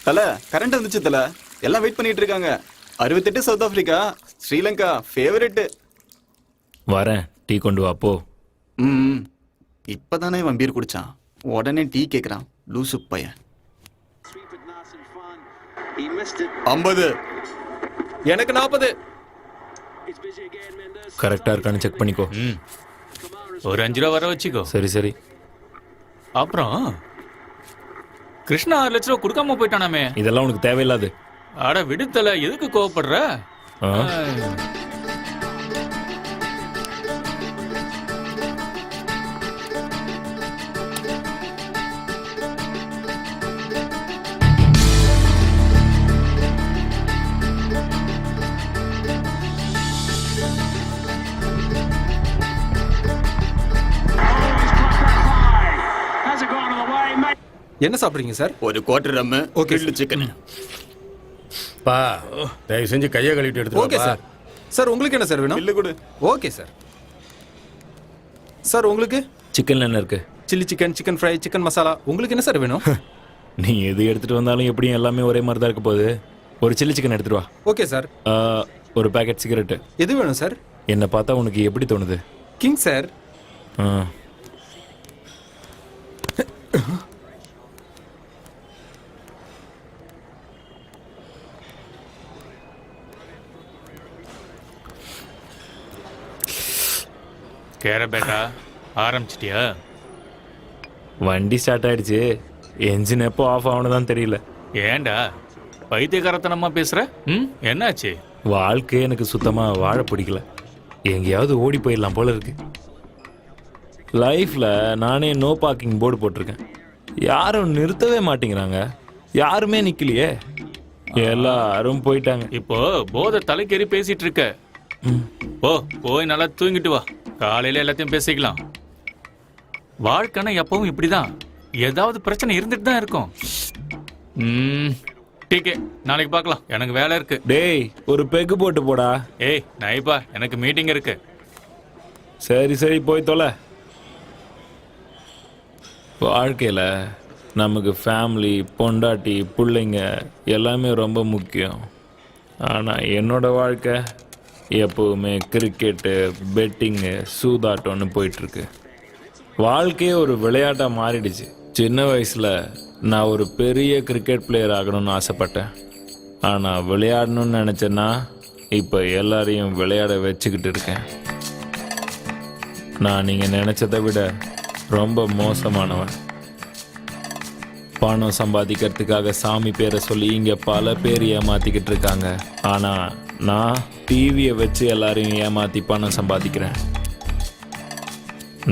தல கரண்ட் வந்துச்சு தல. எல்லாம் வெயிட் பண்ணிட்டு இருக்காங்க. 68 சவுத் ஆப்பிரிக்கா, ஸ்ரீலங்கா ஃபேவரட். வரேன், டீ கொண்டு வா போ. ம் இப்பதானே இவன் பீர் குடிச்சான், உடனே டீ கேட்குறான். லூசு பையன். 50. எனக்கு 40. கரெக்டா இருக்கான்னு செக் பண்ணிக்கோ. ஒரு 5 ரூபா வர வச்சுக்கோ. சரி சரி. அப்புறம் கிருஷ்ணா 6 லட்ச ரூபா கொடுக்காம போயிட்டானாமே. இதெல்லாம் உனக்கு தேவையில்லாது. அட விடுத்தல, எதுக்கு கோவப்படுற? ஆ? என்ன சாப்பிடுறீங்க சார்? ஒரு quarter rum, Okay, grilled chicken. பா தயவு செஞ்சு கையை கழுவிட்டு எடுத்து ஓகே சார். சார் உங்களுக்கு என்ன சார் வேணும்? பில்லு கொடு. Okay sir. சார் உங்களுக்கு சிக்கன்ல என்ன இருக்கு? Chilli chicken, chicken fry, chicken masala, உங்களுக்கு என்ன சார் வேணும்? நீ எது எடுத்துட்டு வந்தாலும் எப்படியும் எல்லாமே ஒரே மாதிரி தான் இருக்க போகுது. ஒரு சில்லி சிக்கன் எடுத்துட்டு வா. Okay sir. ஒரு பேக்கெட் சிகரெட்டு. எது வேணும் சார்? என்னை பார்த்தா உனக்கு எப்படி தோணுது? King sir. ஆ. கேர பேட்டா ஆரம்பிச்சிட்டியா? வண்டி ஸ்டார்ட் ஆயிடுச்சு, என்ஜின் எப்போ ஆஃப் ஆகணுதான் தெரியல. ஏன்டா பைத்தியக்காரத்தனமா பேசுற? என்னாச்சு? வாழ்க்கை எனக்கு சுத்தமா வாழ பிடிக்கல. எங்கேயாவது ஓடி போயிடலாம் போல இருக்கு. லைஃப்ல நானே நோ பார்க்கிங் போர்டு போட்டிருக்கேன், யாரும் நிறுத்தவே மாட்டேங்கிறாங்க. யாருமே நிக்கலையே, எல்லாரும் போயிட்டாங்க. இப்போ போதை தலைக்கேறி பேசிட்டு இருக்க. போய் நல்லா தூங்கிட்டு வா, காலையில எல்லாத்தையும் பேசிக்கலாம். வாழ்க்கைனா எப்பவும் இப்படிதான், ஏதாவது பிரச்சனை இருந்துட்டு தான் இருக்கும். டீக்கே, நாளைக்கு பார்க்கலாம், எனக்கு வேலை இருக்கு. டேய், ஒரு பெக்கு போட்டு போடா. ஏய் நைப்பா, எனக்கு மீட்டிங் இருக்கு. சரி சரி, போய் தொலை. வாழ்க்கையில் நமக்கு ஃபேமிலி, பொண்டாட்டி, பிள்ளைங்க எல்லாமே ரொம்ப முக்கியம். ஆனால் என்னோட வாழ்க்கை எப்போவுமே கிரிக்கெட்டு, பெட்டிங்கு, சூதாட்டம்னு போயிட்டுருக்கு. வாழ்க்கையே ஒரு விளையாட்டாக மாறிடுச்சு. சின்ன வயசில் நான் ஒரு பெரிய கிரிக்கெட் பிளேயர் ஆகணும்னு ஆசைப்பட்டேன். ஆனால் விளையாடணும்னு நினச்சேன்னா இப்போ எல்லாரையும் விளையாட வச்சுக்கிட்டு இருக்கேன். நான் நீங்கள் நினச்சதை விட ரொம்ப மோசமானவன். பணம் சம்பாதிக்கிறதுக்காக சாமி பேரை சொல்லி இங்கே பல பேர் ஏமாற்றிக்கிட்டு இருக்காங்க. ஆனால் நான் டிவியை வச்சு எல்லாரையும் ஏமாற்றி பணம் சம்பாதிக்கிறேன்.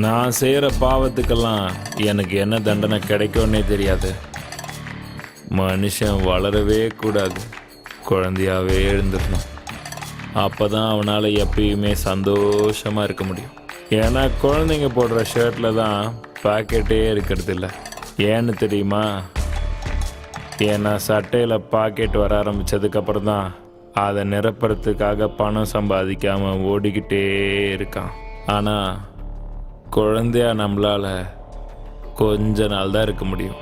நான் செய்கிற பாவத்துக்கெல்லாம் எனக்கு என்ன தண்டனை கிடைக்கும்னே தெரியாது. மனுஷன் வளரவே கூடாது, குழந்தையாகவே எழுந்துடணும். அப்போ தான் அவனால் எப்பயுமே சந்தோஷமாக இருக்க முடியும். ஏன்னா குழந்தைங்க போடுற ஷர்ட்டில் தான் பாக்கெட்டே இருக்கிறது இல்லை. ஏன்னு தெரியுமா? ஏன்னா சட்டையில் பாக்கெட் வர ஆரம்பித்ததுக்கப்புறம் தான் அதை நிரப்புறதுக்காக பணம் சம்பாதிக்காமல் ஓடிக்கிட்டே இருக்கான். ஆனால் குழந்தையா நம்மளால் கொஞ்ச நாள் தான் இருக்க முடியும்.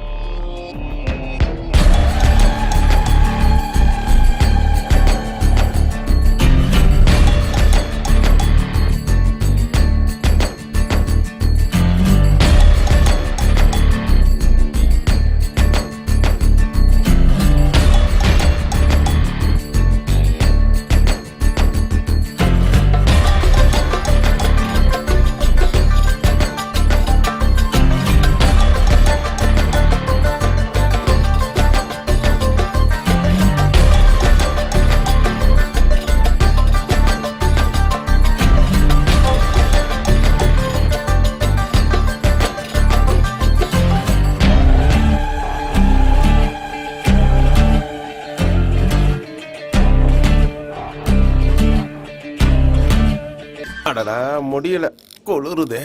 முடியல, குளிருதே.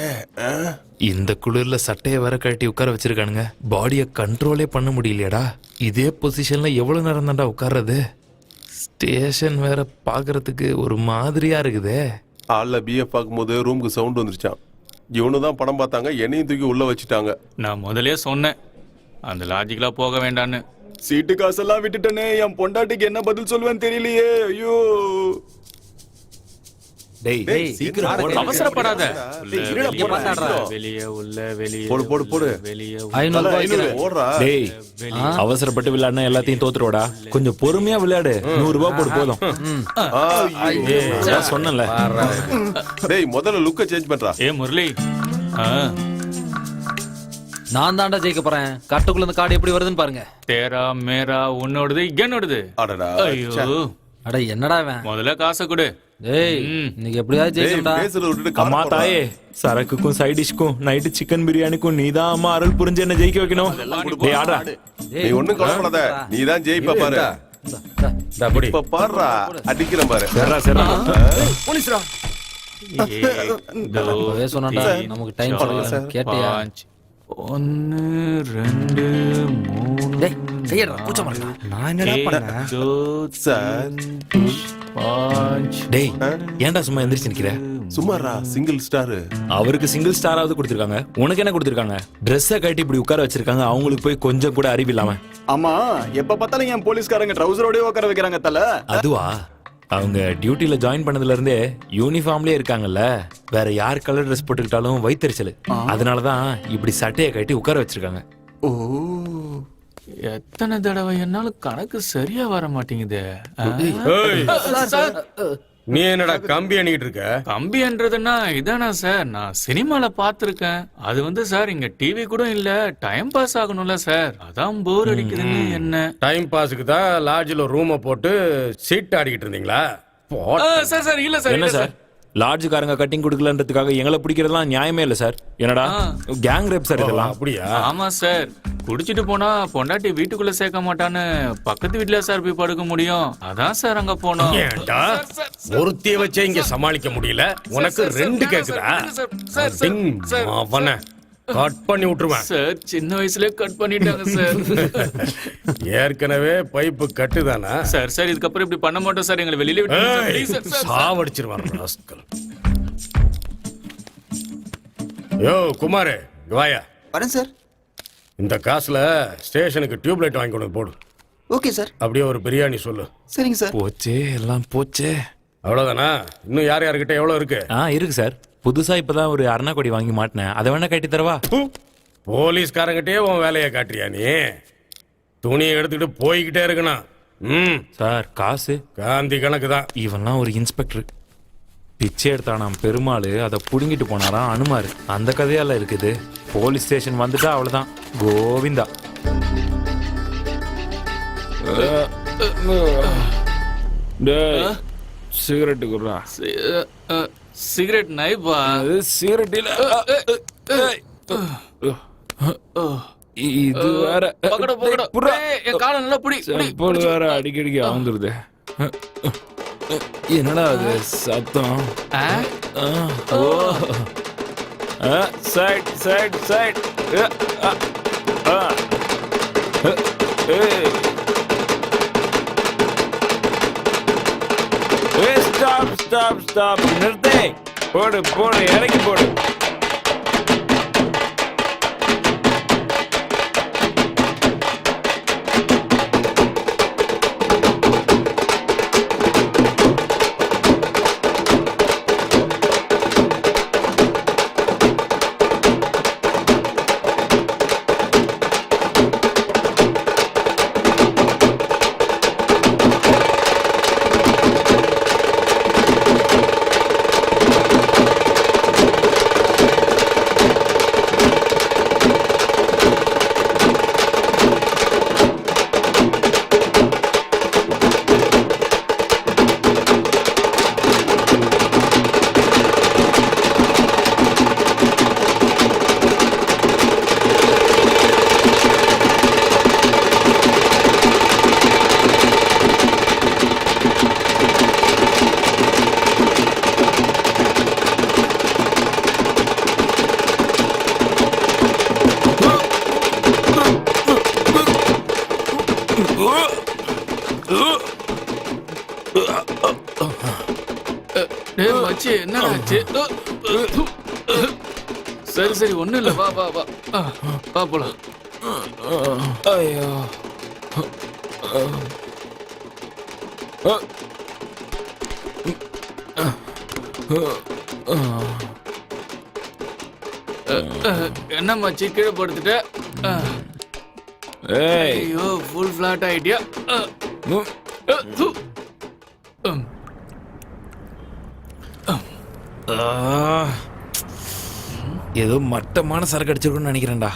இந்த குளிர்ல சட்டையை வர கட்டி உட்கார வச்சிருக்கானுங்க. பாடியை கண்ட்ரோலே பண்ண முடியலையடா. இதே பொசிஷன்ல எவ்வளவு நேரம் தான்டா உட்கார்றது? ஸ்டேஷன் வேற பாக்குறதுக்கு ஒரு மாதிரியா இருக்குதே. ஆள்ல பிஎஃப் பார்க்கும்போது ரூமுக்கு சவுண்ட் வந்துருச்சான். இவனு தான் படம் பார்த்தாங்க, என்னையும் தூக்கி உள்ள வச்சுட்டாங்க. நான் முதலே சொன்னேன் அந்த லாஜிக்கலா போக வேண்டான்னு. சீட்டு காசெல்லாம் விட்டுட்டனே, என் பொண்டாட்டிக்கு என்ன பதில் சொல்லுவேன்னு தெரியலையே. ஐயோ. டேய் சீக்கிரம் போடு. அவசரப்படாத. டேய், இருடா, போடா, சீக்கிரம். வெளியே உள்ள வெளியே போடு, போடு, போடு. வெளியே 500 ரூபாய் வைக்கிறேன். ஓடுறா. டேய் அவசரப்பட்டு விளையாடுனா எல்லாத்தையும் தோத்துருவாடா. கொஞ்சம் பொறுமையா விளையாடு. 100 ரூபாய் போடு போதும். அதான் சொன்னேன்ல. டேய் முதல்ல லுக்க சேஞ்ச் பண்றா. ஏ முரளி, நான் தாண்டா ஜெயிக்க போறேன். கட்டுக்குள்ள இந்த கார்டு எப்படி வருதுன்னு பாருங்க. தேரா மேரா உன்னோடது என்னோடது. அடடா. ஐயோ, அட என்னடா இவன்? முதல்ல காசை கொடு. டேய் இன்னைக்கு எப்படியாவது டேய் ஜெயிக்கணும்டா. பேசுறத விட்டுட்டு அம்மா கார் போடுறா. தாயே, சரக்குக்கும் சைட் டிஷ்க்கும் நைட்டு சிக்கன் பிரியாணிக்கும் நீதான் அம்மா அருள் புரிஞ்சு என்ன ஜெயிக்க வைக்கணும். டேய் ஆடா. நீ ஒண்ணும் கவலைப்படாத, நீ தான் ஜெயிப்ப பாரு. இப்ப பாருடா, அடிக்கிறேன் பாரு. சரிடா சரிடா. அப்பவே சொன்னான்டா நமக்கு டைம் சொல்லுங்க. கேட்டியா? 1 2 3 டேய் கையடா கூச்சமா இருக்கா? நான் என்னடா பண்ணேன்? சார். 5 டேய் ஏன்டா சும்மா எந்திரிச்சு நிக்கிற? சும்மாரா, சிங்கிள் ஸ்டார். அவருக்கு சிங்கிள் ஸ்டாராவது கொடுத்திருக்காங்க. உனக்கு என்ன கொடுத்திருக்காங்க? ட்ரெஸ்ஸை கட்டி இப்படி உட்கார வச்சிருக்காங்க. அவங்களுக்கு போய் கொஞ்சம் கூட அறிவு இல்லாம. ஆமா, எப்ப பார்த்தாலும் என் போலீஸ்காரங்க ட்ரவுசரோடய உட்கார வைக்கிறாங்க தல. அதுவா? அவங்க டியூட்டில ஜாயின் பண்ணதுல இருந்தே யூனிஃபார்ம்லயே இருக்காங்கல்ல. வேற யார் கலர் ட்ரெஸ் போட்டுக்கிட்டாலும் வயித்தெரிச்சல். அதனாலதான் இப்படி சட்டையை கட்டி உட்கார வச்சிருக்காங்க. ஓ, எத்தனை தடவை என்னால கணக்கு சரியா வர மாட்டேங்குது. நீ என்னடா கம்பி அணிக்கிட்டு இருக்க? கம்பின்றதுன்னா இதானா சார், நான் சினிமால பாத்திருக்கேன். அது வந்து சார் இங்க டிவி கூட இல்ல, டைம் பாஸ் ஆகணும்ல சார், அதான் போர் அடிக்குதுன்னு. என்ன டைம் பாஸுக்கு தான் லாட்ஜில் ரூமை போட்டு சீட் ஆடிக்கிட்டு இருந்தீங்களா? சார் சார் இல்ல சார் என்ன இல்ல சார், லாட்ஜுக்காரங்க கட்டிங் கொடுக்கலன்றதுக்காக எங்களை பிடிக்கிறதுலாம் நியாயமே இல்லை சார். என்னடா கேங் ரேப் சார் இதெல்லாம். அப்படியா? ஆமா சார், குடிச்சிட்டு போனா பொண்டாட்டி வீட்டுக்குள்ள சேர்க்க மாட்டான்னு பக்கத்து வீட்டுல சார் போய் படுக்க முடியும். அதான் சார் அங்க போனோம். ஏன்டா ஒருத்திய வச்சே இங்க சமாளிக்க முடியல, உனக்கு ரெண்டு கேக்குதா? அவனை கட் பண்ணி விட்டுருவேன் சார். சின்ன வயசுல கட் பண்ணிட்டாங்க சார். ஏற்கனவே பைப்பு கட்டுதானா சார்? சார் இதுக்கப்புறம் இப்படி பண்ண மாட்டோம் சார், எங்களை வெளியில விட்டுருங்க sir. Please sir, sir, sir. சாவடிச்சிருவான் ராஸ்கல். யோ குமாரே, இங்க வாயா. வரேன் சார். இந்த காசுல ஸ்டேஷனுக்கு டியூப்லைட் வாங்கி கொண்டு வந்து போடு. Okay sir. அப்படியே ஒரு பிரியாணி சொல்லு. சரிங்க சார். போச்சே, எல்லாம் போச்சே. அவ்வளவுதானா? இன்னும் யார் யார்கிட்ட எவ்வளவு இருக்கு? இருக்கு சார். புதுசா இப்பதான் ஒரு அருணாக்கொடி வாங்கி மாட்டினேன். அதை வேணா கட்டி தரவா? போலீஸ்காரங்கிட்டே உன் வேலையை காட்டுறியா நீ? துணியை எடுத்துக்கிட்டு போய்கிட்டே இருக்கணும். சார் காசு காந்தி கணக்கு தான். இவன்லாம் ஒரு இன்ஸ்பெக்டர். பிச்சை எடுத்தானாம் பெருமாள், அதை புடுங்கிட்டு போனாராம் அனுமாரு. அந்த கதையால இருக்குது. போலீஸ் ஸ்டேஷன் வந்துட்டா அவ்வளவுதான், கோவிந்தா. சிகரெட்டு குடுறா. சிகரெட் நைப்பா. சிகரெட் இல்ல, இது வேற. பக்கட பக்கட. புர்ரா. என் காலை நல்லா புடி. செப்பல் வேற அடிக்கடிக்கு ஆந்துருது. என்னடா அது சத்தம்? Side side side. Stop stop stop. நிறுத்து. போடு போடு, இறக்கி போடு. டேய் மச்சி, என்ன ஆச்சு? சரி சரி, ஒண்ணும் இல்ல, வா வா வா. வா போலாம். ஐயோ என்ன மச்சி கீழே படுத்துட்ட ஏய் ஐயோ ஃபுல் ஃபிளாட் ஆயிட்டியா ஏதோ மட்டமான சரக்கு அடிச்சிருக்குன்னு நினைக்கிறேன்டா.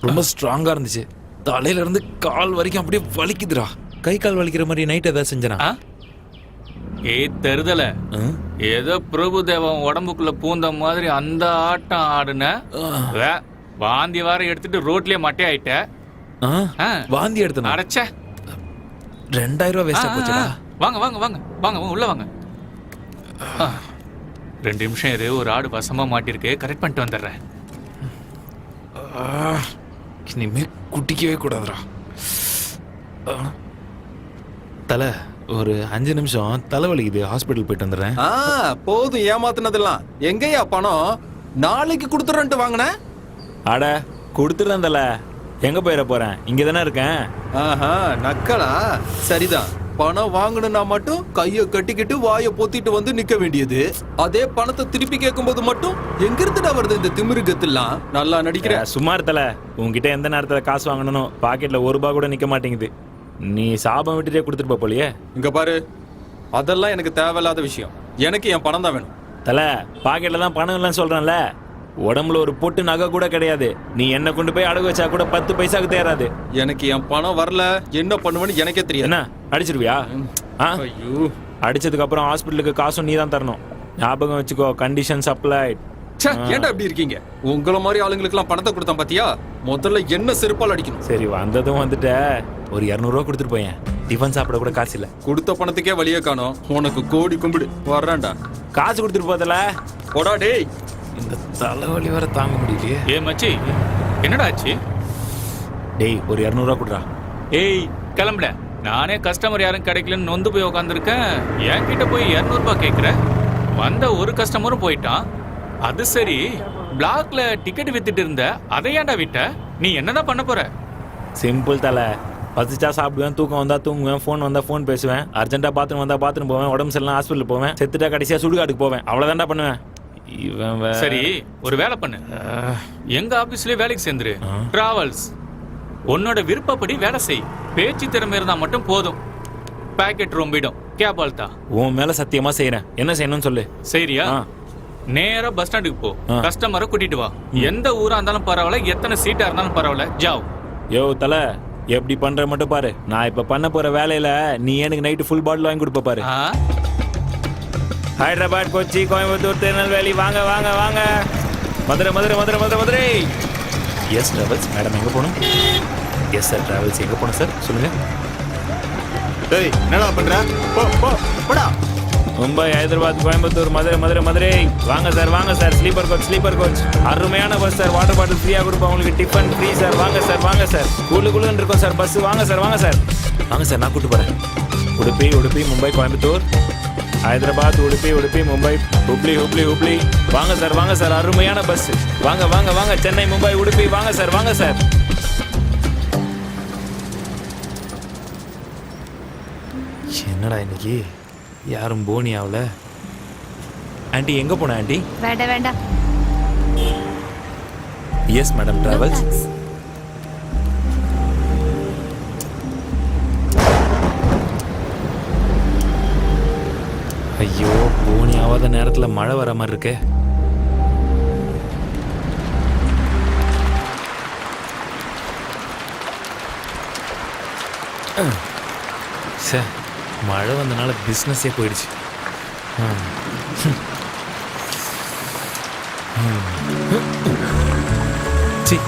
ரொம்ப ஸ்ட்ராங்கா இருந்துச்சு. தலையில இருந்து கால் வரைக்கும் அப்படியே வலிக்குதுடா. கை கால் வலிக்கிற மாதிரி நைட் ஏதாவது செஞ்சனா? தருதல ஏதோ பிரபுதேவன் உடம்புக்குள்ள பூந்த மாதிரி அந்த ஆட்டம் ஆடுன வாந்தி வார எடுத்துட்டு ரோட்லயே மட்டை ஆயிட்ட. வாந்தி எடுத்தனா? அடைச்ச 2000 ரூபாய் வேஸ்டா போச்சுடா. வாங்க வாங்க வாங்க வாங்க உள்ள வாங்க. 2 நிமிஷம் இரு, ஒரு ஆடு வசமா மாட்டிருக்கு, கரெக்ட் பண்ணிட்டு வந்துடுறேன். இனிமே குட்டிக்கவே கூடாதுடா. தலை ஒரு 5 நிமிஷம் தலை வலிக்குது, ஹாஸ்பிட்டல் போயிட்டு வந்துடுறேன். போதும் ஏமாத்துனதெல்லாம். எங்கயா பணம்? நாளைக்கு கொடுத்துறேன்ட்டு வாங்கின. அட கொடுத்துருந்தேன் தலை. எங்க போயிட போறேன்? இங்க தானே இருக்கேன். ஆஹா நக்கலா? சரிதான். பணம் வாங்கணும்னா மட்டும் கைய கட்டிக்கிட்டு வாயை பொத்திட்டு வந்து நிக்க வேண்டியது. அதே பணத்தை திருப்பி கேட்கும்போது மட்டும் எங்கிருந்துடா வருது இந்த திமிருகத்தெல்லாம்? நல்லா நடிக்கிற. சும்மா இருத்தல. உன்கிட்ட எந்த நேரத்துல காசு வாங்கணும், பாக்கெட்ல 1 ரூபாய் கூட நிக்க மாட்டேங்குது. நீ சாபம் விட்டுட்டே கொடுத்துட்டு போலியே. இங்க பாரு, அதெல்லாம் எனக்கு தேவையில்லாத விஷயம். எனக்கு என் பணம் தான் வேணும். தல பாக்கெட்ல தான் பணம் இல்லைன்னு சொல்றேன்ல. உடம்புல ஒரு பொட்டு நகை கூட கிடையாது. நீ என்ன கொண்டு போய் அடகு வச்சா கூட 10 பைசாக்கு தேராது. எனக்கு என் பணம் வரல, என்ன பண்ணுவேன்னு எனக்கே தெரியும். என்ன அடிச்சிருவியா? ஐயோ, அடிச்சதுக்கு அப்புறம் ஹாஸ்பிட்டலுக்கு காசும் நீ தான் தரணும். ஞாபகம் வச்சுக்கோ, கண்டிஷன் சப்ளைட். ஏன்டா இப்படி இருக்கீங்க? உங்கள மாதிரி ஆளுங்களுக்கு எல்லாம் பணத்தை கொடுத்தேன் பாத்தியா? முதல்ல என்ன செருப்பால் அடிக்கணும். சரி வந்ததும் வந்துட்ட. ஒரு 200 ரூபா கொடுத்துட்டு போயேன். டிஃபன் சாப்பிட கூட காசு இல்ல. கொடுத்த பணத்துக்கே வழியே காணோம். உனக்கு கோடி கும்பிடு. வர்றேன்டா. காசு கொடுத்துட்டு போதல. போடா டேய். இந்த தலைவலி வர தாங்க முடியலையே. ஏ மச்சி, என்னடா ஆச்சு? டேய் ஒரு 200 ரூபா கொடுறா. ஏய் கிளம்புட. நானே கஸ்டமர் யாரும் கிடைக்கலன்னு நொந்து போய் உட்காந்துருக்கேன். என்கிட்ட போய் 200 ரூபாய் கேட்குற. வந்த ஒரு கஸ்டமரும் போயிட்டான். அது சரி, பிளாக்ல டிக்கெட் வித்துட்டு இருந்த, அதை ஏன்டா விட்ட? நீ என்னதான் பண்ண போற? சிம்பிள் தலை. பசிச்சா சாப்பிடுவேன், தூக்கம் வந்தா தூங்குவேன், ஃபோன் வந்தா ஃபோன் பேசுவேன், அர்ஜென்ட்டா பாத்ரூம் வந்தா பாத்ரூம் போவேன், உடம்பு சரியில்லை ஹாஸ்பிட்டல் போவேன், செத்துட்டா கடைசியா சுடுகாட்டுக்கு போவேன். அவ்வளவுதான்டா பண்ணுவேன். இவன் சரி ஒரு வேலை பண்ணு. எங்க ஆபீஸ்லயே வேலைக்கு சேர்ந்துரு. டிராவல்ஸ் உன்னோட விருப்பப்படி வேலை செய். பேச்சு திறமை இருந்தா மட்டும் போதும். பாக்கெட் ரொம்பிடும். கேபால்தா உன் மேல சத்தியமா செய்யறேன். என்ன செய்யணும்னு சொல்லு. சரியா? நேரா பஸ் ஸ்டாண்டுக்கு போ. கஸ்டமரை கூட்டிட்டு வா. எந்த ஊரா இருந்தாலும் பரவாயில்ல, எத்தனை சீட்டா இருந்தாலும் பரவாயில்ல, ஜாவ். யோ தலை, எப்படி பண்ற மட்டும் பாரு. நான் இப்ப பண்ண போற வேலையில நீ எனக்கு நைட்டு ஃபுல் பாட்டில் வாங்கி கொடுப்ப பாரு. ஹைதராபாத், கொச்சி, கோயம்புத்தூர், திருநெல்வேலி, வாங்க வாங்க வாங்க. Madurai Madurai Madurai Madurai Madurai. S travels. Madam எங்க போகணும்? S sir travels. எங்க போகணும் சார் சொல்லுங்க. டேய் என்னடா பண்ற? போ போ போடா. மும்பை, ஹைதராபாத், கோயம்புத்தூர், மதுரை மதுரை மதுரை. வாங்க சார் வாங்க sir. Sleeper coach sleeper coach. அருமையான பஸ் சார். வாட்டர் பாட்டில் ஃப்ரீயாக கொடுப்போம் உங்களுக்கு. Tiffin free sir. வாங்க சார் வாங்க சார். குளுன்னு இருக்கும் சார் பஸ். வாங்க சார் வாங்க சார். வாங்க சார், நான் கூட்டு போகிறேன். உடுப்பி உடுப்பி மும்பை கோயம்புத்தூர், ஹைதராபாத், உடுப்பி உடுப்பி மும்பை, ஹுப்ளி ஹுப்ளி ஹுப்ளி. வாங்க சார் வாங்க சார். அருமையான பஸ். வாங்க வாங்க வாங்க. சென்னை, மும்பை, உடுப்பி. வாங்க சார் வாங்க சார். என்னடா இன்னைக்கு யாரும் போனி ஆகல. ஆண்டி எங்க போன ஆண்டி? வேண்டாம் வேண்டாம். Yes madam travels. ஐயோ, போனி ஆகாத நேரத்துல மழை வர மாதிரி இருக்கே. சே, மழை வந்தனால பிஸ்னஸே போயிடுச்சு. சி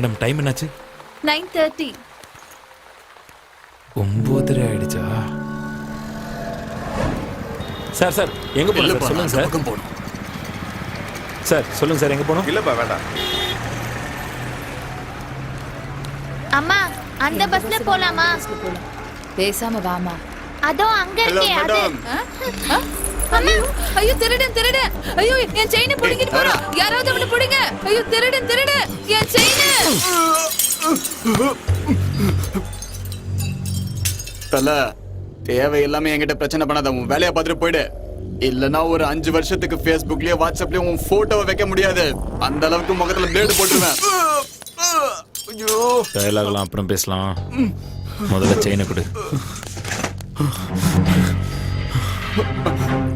மேடம் டைம் என்னாச்சு? 9:30. 9:30 ஆயிடுச்சா? சார் சார் எங்க போகணும் சார் சொல்லுங்க சார். சார் சொல்லுங்க சார் எங்க போகணும்? இல்லப்பா வேண்டாம். அம்மா அந்த பஸ்ல போலாமா? பேசாம வாமா. அதோ அங்க இருக்கே அது. அம்மா ஐயோ திருடன் திருடன். ஐயோ என் செயினை புடிங்கிட்டு போறான். யாராவது அவனை புடிங்க. ஐயோ திருடன் திருடன். என் செயின். தல தேவையில்லாம என்கிட்ட பிரச்சனை பண்ணாத. உன் வேலையை பார்த்துட்டு போயிடு. இல்லனா ஒரு 5 வருஷத்துக்கு Facebookலயே வாட்ஸ்அப்லயே உன் போட்டோவை வைக்க முடியாது. அந்த அளவுக்கு முகத்துல பிளேடு போட்டுருவேன். ஐயோ டயலாக்லாம் அப்புறம் பேசலாம். முதல்ல செயினை கொடு.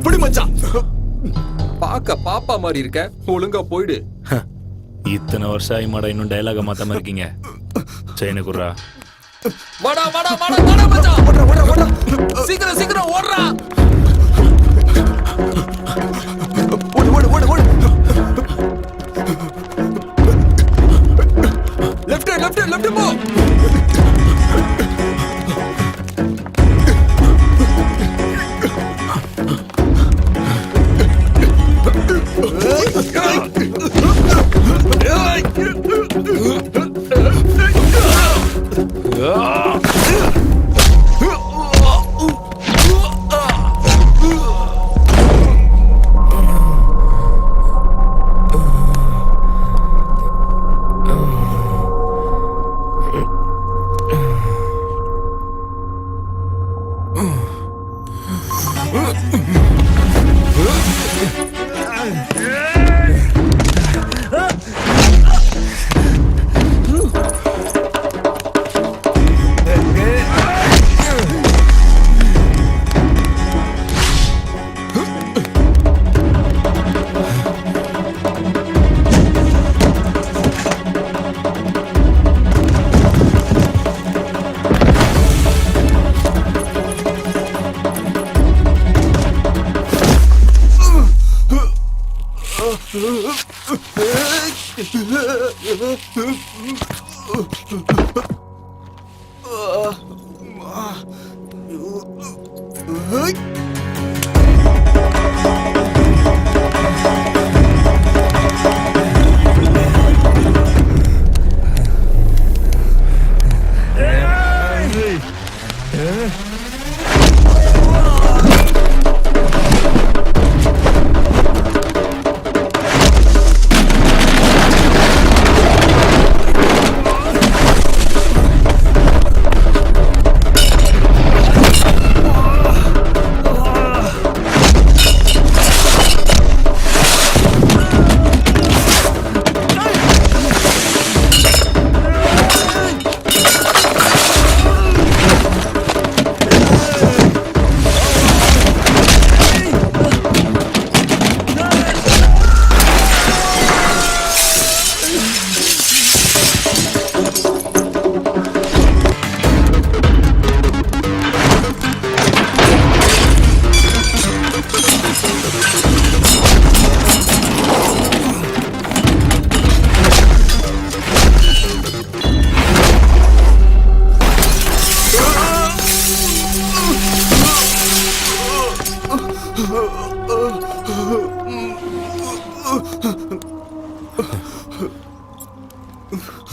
புடி மச்சான். பாக்க பாப்பா மாதிரி இருக்க, ஒழுங்கா போயிடு. இத்தனை வருஷம் ஆகி மாடா இன்னும் டயலாக மாத்தாம இருக்கீங்க. செயினை குடுறா. வாடா வாடா வாடா வாடா மச்சான். ஓடுறா ஓடுறா ஓடுறா. சீக்கிரம் சீக்கிரம் ஓடுறா. ஓடு ஓடு ஓடு ஓடு. லெஃப்ட் லெஃப்ட் லெஃப்ட் போ.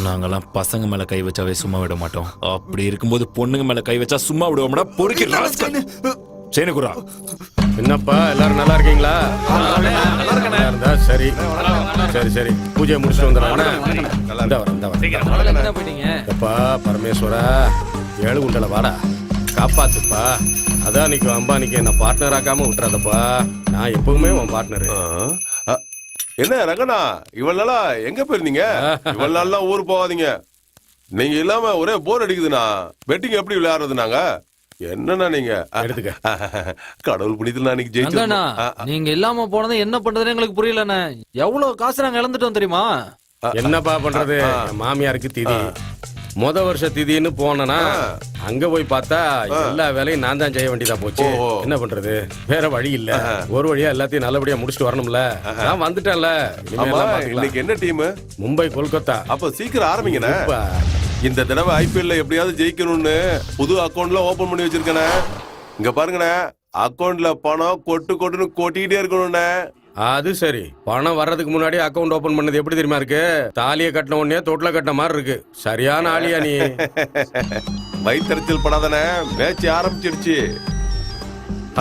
நாங்கெல்லாம் பசங்க மேல கை வச்சாவே சும்மா விட மாட்டோம். அப்படி இருக்கும்போது பொண்ணுங்க மேல கை வச்சா சும்மா விடுவோம்டா. பொறுக்கி செயினை குடுறா. என்னப்பா எல்லாரும் நல்லா இருக்கீங்களா? நல்லா இருந்தா சரி சரி சரி. பூஜையை முடிச்சுட்டு வந்துடுறேன். போயிட்டீங்க. எப்பா பரமேஸ்வரா, 7 குண்டல வாடா, காப்பாத்துப்பா. அதான் நீக்கு அம்பானிக்கு என்ன பார்ட்னர் ஆக்காம விட்டுறாதப்பா. நான் எப்பவுமே உன் பார்ட்னர். என்ன ரங்கண்ணா, இவ்வளவு நாளா எங்க போயிருந்தீங்க? இவ்வளவு நாள்லாம் ஊர் போகாதீங்க. நீங்க இல்லாம ஒரே போர் அடிக்குதுண்ணா. பெட்டிங் எப்படி விளையாடுறது நாங்க? என்னன்னா நீங்க எடுத்துக்க. கடவுள் புனிதல் அன்னைக்கு அங்கண்ணா, ஜெயிச்சு நீங்க இல்லாம போனது என்ன பண்றதுன்னு எங்களுக்கு புரியலண்ணே. எவ்வளவு காசு நாங்க இழந்துட்டோம் தெரியுமா? என்னப்பா பண்றது? மாமியாருக்கு திதி. முத வருஷ திதின்னு போனனா அங்க போய் பார்த்தா எல்லா வேலையும் நான் தான் செய்ய வேண்டியதா போச்சு. ஓஹோ. என்ன பண்றது, வேற வழி இல்ல. ஒரு வழியா எல்லாத்தையும் நல்லபடியா முடிச்சுட்டு வரணும்ல. நான் வந்துட்டேன்ல, இனிமே ஆமா, எல்லாம் பாத்துக்கலாம். இன்னைக்கு என்ன டீம்? மும்பை கொல்கத்தா. அப்ப சீக்கிரம் ஆரம்பிங்கண்ணே. இப்ப இந்த தடவை ஐபிஎல்ல எப்படியாவது ஜெயிக்கணும்னு புது அக்கவுண்ட்ல ஓபன் பண்ணி வச்சிருக்கேனே. இங்க பாருங்கண்ணே, அக்கவுண்ட்ல பணம் கொட்டுன்னு கொட்டிக்கிட்டே இருக்கணும்ண்ணே. அது சரி, பணம் வர்றதுக்கு முன்னாடி அக்கவுண்ட் ஓபன் பண்ணது எப்படி தெரியுமா இருக்கு? தாலியை கட்டின உடனே தொட்டில கட்டின மாதிரி இருக்கு. சரியான ஆளியா நீ. வயிற்றுச்சல் படாதானே, மேட்ச் ஆரம்பிச்சிடுச்சு.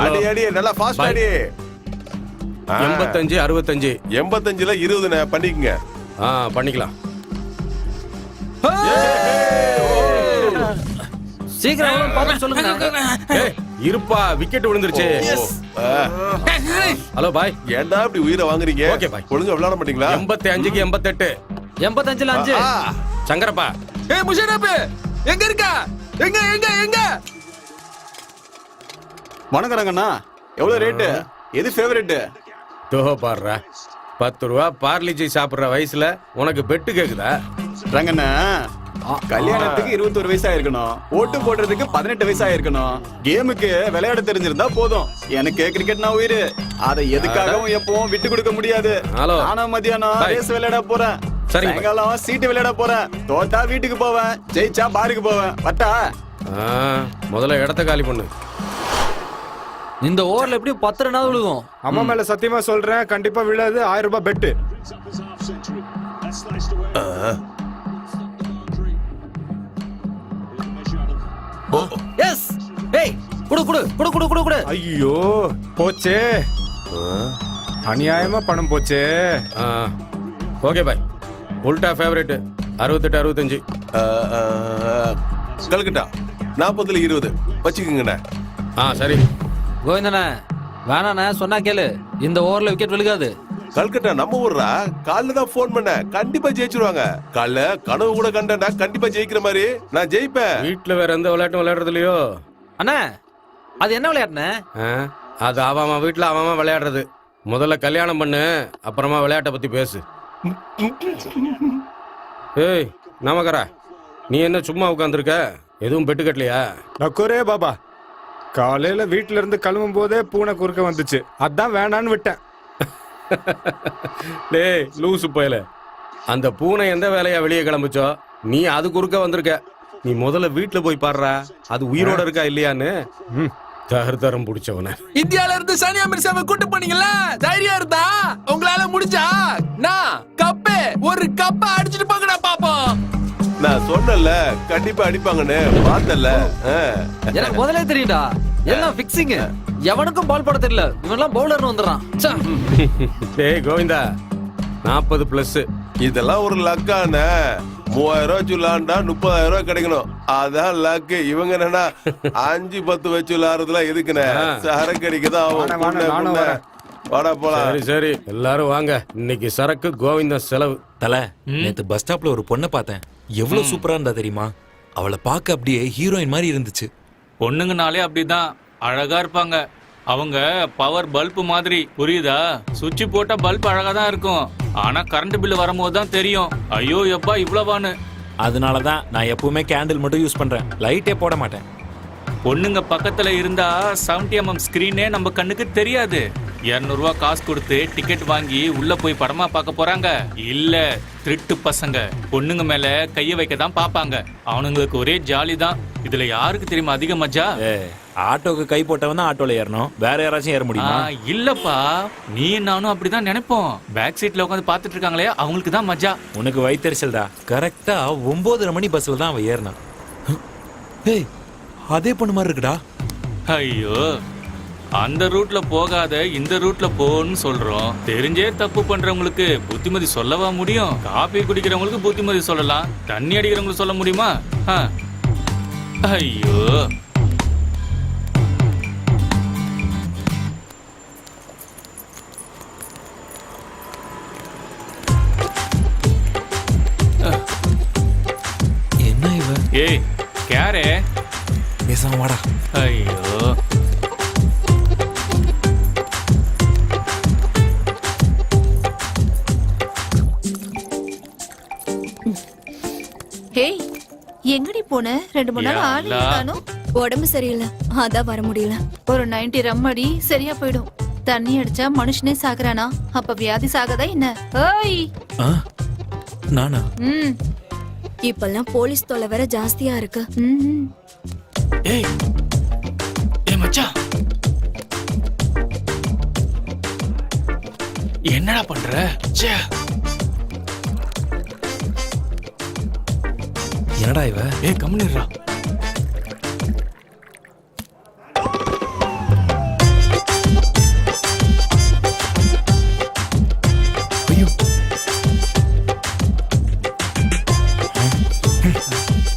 அடி அடி, நல்லா ஃபாஸ்ட் அடி. 85 65 85ல 20ண்ணே, பண்ணிக்கங்க. பண்ணிக்கலாம். சீக்கிரம் எவ்வளவு பார்த்து சொல்லுங்க. ஏய், இருப்பா, விக்கெட் விழுந்துருச்சு. ஹலோ பாய். ஏன்டா இப்படி உயிரை வாங்குறீங்க? Okay bye. ஒழுங்கா விளையாட மாட்டீங்களா? 85க்கு 88. 85ல 5. சங்கரப்பா. ஏய் முஷரப், எங்க இருக்க? எங்க எங்க எங்க? வணக்கம் ரங்கண்ணா. எவ்வளவு ரேட்டு? எது ஃபேவரட்? தோ பாடுறா, 10 ரூபா பார்லிஜி சாப்பிடுற வயசுல உனக்கு பெட்டு கேக்குதா? ரங்கண்ணா, கல்யாணத்துக்கு 21 வயசா இருக்கணும், ஓட்டு போடுறதுக்கு 18 வயசா இருக்கணும், கேமுக்கு விளையாட தெரிஞ்சிருந்தா போதும். எனக்கு கிரிக்கெட் நான் உயிரு. அதை எதுக்காகவும் எப்பவும் விட்டு கொடுக்க முடியாது. ஹலோ. நானும் மதியானம் பாய். ரேஸ் விளையாட போறேன். சரிங்க பாய். சாயங்காலம் சீட்டு விளையாட போறேன். தோத்தா வீட்டுக்கு போவேன், ஜெயிச்சா பாருக்கு போவேன். வட்டா? முதல்ல இடத்த காலி பண்ணு. இந்த ஓவர்ல எப்படியும் 10 ரன்னாவது விழுகும். அம்மா மேல சத்தியமா சொல்றேன், கண்டிப்பா விழாது. 1000 ரூபாய் பெட்டு. எஸ். ஏய், குடு குடு குடு குடு குடு குடு. ஐயோ போச்சே, அநியாயமா பணம் போச்சே. Okay bye. உல்டா ஃபேவரட் 68 65. கல்கட்டா 40ல 20 வச்சுக்கோங்கண்ணே. சரி. கோவிந்தண்ணே, வேணாண்ணே, சொன்னா கேளு. இந்த ஓவர்ல விக்கெட் விழுகாது. கல்கட்டா நம்ம ஊர்ரா. காலைல தான் போன் பண்ண, கண்டிப்பா ஜெயிச்சிருவாங்க. காலைல கனவு கூட கண்டா கண்டிப்பா ஜெயிக்கிற மாதிரி நான் ஜெயிப்பேன். வீட்டுல வேற எந்த விளையாட்டும் விளையாடுறது இல்லையோ? அண்ணா, அது என்ன விளையாட்டுண்ணே? அது அவன் வீட்டுல அவன் விளையாடுறது. முதல்ல கல்யாணம் பண்ணு, அப்புறமா விளையாட்டை பத்தி பேசு. ஏய் நமக்கரா, நீ என்ன சும்மா உட்காந்துருக்க? எதுவும் பெட்டு கட்டலையா? நக்கோரே பாபா, காலையில வீட்டுல இருந்து கிளம்பும் போதே பூனை குறுக்க வந்துச்சு, அதான் வேணான்னு விட்டேன். டேய் லூசு பயல, அந்த பூனை எந்த வேலையா வெளியே கிளம்புச்சோ, நீ அது குறுக்க வந்திருக்க. நீ முதல்ல வீட்டுல போய் பாடுறா, அது உயிரோட இருக்கா இல்லையான்னு. தரம் பிடிச்சவன. இந்தியால இருந்து சானியா மிர்சாவை கூட்டு போனீங்கல்ல, தைரியம் இருந்தா உங்களால முடிஞ்சா நான் கப்பே ஒரு கப்பை அடிச்சிட்டு போங்கடா பாப்போம். நான் சொன்னல கண்டிப்பா அடிப்பாங்கன்னு, பார்த்தல. எனக்கு முதல்ல தெரியும்டா, எல்லாம் பிக்சிங். எவனுக்கும் பால் போட தெரியல, இவன்லாம் பவுலர்னு வந்துடுறான். டேய் கோவிந்தா, 40+. இதெல்லாம் ஒரு லக்கான. 3000 ரூபாய் சொல்லாண்டா 30,000 ரூபாய் கிடைக்கணும். அதான் லக்கு. இவங்க என்னன்னா 5-10 வச்சு விளையாடுறதுலாம் எதுக்குண்ணே? சரக்கு அடிக்கதான் ஆகும். வாடா போலாம். சரி சரி, எல்லாரும் வாங்க. இன்னைக்கு சரக்கு கோவிந்தன் செலவு. தல, நேத்து பஸ் ஸ்டாப்ல ஒரு பொண்ணை பார்த்தேன். எவ்வளவு சூப்பரா இருந்தா தெரியுமா? அவளை பார்க்க அப்படியே ஹீரோயின் மாதிரி இருந்துச்சு. பொண்ணுங்கனாலே அப்படிதான் அழகா இருப்பாங்க. அவங்க பவர் பல்ப் மாதிரி, புரியுதா? சுவிட்ச் போட்டா பல்ப் அழகா தான் இருக்கும், ஆனா கரண்ட் பில் வரும்போது தான் தெரியும், ஐயோ எப்பா இவ்வளவான்னு. அதனாலதான் நான் எப்பவுமே கேண்டில் மட்டும் யூஸ் பண்றேன், லைட்டே போட மாட்டேன். பொண்ணுங்க பக்கத்துல இருந்தா 70mm ஸ்கிரீனே நம்ம கண்ணுக்கு தெரியாது. 200 ரூபா காசு கொடுத்து டிக்கெட் வாங்கி உள்ள போய் படமா பார்க்க போறாங்க. இல்ல திருட்டு பசங்க பொண்ணுங்க மேல கைய வைக்க தான் பாப்பாங்க. அவனுங்களுக்கு ஒரே ஜாலி தான். இதுல யாருக்கு தெரியுமா அதிக மஜா? ஆட்டோக்கு கை போட்டவன் தான் ஆட்டோல ஏறணும், வேற யாராச்சும் ஏற முடியுமா? இல்லப்பா, நீ நானும் அப்படிதான் நினைப்போம். பேக் சீட்ல உட்காந்து பாத்துட்டு இருக்காங்களே, அவங்களுக்கு தான் மஜா. உனக்கு வயிற்றுச்சல்டா. கரெக்டா 9:30 மணி பஸ்ல தான் அவன் ஏறினான். ஏய், அதே பொண்ணு மாதிரி இருக்குடா. ஐயோ, அந்த ரூட்ல போகாத இந்த ரூட்ல போன்னு சொல்றோம். தெரிஞ்சே தப்பு பண்றவங்களுக்கு புத்திமதி சொல்லவா முடியும்? காபி குடிக்கிறவங்களுக்கு புத்திமதி சொல்லலாம், தண்ணி அடிக்கிறவங்களுக்கு சொல்ல முடியுமா? ஐயோ, என்ன இவ? ஏய் கேரே, பேசாம வாடா. ஐயோ, ஹேய், எங்கடி போன 2-3 நாள் ஆளே யா அல்லா. காணோம். உடம்பு சரியில்லை அதான் வர முடியல. ஒரு 90 ரம் அடி சரியா போயிடும். தண்ணி அடிச்சா மனுஷனே சாகுறானா? அப்ப வியாதி சாகதா என்ன? ஏய் ஆ நானா? ம் இப்பெல்லாம் போலீஸ் தொல்லை வேற ஜாஸ்தியா இருக்கு. ம் ஏய் ஏய் மச்சான், என்னடா பண்ற? ச்சே. என்னடா இவ? ஏய் கம்முனிடுறா. ஐயோ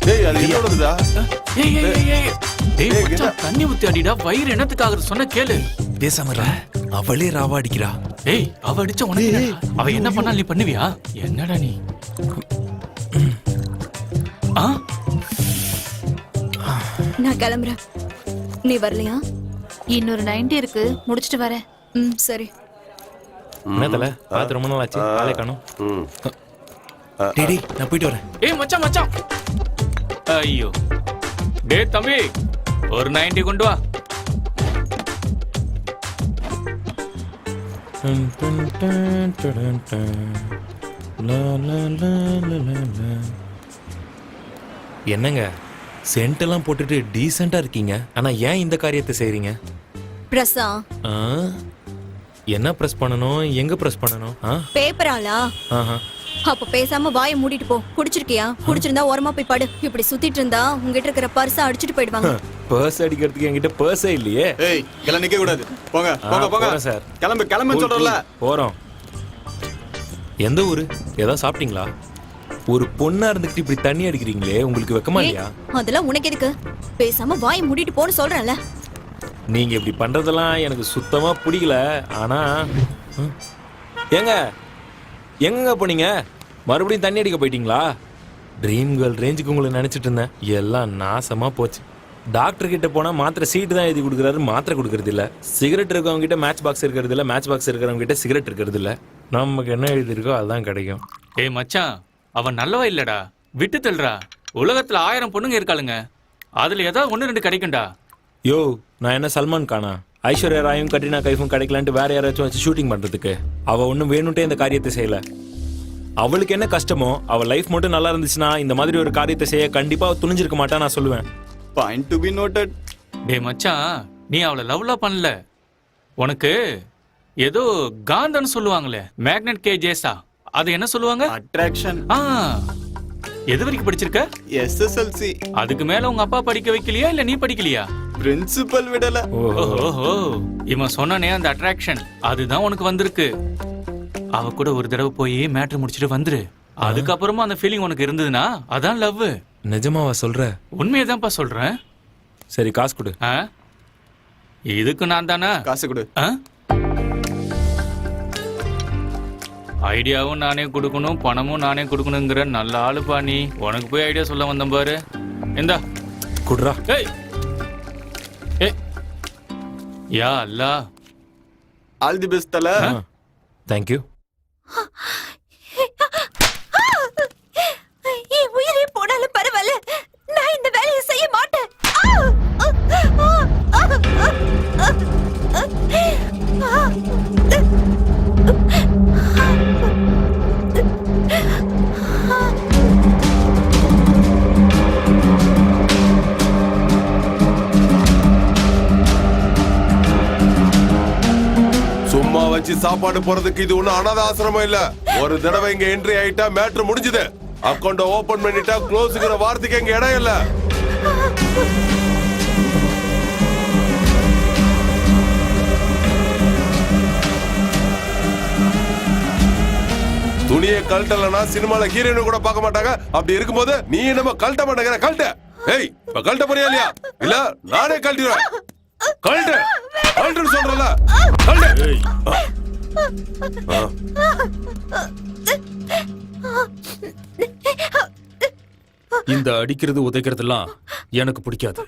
டேய் அது என்னோடதுடா. ஏய் ஏய் ஏய் ஏய் டேய் ஏய், மச்சான், தண்ணி ஊத்தி அடிடா. வயிறு என்னத்துக்காக சொன்ன கேளு. பேசாம இருடா. அவளே ராவா அடிக்கிறா. ஏய் அவ அடிச்ச உனக்கு என்னடா? அவ என்ன பண்ணாலும் நீ பண்ணுவியா? என்னடா நீ? ஆ நான் கிளம்புறேன். நீ வரலையா? இன்னொரு 90 இருக்கு, முடிச்சிட்டு வரேன். ம் சரி. என்ன தல பார்த்து ரொம்ப நாள் ஆச்சு, ஆளே காணோம். ம். டேய் டேய், நான் போயிட்டு வரேன். ஏய் மச்சான் மச்சான். ஐயோ டேய் தம்பி, ஒரு 90 கொண்டு வா. என்னங்க சென்ட் எல்லாம் போட்டுட்டு டீசெண்டா இருக்கீங்க, ஆனா ஏன் இந்த காரியத்தை செய்றீங்க? பிரசா ஆ? என்ன பிரஸ் பண்ணணும், எங்க பிரஸ் பண்ணணும்? பேப்பராலா? ஆஹா. அப்ப பேசாம வாயை மூடிட்டு போ. குடிச்சிருக்கியா? குடிச்சிருந்தா ஓரமா போய் படு. இப்படி சுத்திட்டு இருந்தா உங்ககிட்ட இருக்கிற பர்ஸ அடிச்சிட்டு போயிடுவாங்க. பர்ஸ் அடிக்கிறதுக்கு என்கிட்ட பர்ஸே இல்லையே. ஏய் கிளம்ப நிக்க கூடாது. போங்க போங்க போங்க போறேன் சார். கிளம்பு கிளம்பு சொல்றல. போறோம். எந்த ஊரு? ஏதாவது சாப்பிட்டீங்களா? ஒரு பொண்ணா இருந்துட்டு இப்படி தண்ணி அடிக்கிறீங்களே, உங்களுக்கு வெக்கமா இல்லையா? அதெல்லாம் உனக்கு எதுக்கு? பேசாம வாயை மூடிட்டு போன்னு சொல்றேன்ல. நீங்க இப்படி பண்றதெல்லாம் எனக்கு சுத்தமா பிடிக்கல. ஆனா ஏங்க எங்க போனீங்க? மறுபடியும் தண்ணி அடிக்க போயிட்டீங்களா? ட்ரீம் கேர்ள் ரேஞ்சுக்கு உங்களை நினைச்சிட்டு இருந்தேன், எல்லாம் நாசமா போச்சு. டாக்டர் கிட்ட போனா மாத்திரை சீட்டு தான் எழுதி கொடுக்குறாரு, மாத்திரை கொடுக்கறது இல்ல. சிகரெட் இருக்கவங்க கிட்ட மேட்ச் பாக்ஸ் இருக்கிறது இல்ல, மேட்ச் பாக்ஸ் இருக்கிறவங்க கிட்ட சிகரெட் இருக்கிறது இல்ல. நமக்கு என்ன எழுதிருக்கோ அதுதான் கிடைக்கும். ஏய் மச்சான், அவன் நல்லவா இல்லடா, விட்டு தள்ளுறா. உலகத்துல 1000 பொண்ணுங்க இருக்காளுங்க, அதுல ஏதாவது 1-2 கிடைக்கும்டா. யோ நான் என்ன சல்மான் கானா? ஐஸ்வர்யா ராயும் கட்ரினா கைஃபும் கிடைக்கலான்ட்டு வேற யாராச்சும் வச்சு ஷூட்டிங் பண்றதுக்கு? அவ ஒன்றும் வேணும்ட்டே இந்த காரியத்தை செய்யல. அவளுக்கு என்ன கஷ்டமோ, அவள் லைஃப் மட்டும் நல்லா இருந்துச்சுன்னா இந்த மாதிரி ஒரு காரியத்தை செய்ய கண்டிப்பா துணிஞ்சிருக்க மாட்டா நான் சொல்லுவேன். Point to be noted. டேய் மச்சான், நீ அவளை லவ்லாம் பண்ணல. உனக்கு ஏதோ காந்தன்னு சொல்லுவாங்களே, மேக்னெட் கேஜேஸா, அது என்ன சொல்லுவாங்க? அட்ராக்ஷன். எது வரைக்கும் படிச்சிருக்க? எஸ்எஸ்எல்சி. அதுக்கு மேல உங்க அப்பா படிக்க வைக்கலையா இல்ல நீ படிக்கலையா? பிரின்சிபல் விடல. ஓஹோ, இவன் சொன்னானே அந்த அட்ராக்ஷன், அதுதான் உனக்கு வந்திருக்கு. அவ கூட ஒரு தடவை போய் மேட்டர் முடிச்சிட்டு வந்துரு. அதுக்கப்புறமா அந்த ஃபீலிங் உனக்கு இருந்ததுன்னா அதான் லவ். நிஜமாவா சொல்ற? உண்மையதான்ப்பா சொல்றேன். சரி காசு கொடு. இதுக்கு நான் தானே காசு கொடு. ஐடியாவும் நானே கொடுக்கணும், பணமும் நானே கொடுக்கணுங்கிற நல்ல ஆளுப்பா நீ. உனக்கு போய் ஐடியா சொல்ல வந்தேன் பாரு. இந்தா குடுறா. ஏய் ஏய், யா அல்லாஹ். ஆல் தி பெஸ்ட் தல. தேங்க்யூ. என் உயிரே போனாலும் பரவாயில்ல, நான் இந்த வேலையை செய்ய மாட்டேன். சும்மா வச்சு சாப்பாடு போறதுக்கு இது ஒண்ணும் அனாதை ஆசிரமம் இல்ல. ஒரு தடவை இங்க என்ட்ரி ஆயிட்டா மேட்ரு முடிஞ்சது. அக்கௌண்ட் ஓபன் பண்ணிட்டா க்ளோஸ்ங்கிற வார்த்தைக்கு இங்க இடம் இல்ல. துணியை கழட்டலன்னா சினிமால ஹீரோயின் கூட பார்க்க மாட்டாங்க. அப்படி இருக்கும்போது நீ நம்ம கழட்ட மாட்டேங்கிற. கழட்ட. ஏய் இப்ப கழட்ட போறியா இல்லையா? இல்ல நானே கழட்டிடுறேன். கழட்டு கழட்டுன்னு சொல்றல. கழட்டு. இந்த அடிக்கிறது உதைக்கிறதுலாம் எனக்கு பிடிக்காது.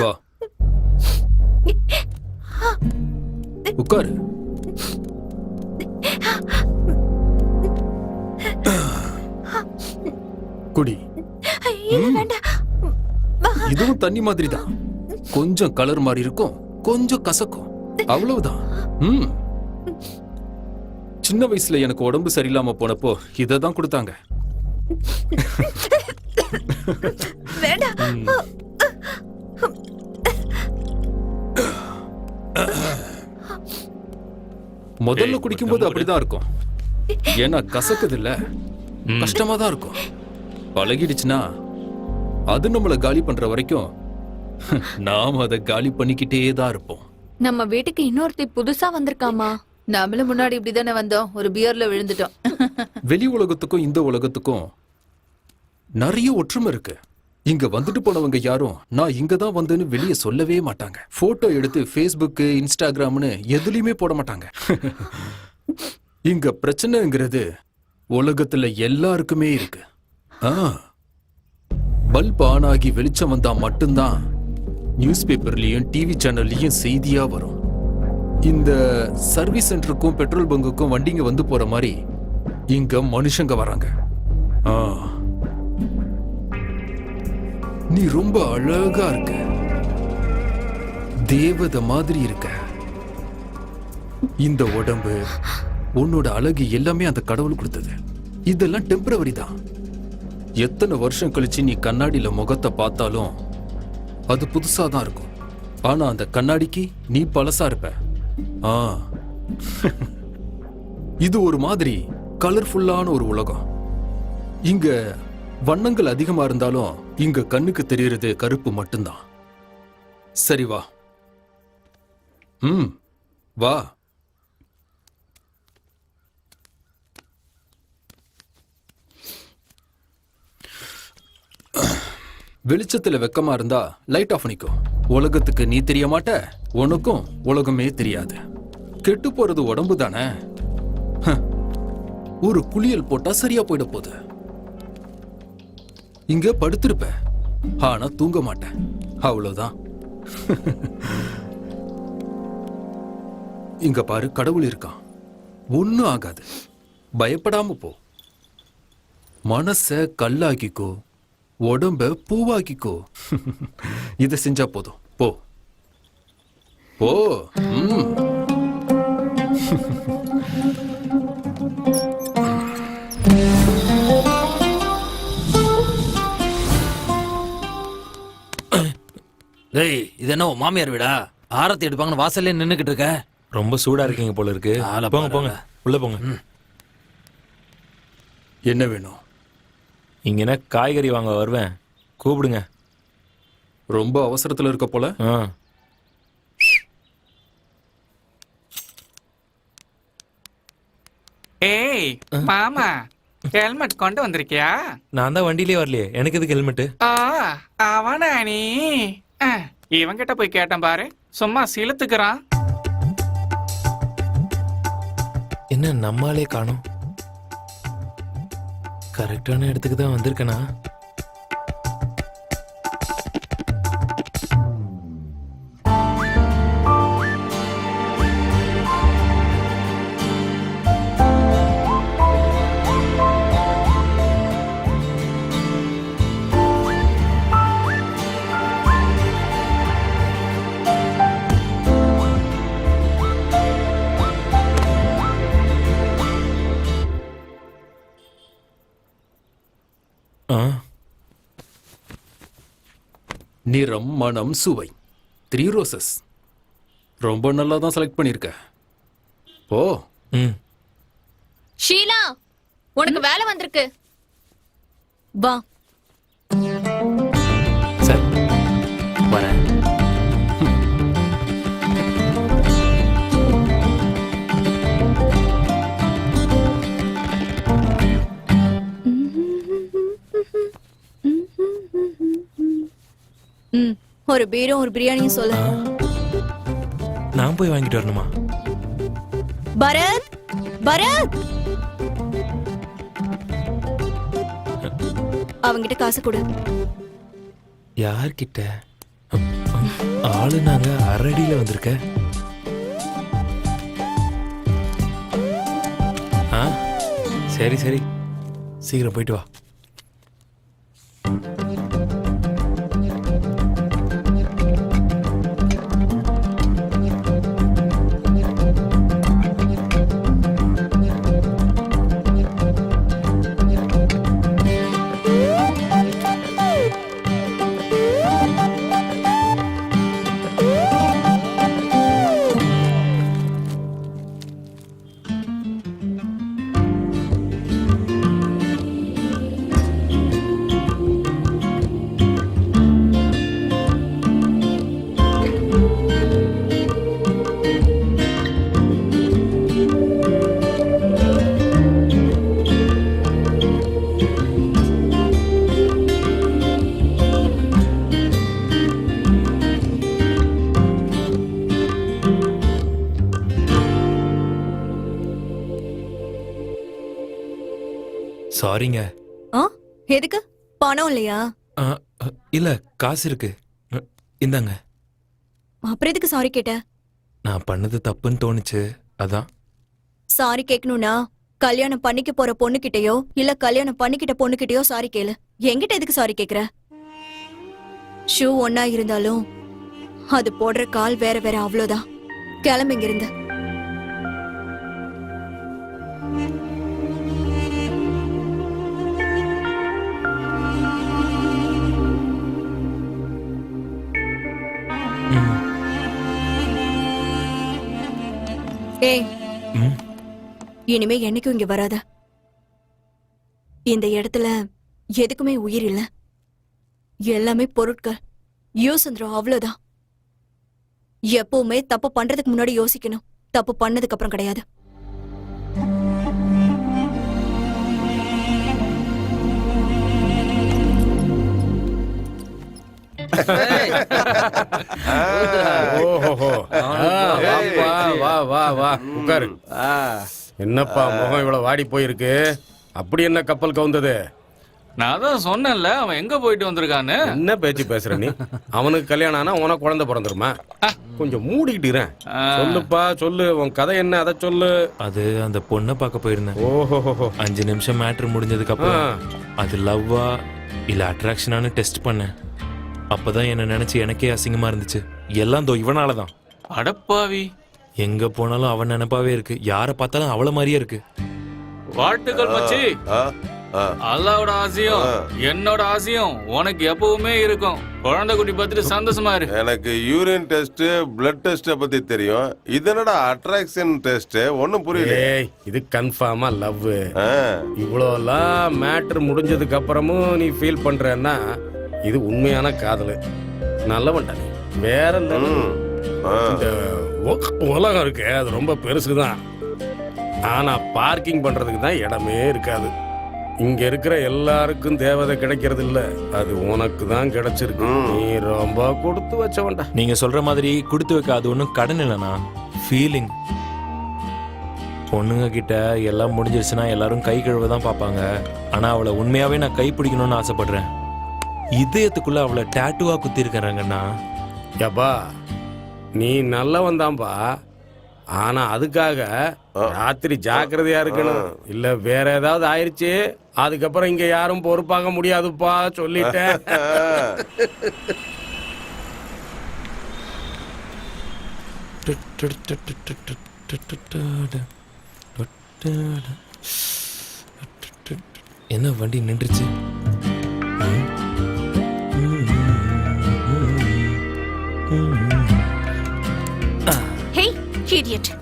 வா உட்காரு. குடி. இதுவும் தண்ணி மாதிரி தான். கொஞ்சம் கலர் மாதிரி இருக்கும், கொஞ்சம் கசக்கும், அவ்வளவுதான். சின்ன வயசுல எனக்கு உடம்பு சரியில்லாம போனப்போ இதை தான் கொடுத்தாங்க. முதல்ல குடிக்கும்போது அப்படிதான் இருக்கும். ஏன்னா கசக்குது இல்ல, கஷ்டமா தான் இருக்கும். பழகிடுச்சுன்னா அது நம்மள காலி பண்ற வரைக்கும் நாம அதை காலி பண்ணிக்கிட்டே தான் இருப்போம். நம்ம வீட்டுக்கு இன்னொருத்தி புதுசா வந்திருக்காமா. நாமளும் முன்னாடி இப்படிதானே வந்தோம், ஒரு பியர்ல விழுந்துட்டோம். வெளி உலகத்துக்கும் இந்த உலகத்துக்கும் நிறைய ஒற்றுமை இருக்கு. இங்க வந்துட்டு போனவங்க யாரும் நான் இங்க தான் வந்தேன்னு வெளியே சொல்லவே மாட்டாங்க. போட்டோ எடுத்து ஃபேஸ்புக், இன்ஸ்டாகிராம்னு எதுலயுமே போட மாட்டாங்க. இங்க பிரச்சனைங்கிறது உலகத்துல எல்லாருக்குமே இருக்கு. பல்ப் ஆன் ஆகி வெளிச்சம் வந்தா மட்டும்தான் நியூஸ் பேப்பர்லயும் டிவி சேனல்லயும் செய்தியா வரும். இந்த சர்வீஸ் சென்டருக்கும் பெட்ரோல் பங்குக்கும் வண்டிங்க வந்து போற மாதிரி இங்க மனுஷங்க வராங்க. நீ ரொம்ப அழகா இருக்க, தேவதை மாதிரி இருக்க. இந்த உடம்பு, உன்னோட அழகு எல்லாமே அந்த கடவுள் கொடுத்தது. இதெல்லாம் டெம்பரவரி தான். எத்தனை வருஷம் கழிச்சு நீ கண்ணாடியில முகத்தை பார்த்தாலும் அது புதுசா தான் இருக்கும். ஆனா அந்த கண்ணாடிக்கு நீ பழசா இருப்ப. இது ஒரு மாதிரி கலர்ஃபுல்லான ஒரு உலகம். இங்க வண்ணங்கள் அதிகமா இருந்தாலும் இங்க கண்ணுக்கு தெரியறது கருப்பு மட்டும்தான். சரி வா. வா. வெளிச்சத்துல வெக்கமா இருந்தா லைட் ஆஃப் பண்ணிக்கோ. உலகத்துக்கு நீ தெரிய மாட்ட, உனக்கும் உலகமே தெரியாது. கெட்டு போறது உடம்பு தானே. ஒரு குளியல் போட்டா சரியா போயிட போகுது. இங்க படுத்திருப்ப, ஆனா தூங்க மாட்டேன், அவ்வளவுதான். இங்க பாரு, கடவுள் இருக்கான், ஒண்ணும் ஆகாது, பயப்படாம போ. மனச கல்லாக்கிக்கோ, உடம்ப பூவாக்கிக்கோ. இத செஞ்சா போதும். போ போ. டேய், இது என்ன மாமியார் வீடா? ஆரத்தி எடுப்பாங்கன்னு வாசல்ல நின்னுக்கிட்டு இருக்க. ரொம்ப சூடா இருக்கீங்க போல இருக்கு. போங்க போங்க, உள்ள போங்க. என்ன வேணும்? இங்க என்ன காய்கறி வாங்க வருவேன், கூப்பிடுங்க. ரொம்ப அவசரத்துல இருக்க போல. ஏய் மாமா, ஹெல்மெட் கொண்டு வந்திருக்கியா? நான் தான் வண்டியிலே வரலையே, எனக்கு எதுக்கு ஹெல்மெட்? அவனா நீ? இவங்கிட்ட போய் கேட்டேன் பாரு, சும்மா சிலுத்துக்கிறான். என்ன நம்மாலே காணோம்? கரெக்டான இடத்துக்கு தான் வந்திருக்கனா? நிறம், மனம், சுவை, 3 ரோசஸ். ரொம்ப நல்லா தான் செலக்ட் பண்ணிருக்க. ஓ. ஷீலா, உனக்கு வேலை வந்திருக்கு. வா. சரி, வரேன். ஒரு பீரும் ஒரு பிரியாணியும் சொல்ல. நான் போய் வாங்கிட்டு வரணுமா? பரத், பரத், அவங்கிட்ட காசு கொடு. யார்கிட்ட? ஆளு நாங்க அரடியில வந்திருக்க. சரி சரி, சீக்கிரம் போயிட்டு வா. சாரிங்க. ஆ எதுக்கு? பணம் இல்லையா? இல்ல, காசு இருக்கு. இந்தாங்க. அப்புறம் எதுக்கு சாரி கேட்ட? நான் பண்ணது தப்புன்னு தோணுச்சு, அதான். சாரி கேட்கணும்னா கல்யாணம் பண்ணிக்க போற பொண்ணுகிட்டயோ இல்ல கல்யாணம் பண்ணிக்கிட்ட பொண்ணுகிட்டயோ சாரி கேளு. என்கிட்ட எதுக்கு சாரி கேக்குற? ஷூ ஒன்னா இருந்தாலும் அது போடுற கால் வேற வேற, அவ்வளவுதான். கிளம்பிங்க இருந்து. ஏய், இனிமே என்னைக்கும் இங்க வராத. இந்த இடத்துல எதுக்குமே உயிர் இல்ல, எல்லாமே பொருட்கள். யோசந்திரம், அவ்வளவுதான். எப்பவுமே தப்பு பண்றதுக்கு முன்னாடி யோசிக்கணும், தப்பு பண்ணதுக்கு அப்புறம் கிடையாது. உட்காரு. என்னப்பா முகம் இவ்வளவு வாடி போயிருக்கு? அப்படி என்ன கப்பல் கவுந்தது? நான் தான் சொன்னேன்ல, அவன் எங்க போயிட்டு வந்திருக்கான்னு. என்ன பேச்சு பேசுற நீ? அவனுக்கு கல்யாணம் ஆனா உனக்கு குழந்தை பிறந்துருமா? கொஞ்சம் மூடிக்கிட்டுறேன். சொல்லுப்பா, சொல்லு. உன் கதை என்ன, அதை சொல்லு. அது அந்த பொண்ணை பார்க்க போயிருந்தேன். ஓஹோ. 5 நிமிஷம் மேட்ரு முடிஞ்சதுக்கு அப்புறம் அது லவ்வா இல்ல அட்ராக்ஷனானு டெஸ்ட் பண்ணேன். அப்பதான் என்ன நினைச்சு எனக்கே அசிங்கமா இருந்துச்சு. எல்லாம் தோ இவனாலதான். அடப்பாவி, எங்க போனாலும் அவன் நினைப்பாவே இருக்கு. யார பார்த்தாலும் அவள மாதிரியே இருக்கு. வாழ்த்துக்கள் மச்சி. அல்லாவோட ஆசையும் என்னோட ஆசையும் உனக்கு எப்பவுமே இருக்கும். குழந்தை குட்டி பார்த்துட்டு சந்தோஷமா இருக்கு. எனக்கு யூரின் டெஸ்ட், பிளட் டெஸ்ட் பத்தி தெரியும். இது என்னடா அட்ராக்ஷன் டெஸ்ட்? ஒண்ணும் புரியல. இது கன்ஃபார்மா லவ். இவ்வளோலாம் மேட்ரு முடிஞ்சதுக்கு அப்புறமும் நீ ஃபீல் பண்றன்னா இது உண்மையான காதல். நல்லவன்டா நீ. வேற இந்த உலகம் இருக்கு, அது ரொம்ப பெருசுதான். ஆனா பார்க்கிங் பண்றதுக்கு தான் இடமே இருக்காது. இங்க இருக்கிற எல்லாருக்கும் தேவதை கிடைக்கிறது இல்ல, அது உனக்கு தான் கிடைச்சிருக்கு. நீ ரொம்ப கொடுத்து வச்சவன்டா. நீங்க சொல்ற மாதிரி கொடுத்து வைக்க அது ஒன்றும் கடன் இல்லைண்ணா, ஃபீலிங். பொண்ணுங்க கிட்ட எல்லாம் முடிஞ்சிருச்சுன்னா எல்லாரும் கை கழுவ தான் பார்ப்பாங்க. ஆனா அவளை உண்மையாவே நான் கை பிடிக்கணும்னு ஆசைப்படுறேன். இதயத்துக்குள்ள அவளை டாட்டுவா குத்தி இருக்கிறாங்கண்ணா. யப்பா, நீ நல்லவன் தான்பா. ஆனா அதுக்காக ராத்திரி ஜாக்கிரதையா இருக்கணும். இல்ல வேற ஏதாவது ஆயிருச்சு, அதுக்கப்புறம் இங்க யாரும் பொறுப்பாக முடியாதுப்பா, சொல்லிட்டேன். என்ன வண்டி நின்றுச்சு?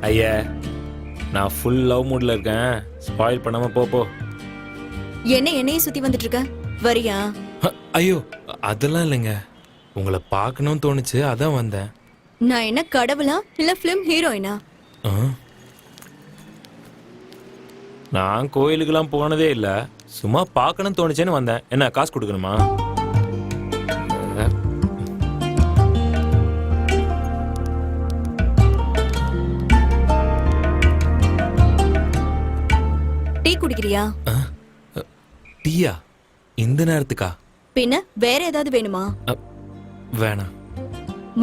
ஐயா, நான் ஃபுல் லவ் மூட்ல இருக்கேன். ஸ்பாயில் பண்ணாம போ. என்னையே சுத்தி வந்துட்டு இருக்க, வரியா? ஐயோ, அதெல்லாம் இல்லைங்க. உங்களை பார்க்கணும்னு தோணுச்சு, அதான் வந்தேன். நான் என்ன கடவுளா இல்ல பிலிம் ஹீரோயினா? நான் கோயிலுக்கெல்லாம் போனதே இல்ல, சும்மா பார்க்கணும்னு தோணுச்சேன்னு வந்தேன். என்ன காசு கொடுக்கணுமா? டீ குடிக்கிறியா? டீயா? இந்த நேரத்துக்கா? பின்ன வேற ஏதாவது வேணுமா? வேணாம்.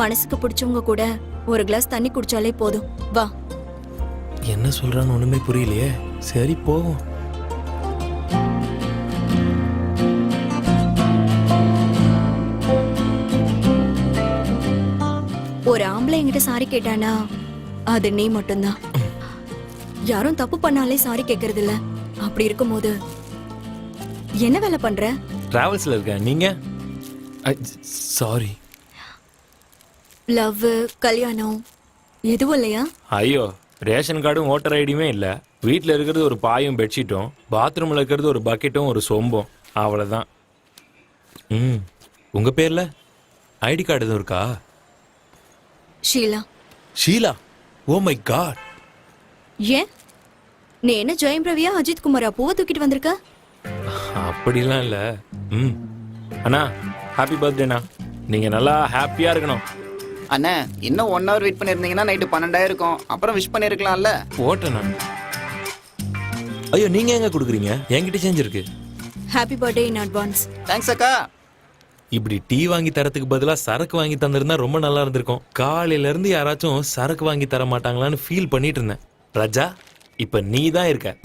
மனசுக்கு பிடிச்சவங்க கூட ஒரு கிளாஸ் தண்ணி குடிச்சாலே போதும். வா. என்ன சொல்றான்னு ஒண்ணுமே புரியலையே. சரி போவோம். பொம்பளை என்கிட்ட சாரி கேட்டானா அது நீ மட்டும்தான். யாரும் தப்பு பண்ணாலே சாரி கேக்குறது இல்ல. அப்படி இருக்கும்போது என்ன வேலை பண்ற? டிராவல்ஸ்ல இருக்கேன். நீங்க? சாரி. லவ், கல்யாணம் எதுவும் இல்லையா? ஐயோ, ரேஷன் கார்டும் ஓட்டர் ஐடியுமே இல்லை. வீட்டில் இருக்கிறது ஒரு பாயும் பெட்ஷீட்டும், பாத்ரூமில் இருக்கிறது ஒரு பக்கெட்டும் ஒரு சொம்பும், அவ்வளோதான். ம், உங்கள் பேரில் ஐடி கார்டு எதுவும் இருக்கா? Sheela. Sheela? Oh my god. ஏன் நீ என்ன ஜெயம் ரவியா அஜித் குமாரா பூவை தூக்கிட்டு வந்திருக்க? அப்படிலாம் இல்லை. ம், அண்ணா ஹாப்பி பர்த்டேண்ணா. நீங்கள் நல்லா ஹாப்பியாக இருக்கணும். அண்ணா இன்னும் 1 hour வெயிட் பண்ணிருந்தீங்கன்னா நைட்டு 12 இருக்கும். அப்புறம் விஷ் பண்ணிருக்கலாம்ல. ஓட்டண்ணா. ஐயோ, நீங்கள் எங்கே கொடுக்குறீங்க? என்கிட்ட செஞ்சிருக்கு. Happy birthday in advance. Thanks அக்கா. இப்படி டீ வாங்கி தரத்துக்கு பதிலாக சரக்கு வாங்கி தந்திருந்தா ரொம்ப நல்லா இருந்திருக்கும். காலையில இருந்து யாராச்சும் சரக்கு வாங்கி தர மாட்டாங்களான்னு ஃபீல் பண்ணிட்டு இருந்தேன். ரஜா, இப்ப நீ தான் இருக்க.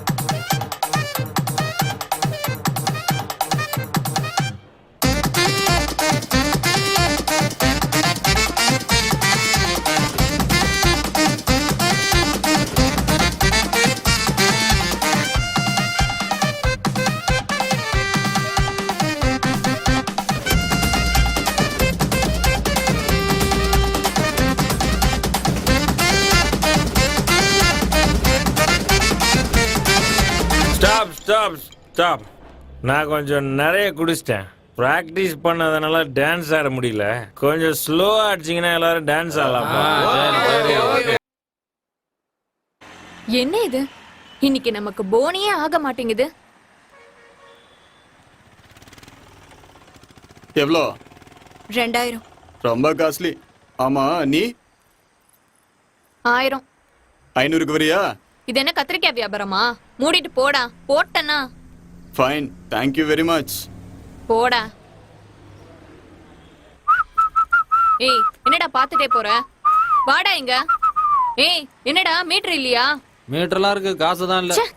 Stop stop stop. நான் கொஞ்சம் நிறைய குடிச்சிட்டேன். ப்ராக்டிஸ் பண்ணதுனால டான்ஸ் ஆட முடியல. கொஞ்சம் ஸ்லோவா அடிச்சிங்கன்னா எல்லாரும் டான்ஸ் ஆடலாமா? என்ன இது இன்னைக்கு நமக்கு போனியே ஆக மாட்டேங்குது. எவ்வளோ? 2000. ரொம்ப காஸ்ட்லி. ஆமா, நீ 1000. 500க்கு வரியா? இது என்ன கத்திரிக்காய் வியாபாரமா? மூடிட்டு போடா. போட்டனா? Fine, thank you very much. போடா. ஏய், என்னடா பாத்துட்டே போற? வாடா இங்க. ஏய், என்னடா மீட்டர் இல்லையா? மீட்டர்லாம் இருக்கு, காசு தான் இல்ல. ச்சே.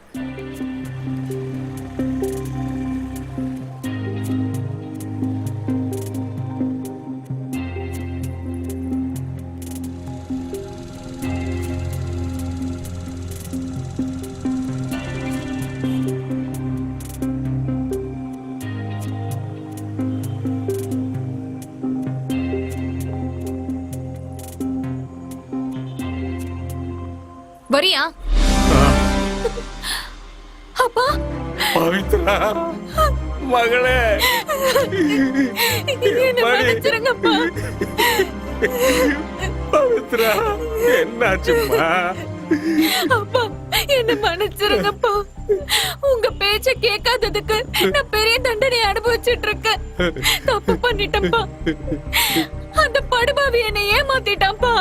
வரியா? அப்பா, பவித்ரா மகளே, என்ன மன்னிச்சிருங்கப்பா. பவித்ரா என்னாச்சும்மா? அப்பா, என்ன மன்னிச்சிருங்கப்பா. உங்க பேச்ச கேட்காததுக்கு நான் பெரிய தண்டனை அனுபவிச்சிட்டு இருக்கேன். தப்பு பண்ணிட்டேன்ப்பா. அந்த படுபாவி என்னை ஏமாத்திட்டான்ப்பா.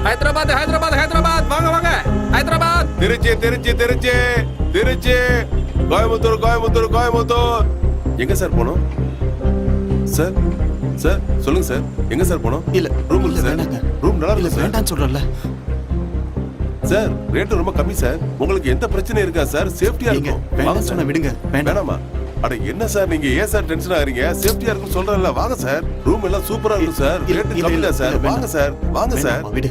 ஹைதராபாத் ஹைதராபாத் ஹைதராபாத், வாங்க வாங்க. ஹைதராபாத், திருச்சி திருச்சி திருச்சி திருச்சி, கோயம்புத்தூர் கோயம்புத்தூர் கோயம்புத்தூர். எங்க சார் போனோம்? சார் சார் சொல்லுங்க சார், எங்க சார் போனோம்? இல்ல ரூம் இல்ல சார். ரூம் நல்லா இருக்கு சார். வேண்டாம்னு சொல்றல சார். ரேட் ரொம்ப கம்மி சார். உங்களுக்கு எந்த பிரச்சனை இருக்கா சார்? சேஃப்டியா இருக்கும். வாங்க சொன்ன விடுங்க. வேணாமா? அட என்ன சார் நீங்க ஏன் சார் டென்ஷன் ஆகுறீங்க? சேஃப்டியா இருக்கும் சொல்றேன்ல. வாங்க சார், ரூம் எல்லாம் சூப்பரா இருக்கும் சார். ரேட் கம்மி தான் சார். வாங்க சார், வாங்க சார். விடு.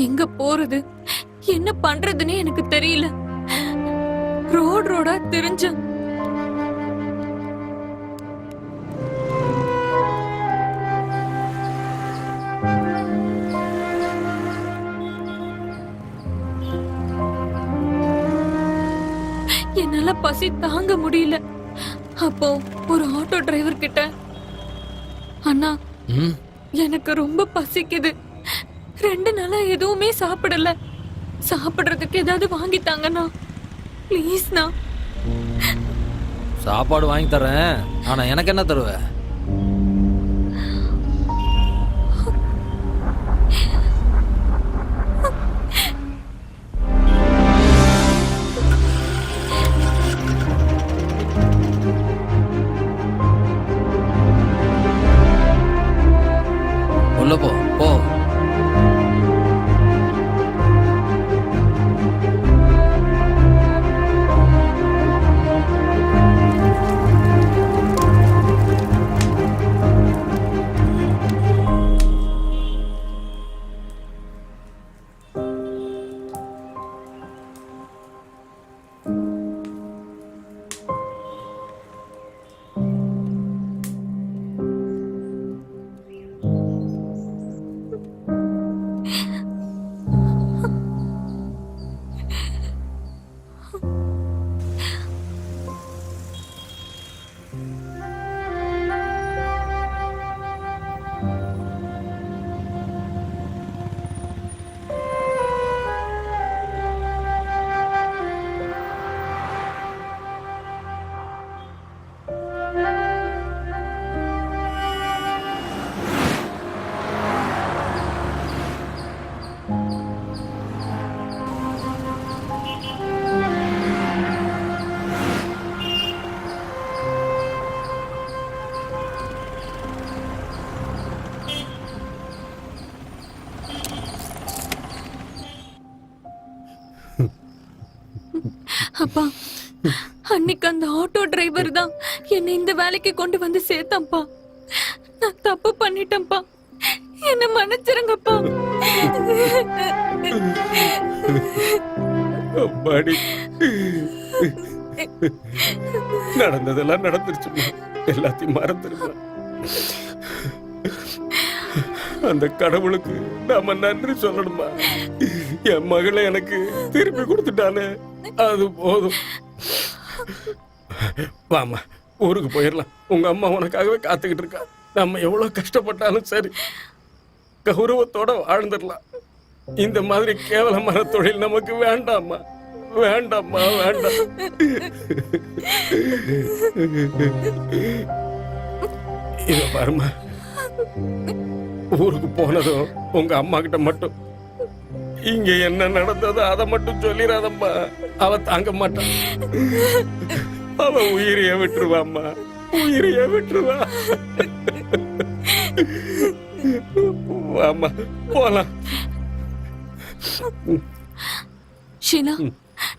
எங்க போறது, என்ன பண்றதுன்னு எனக்கு தெரியல. ரோடா தெரிஞ்ச என்னால பசி தாங்க முடியல. அப்போ ஒரு ஆட்டோ டிரைவர் கிட்ட, அண்ணா எனக்கு ரொம்ப பசிக்குது, 2 நாளா எதுவுமே சாப்பிடல, சாப்பிடுறதுக்கு ஏதாவது வாங்கி தாங்கண்ணா ப்ளீஸ்ண்ணா. சாப்பாடு வாங்கி தரேன், ஆனா எனக்கு என்ன தருவ? உள்ள போ. அப்பா அன்னைக்கு அந்த ஆட்டோ டிரைவர் தான் என்னை இந்த வேலைக்கு கொண்டு வந்து சேர்த்தான்ப்பா. நான் தப்பு பண்ணிட்டேன்ப்பா, என்ன மன்னிச்சிருங்கப்பா. அம்மாடி, நடந்ததெல்லாம் நடந்துருச்சுமா, எல்லாத்தையும் மறந்துருமா. அந்த கடவுளுக்கு நாம நன்றி சொல்லணுமா. என் மகளை எனக்கு திருப்பி கொடுத்துட்டானே, அது போதும். வாமா, ஊருக்கு போயிடலாம். உங்க அம்மா உனக்காகவே காத்துக்கிட்டு இருக்கா. நம்ம எவ்வளவு கஷ்டப்பட்டாலும் சரி, கௌரவத்தோட வாழ்ந்துடலாம். இந்த மாதிரி கேவலமான தொழில் நமக்கு வேண்டாம்மா, வேண்டாம்மா, வேண்டாம். இத பாருமா, ஊருக்கு போனதும் உங்க அம்மா கிட்ட மட்டும் இங்க என்ன நடந்ததோ அதை மட்டும் சொல்லிடாதம்மா. அவ தாங்க மாட்டான். அவ உயிரைய விட்டுருவாம்மா, உயிரைய விட்டுருவா. வாம்மா, போலாம். ஷீலா,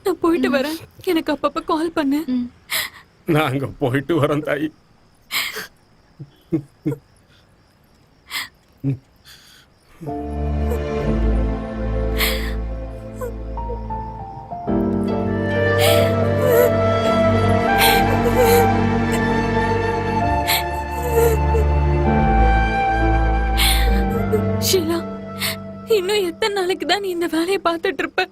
நான் போயிட்டு வரேன். எனக்கு அப்பப்ப கால் பண்ணு. நாங்க போயிட்டு வரோம் தாயி. ஷீலா, இன்னும் எத்தனை நாளைக்கு தான் நீ இந்த வேலையை பார்த்துட்டு இருப்ப?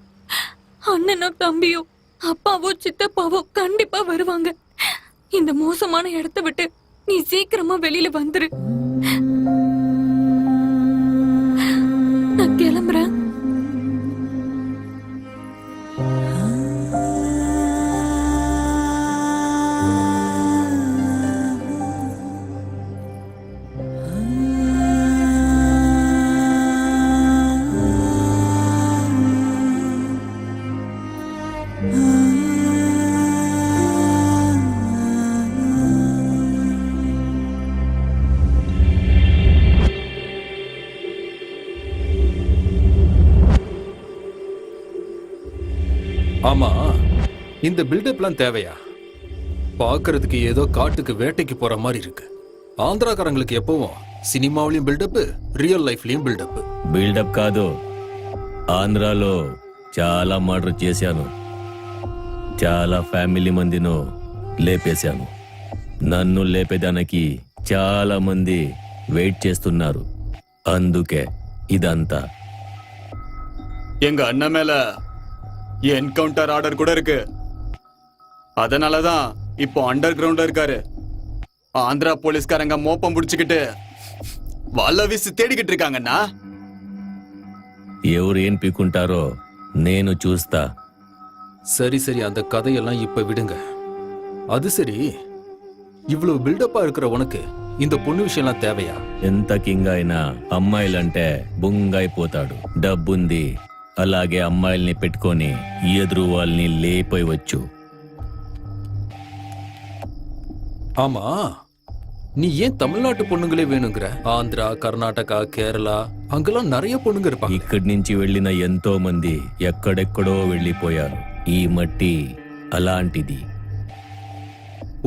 அண்ணனோ தம்பியோ அப்பாவோ சித்தப்பாவோ கண்டிப்பா வருவாங்க. இந்த மோசமான இடத்தை விட்டு நீ சீக்கிரமா வெளியில வந்துரு. நான் கிளம்புறேன். ஆமா, இந்த பில்டப்லாம் தேவையா? பார்க்கிறதுக்கு ஏதோ காட்டுக்கு வேட்டைக்கு போற மாதிரி இருக்கு. ஆந்திராக்காரங்களுக்கு எப்பவும் సినిమావలియం బిల్డప్, రియల్ లైఫ్లియం బిల్డప్. బిల్డప్ కాదు, ఆంధ్రాలో చాలా మర్డర్ చేశాను, చాలా ఫ్యామిలీ మందిను లేపేశాను. నన్ను లేపేదానికి చాలా మంది వెయిట్ చేస్తున్నారు. అందుకే ఇదంతా. எங்க அண்ணன் மேல என்கவுண்டர் ஆர்டர் கூட இருக்கு. அதனாலதான் இப்போ அண்டர் கிரவுண்ட்ல இருக்காரு. ஆந்திரா போலீஸ்காரங்க மோப்பம் புடிச்சுக்கிட்டு வல்ல வீசி தேடிக்கிட்டு இருக்காங்கண்ணா. ఎవరు ఏం పీకుంటారో నేను చూస్తా. சரி சரி, அந்த கதையெல்லாம் இப்ப விடுங்க. அது சரி, இவ்வளவு பில்டப்பா இருக்கிற உனக்கு இந்த பொண்ணு விஷயம்லாம் தேவையா? ఎంత కింగ్ అయినా అమ్మాయిలంటే బుంగైపోతాడు. డబ్బుంది, అలాగే అమ్మాయిల్ని పెట్టుకొని ఎదురు వాళ్ళని లేపేయవచ్చు. ஆமா, நீ ஏன் தமிழ்நாட்டு பொண்ணுங்களே வேணுங்கிற? ஆந்திரா, கர்நாடகா, கேரளா அங்கெல்லாம் நிறைய பொண்ணுங்க இருப்பாங்க. ఇక్కడి నుంచి వెళ్ళిన ఎంతో మంది ఎక్కడెక్కడో వెళ్ళిపోయారు. ఈ మట్టి అలాంటిది.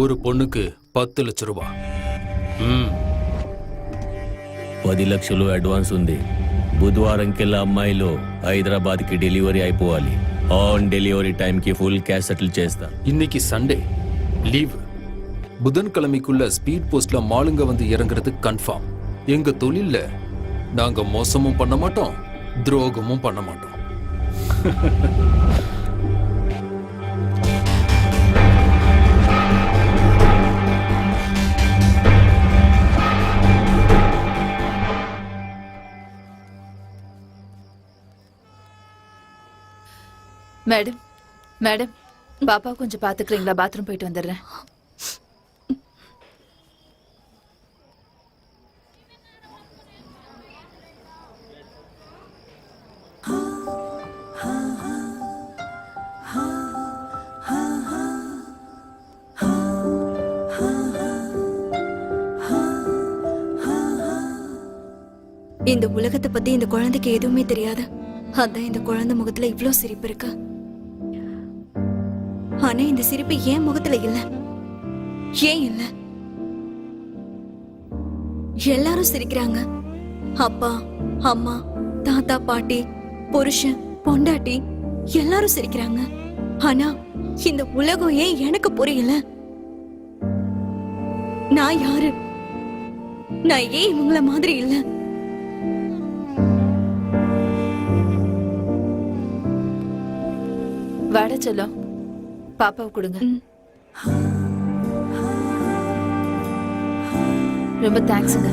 ஒரு பொண்ணுக்கு 10 லட்சம் ரூபாய். 10 లక్షలు అడ్వాన్స్ ఉంది. బుధవారంకెల్లా అమ్మాయిలు హైదరాబాద్కి డెలివరీ అయిపోవాలి. ఆన్ డెలివరీ టైంకి ఫుల్ క్యాష్ సెటిల్ చేస్తా. இன்னைக்கு சண்டே லீவ். புதன்கிழமைக்குள்ள ஸ்பீட் போஸ்ட்ல மாலுங்க வந்து இறங்குறது கன்ஃபார்ம். எங்க தொழில்ல நாங்க மோசமும் பண்ண மாட்டோம், துரோகமும் பண்ண மாட்டோம். மேடம், மேடம், பாப்பா கொஞ்சம் பாத்துக்கிறீங்களா? பாத்ரூம் போயிட்டு வந்துடுறேன். இந்த உலகத்தை பத்தி இந்த குழந்தைக்கு எதுவுமே தெரியாது. அதான் இந்த குழந்தை முகத்துல இவ்ளோ சிரிப்பு இருக்கு. ஆனா இந்த சிரிப்பு ஏன் முகத்துல இல்ல? ஏன் இல்ல? எல்லாரும் சிரிக்கிறாங்க. அப்பா, அம்மா, தாத்தா, பாட்டி, புருஷன், பொண்டாட்டி எல்லாரும் சிரிக்கிறாங்க. ஆனா இந்த உலகம் ஏன் எனக்கு புரியல? நான் யாரு? நான் ஏன் இவங்கள மாதிரி இல்ல? வாட செல்லம், பாப்பாவை கொடுங்க. ரொம்ப தேங்க்ஸுங்க.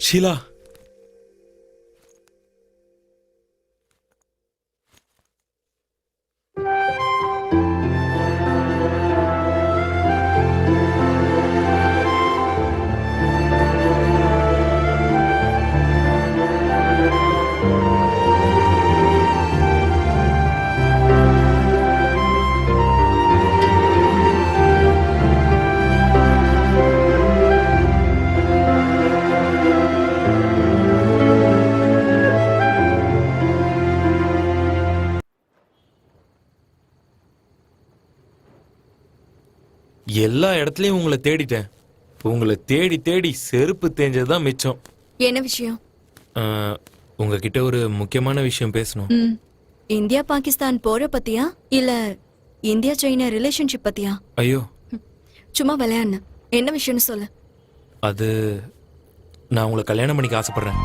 ஷீலா, எல்லா இடத்துலயும் உங்களை தேடிட்டேன். உங்களை தேடி தேடி செருப்பு தேஞ்சதுதான் மிச்சம். என்ன விஷயம்? உங்ககிட்ட ஒரு முக்கியமான விஷயம் பேசணும். இந்தியா பாகிஸ்தான் போற பத்தியா இல்ல இந்தியா சைனா ரிலேஷன்ஷிப் பத்தியா? ஐயோ, சும்மா விளையாடுன. என்ன விஷயம்னு சொல்லு. அது நான் உங்களை கல்யாணம் பண்ணிக்க ஆசைப்படுறேன்.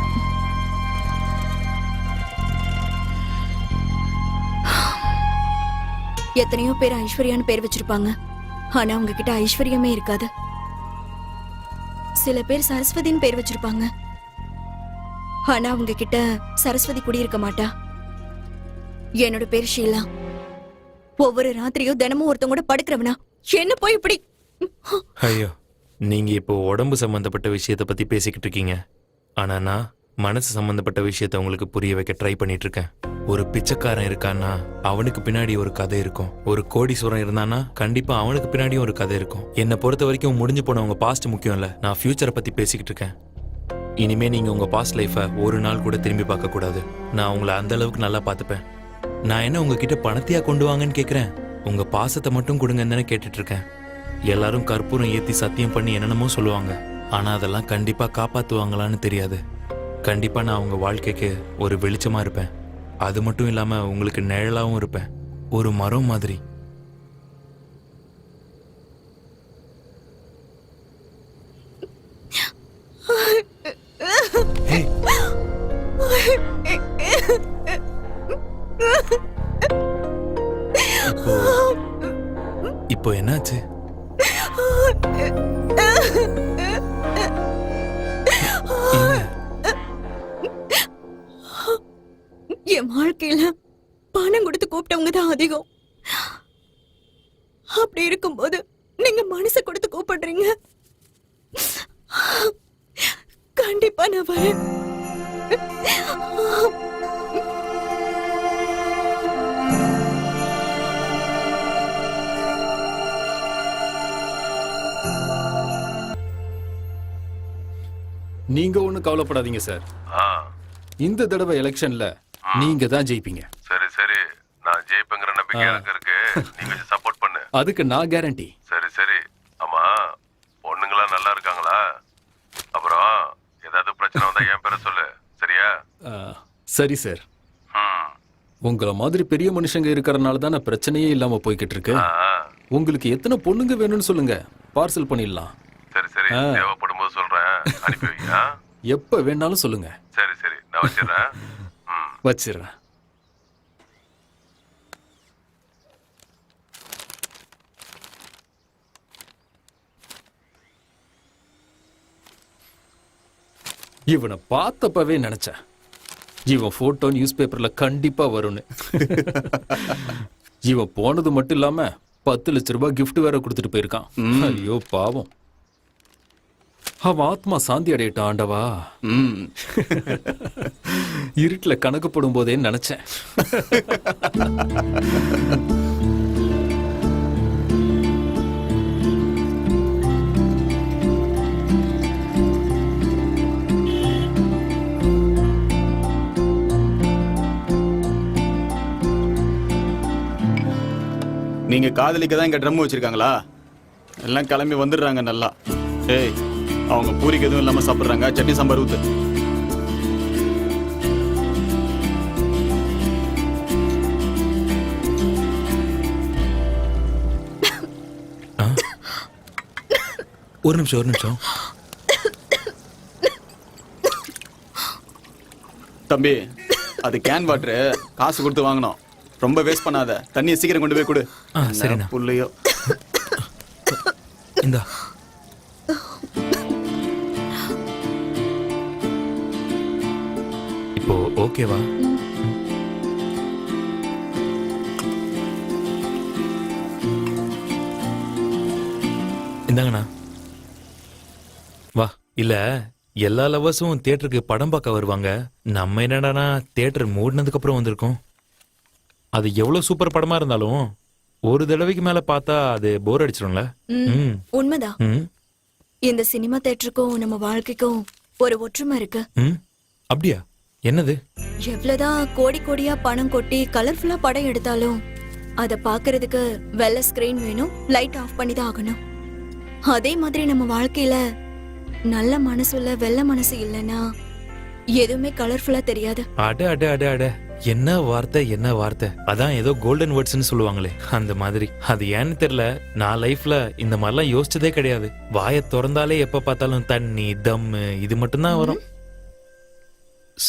எத்தனையோ பேர் ஐஸ்வர்யான்னு பேர் வச்சிருப்பாங்க. ஆனா உங்ககிட்ட ஐஸ்வர்யமே இருக்காது. சில பேர் சரஸ்வதின்னு பேர் வச்சிருப்பாங்க. ஆனா உங்ககிட்ட சரஸ்வதி குடி இருக்க மாட்டா. என்னோட பேர் ஷீலா. ஒவ்வொரு ராத்திரியும் தினமும் ஒருத்தவங்க கூட படுக்கிறவனா என்ன போய் இப்படி? ஐயோ, நீங்க இப்போ உடம்பு சம்பந்தப்பட்ட விஷயத்த பத்தி பேசிக்கிட்டு இருக்கீங்க. ஆனா நான் மனசு சம்பந்தப்பட்ட விஷயத்த உங்களுக்கு புரிய வைக்க ட்ரை பண்ணிட்டு இருக்கேன். ஒரு பிச்சைக்காரன் இருக்கான்னா அவனுக்கு பின்னாடி ஒரு கதை இருக்கும். ஒரு கோடீஸ்வரன் இருந்தானா கண்டிப்பா அவனுக்கு பின்னாடியும் ஒரு கதை இருக்கும். என்னை பொறுத்த வரைக்கும் முடிஞ்சு போனவங்க பாஸ்ட் முக்கியம் இல்ல, நான் ஃபியூச்சரை பத்தி பேசிக்கிட்டு இருக்கேன். இனிமே நீங்க உங்க பாஸ்ட் லைஃபை ஒரு நாள் கூட திரும்பி பார்க்க கூடாது. நான் உங்களை அந்த அளவுக்கு நல்லா பார்த்துப்பேன். நான் என்ன உங்ககிட்ட பணத்தையா கொண்டு வாங்கன்னு கேட்கிறேன்? உங்க பாசத்தை மட்டும் கொடுங்கன்னு தானே கேட்டுட்டு இருக்கேன். எல்லாரும் கற்பூரம் ஏத்தி சத்தியம் பண்ணி என்னென்னமோ சொல்லுவாங்க. ஆனா அதெல்லாம் கண்டிப்பா காப்பாத்துவாங்களான்னு தெரியாது. கண்டிப்பா நான் உங்க வாழ்க்கைக்கு ஒரு வெளிச்சமா இருப்பேன். அது மட்டும் இல்லாம உங்களுக்கு நிழலாவும் இருப்பேன், ஒரு மரம் மாதிரி. இப்போ என்னாச்சு? என் வாழ்க்கையில பணம் கொடுத்து கூப்பிட்டவங்க தான் அதிகம். அப்படி இருக்கும்போது நீங்க மனசை கொடுத்து கூப்பிடுறீங்க. கண்டிப்பா நான் வரேன். நீங்க ஒண்ணும் கவலைப்படாதீங்க சார். இந்த தடவை எலெக்ஷன்ல நீங்க தான் ஜெயிப்பீங்க. சரி சரி, நான் ஜெயிப்பேங்கிற நம்பிக்கை எனக்கு இருக்கு. நீ கொஞ்சம் சப்போர்ட் பண்ணு. அதுக்கு நான் கேரண்டி. சரி சரி. ஆமா, பொண்ணுங்களா நல்லா இருக்காங்களா? அப்புறம் ஏதாவது பிரச்சனை வந்தா என் பேரை சொல்லு, சரியா? சரி சார். உங்கள மாதிரி பெரிய மனுஷங்க இருக்கறனால தானே பிரச்சனையே இல்லாம போய்கிட்டு இருக்கு. உங்களுக்கு எத்தனை பொண்ணுங்க வேணும்னு சொல்லுங்க, பார்சல் பண்ணிடலாம். சரி சரி, தேவைப்படும் போது சொல்றேன், அனுப்பி வைங்க. எப்ப வேணாலும் சொல்லுங்க. சரி சரி, நான் வச்சிடுறேன். வச்சிடுறேன். இவனை பார்த்தப்பவே நினைச்சேன் இவன் போட்டோ நியூஸ் பேப்பர்ல கண்டிப்பா வரும்னு. இவன் போனது மட்டும் இல்லாம 10 லட்ச ரூபாய் gift வேற கொடுத்துட்டு போயிருக்கான். ஐயோ பாவம், அவன் ஆத்மா சாந்தி அடையட்டும் ஆண்டவா. இருட்டுல கணக்கு போடும் போதே நினைச்சேன். நீங்க காதலிக்க தான் இங்க ட்ரம் வச்சிருக்காங்களா? எல்லாம் கிளம்பி வந்துடுறாங்க நல்லா. ஏய், அவங்க பூரிக்கு எதுவும் இல்லாம சாப்பிடுறாங்க. சட்னி சாம்பார் ஊத்து. ஒரு நிமிஷம். தம்பி, அது கேன் வாட்டரு, காசு கொடுத்து வாங்கணும். ரொம்ப வேஸ்ட் பண்ணாத. தண்ணியை சீக்கிரம் கொண்டு போய் கொடு. சரிண்ணா. புள்ளையோ. இந்தா. இப்போ ஓகேவா? இந்தாங்கண்ணா. வா. இல்ல, எல்லா லவர்ஸும் தியேட்டருக்கு படம் பார்க்க வருவாங்க. நம்ம என்னடானா தியேட்டர் மூடினதுக்கு அப்புறம் வந்திருக்கோம். அது எவ்வளவு சூப்பர் படமா இருந்தாலும் ஒரு தடவைக்கு மேல பார்த்தா அது போர் அடிச்சிடும்ல. உண்மைதான். இந்த சினிமா தியேட்டருக்கும் நம்ம வாழ்க்கைக்கும் ஒரு ஒற்றுமை இருக்கு. அப்படியா? என்னது? எவ்வளவுதான் கோடி கோடியா பணம் கொட்டி கலர்ஃபுல்லா படம் எடுத்தாலும் அத பாக்குறதுக்கு வெள்ளை ஸ்கிரீன் வேணும், லைட் ஆஃப் பண்ணி தான் ஆகணும். அதே மாதிரி நம்ம வாழ்க்கையில நல்ல மனசுல வெள்ளை மனசு இல்லைன்னா எதுவுமே கலர்ஃபுல்லா தெரியாது. அட அட அட அட, என்ன வார்த்தை. அதான் ஏதோ கோல்டன் வேர்ட்ஸ்னு சொல்லுவாங்களே, அந்த மாதிரி. அது ஏன்னு தெரியல, நான் லைஃப்ல இந்த மாதிரிலாம் யோசிச்சதே கிடையாது. வாயை திறந்தாலே எப்ப பார்த்தாலும் தண்ணி, தம்மு, இது மட்டும்தான் வரும்.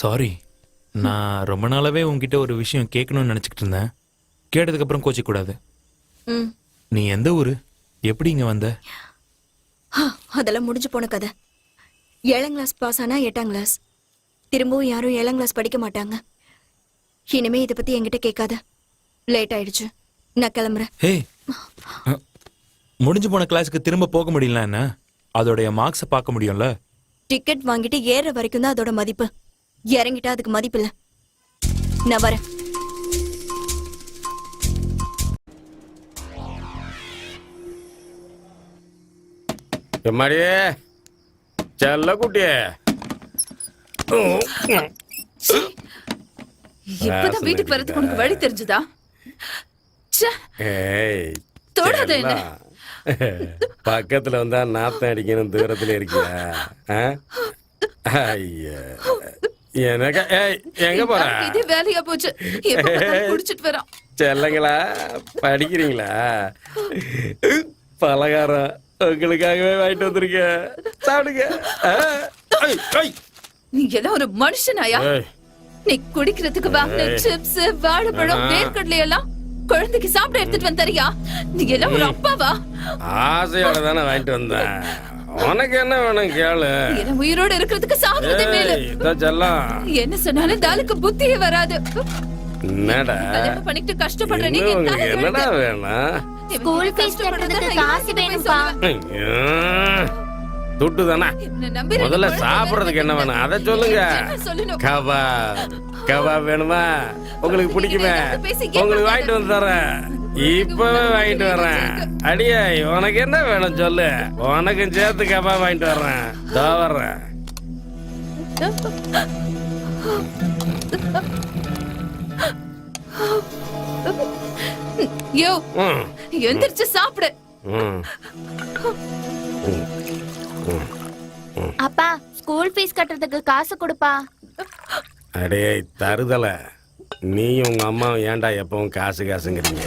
சாரி, நான் ரொம்ப நாளாவே உன்கிட்ட ஒரு விஷயம் கேட்கணும்னு நினைச்சிட்டு இருந்தேன். கேட்டதுக்கு அப்புறம் கோச்சிக்க கூடாது. நீ எந்த ஊரு? எப்படி இங்க வந்த? அதெல்லாம் முடிஞ்சு போன கதை. 7ஆம் கிளாஸ் பாஸ் ஆனா 8ஆம் கிளாஸ். திரும்பவும் யாரும் 7ஆம் கிளாஸ் படிக்க மாட்டாங்க. இனிமே இதை பத்தி என்கிட்ட கேட்காத. லேட் ஆயிடுச்சு, நான் கிளம்புறேன். ஹே, முடிஞ்சு போன கிளாஸுக்கு திரும்ப போக முடியல என்ன? அதோடைய மார்க்ஸை பார்க்க முடியும்ல. டிக்கெட் வாங்கிட்டு ஏற வரைக்கும் தான் அதோட மதிப்பு. இறங்கிட்டா அதுக்கு மதிப்பு இல்ல. நான் வரேன். எம்மாடியே, செல்ல குட்டியே. இப்பதான் வீட்டுக்கு வரதுக்கு உனக்கு வழி தெரிஞ்சுதா? தொடாத என்ன. பக்கத்துல வந்தா நாத்தம் அடிக்கணும், தூரத்துல இருக்கியா? ஐயா, எனக்கு எங்க போற? இதே வேலையா போச்சு. குடிச்சிட்டு வரான். செல்லங்களா, படிக்கிறீங்களா? பலகாரம் உங்களுக்காகவே வாங்கிட்டு வந்திருக்கேன், சாப்பிடுங்க. நீ எல்லாம் ஒரு மனுஷனாயா? நீ குடிக்கிறதுக்கு வாங்கின சிப்ஸ், வாழைப்பழம், வேர்க்கடலை எல்லாம் குழந்தைக்கு சாப்பிட எடுத்துட்டு வந்தறியா? நீ எல்லாம் ஒரு அப்பாவா? ஆசையோட தானே வாங்கிட்டு வந்தேன். உனக்கு என்ன வேணும் கேளு. என்ன உயிரோட இருக்கிறதுக்கு சாப்பிடுறதே மேல. என்ன சொன்னாலும் தாலுக்கு புத்தியே வராது. என்னடா பண்ணிட்டு கஷ்டப்படுற நீ என்னடா வேணும்? ஸ்கூல் ஃபீஸ் கட்டுறதுக்கு காசு வேணும்பா. துட்டு தானே. முதல்ல சாப்பிடுறதுக்கு என்ன வேணும் அதை சொல்லுங்க. கபாப் வேணுமா? உங்களுக்கு பிடிக்குமே, உங்களுக்கு வாங்கிட்டு வந்து தரேன். இப்பவே வாங்கிட்டு வர்றேன். அடியே, உனக்கு என்ன வேணும் சொல்லு, உனக்கும் சேர்த்து கபாப் வாங்கிட்டு வர்றேன். தோ வர்றேன். யோ, எந்திரிச்சு சாப்பிடு. அப்பா, ஸ்கூல் ஃபீஸ் கட்டுறதுக்கு காசு கொடுப்பா. அடே தருதல, நீயும் உங்க அம்மா ஏன்டா எப்பவும் காசு காசுங்கிறீங்க?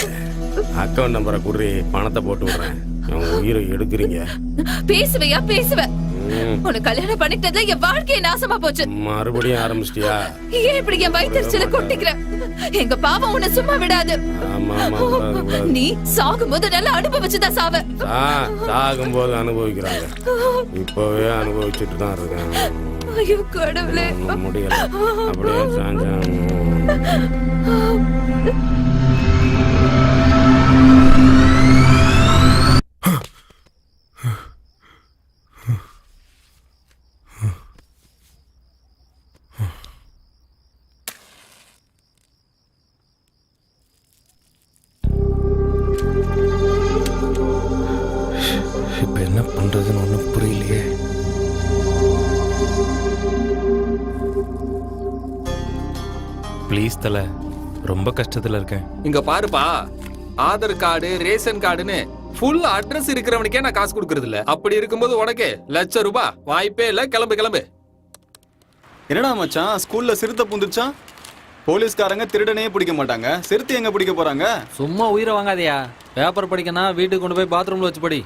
அக்கௌண்ட் நம்பரை குடுறி, பணத்தை போட்டு விடுறேன். உயிரை எடுக்கிறீங்க. பேசுவையா பேசுவ? உனக்கு கல்யாணம் பண்ணிட்டதுல என் வாழ்க்கையை நாசமா போச்சு. மறுபடியும் ஆரம்பிச்சிட்டியா? ஏன் இப்படி என் வயிற்றுல கொட்டிக்கிற? எங்க பாவம் உன்னை சும்மா விடாது. நீ சாகும் போது நல்லா அனுபவிச்சுதான் சாவ. சாகும் போது அனுபவிக்கிறாங்க, இப்பவே அனுபவிச்சுட்டு தான் இருக்கேன். ஐயோ கடவுளே. முடியல அப்படியே சாஞ்சா. இப்ப என்ன பண்றதுன்னு ஒன்றும் புரியலையே. ப்ளீஸ் தல, ரொம்ப கஷ்டத்துல இருக்கேன். இங்க பாருப்பா, ஆதார் கார்டு ரேஷன் கார்டுன்னு ஃபுல் அட்ரஸ் இருக்கிறவனுக்கே நான் காசு கொடுக்கறது இல்ல. அப்படி இருக்கும்போது உனக்கு ₹1,00,000 வாய்ப்பே இல்ல. கிளம்பு கிளம்பு. என்னடா மச்சான், ஸ்கூல்ல சிறுத்தை பூந்துருச்சான்? போலீஸ்காரங்க திருடனையே பிடிக்க மாட்டாங்க, சிறுத்தை எங்க பிடிக்க போறாங்க? சும்மா உயிரை வாங்காதயா. பேப்பர் படிக்கனா வீட்டுக்கு கொண்டு போய் பாத்ரூம்ல வச்சு படி.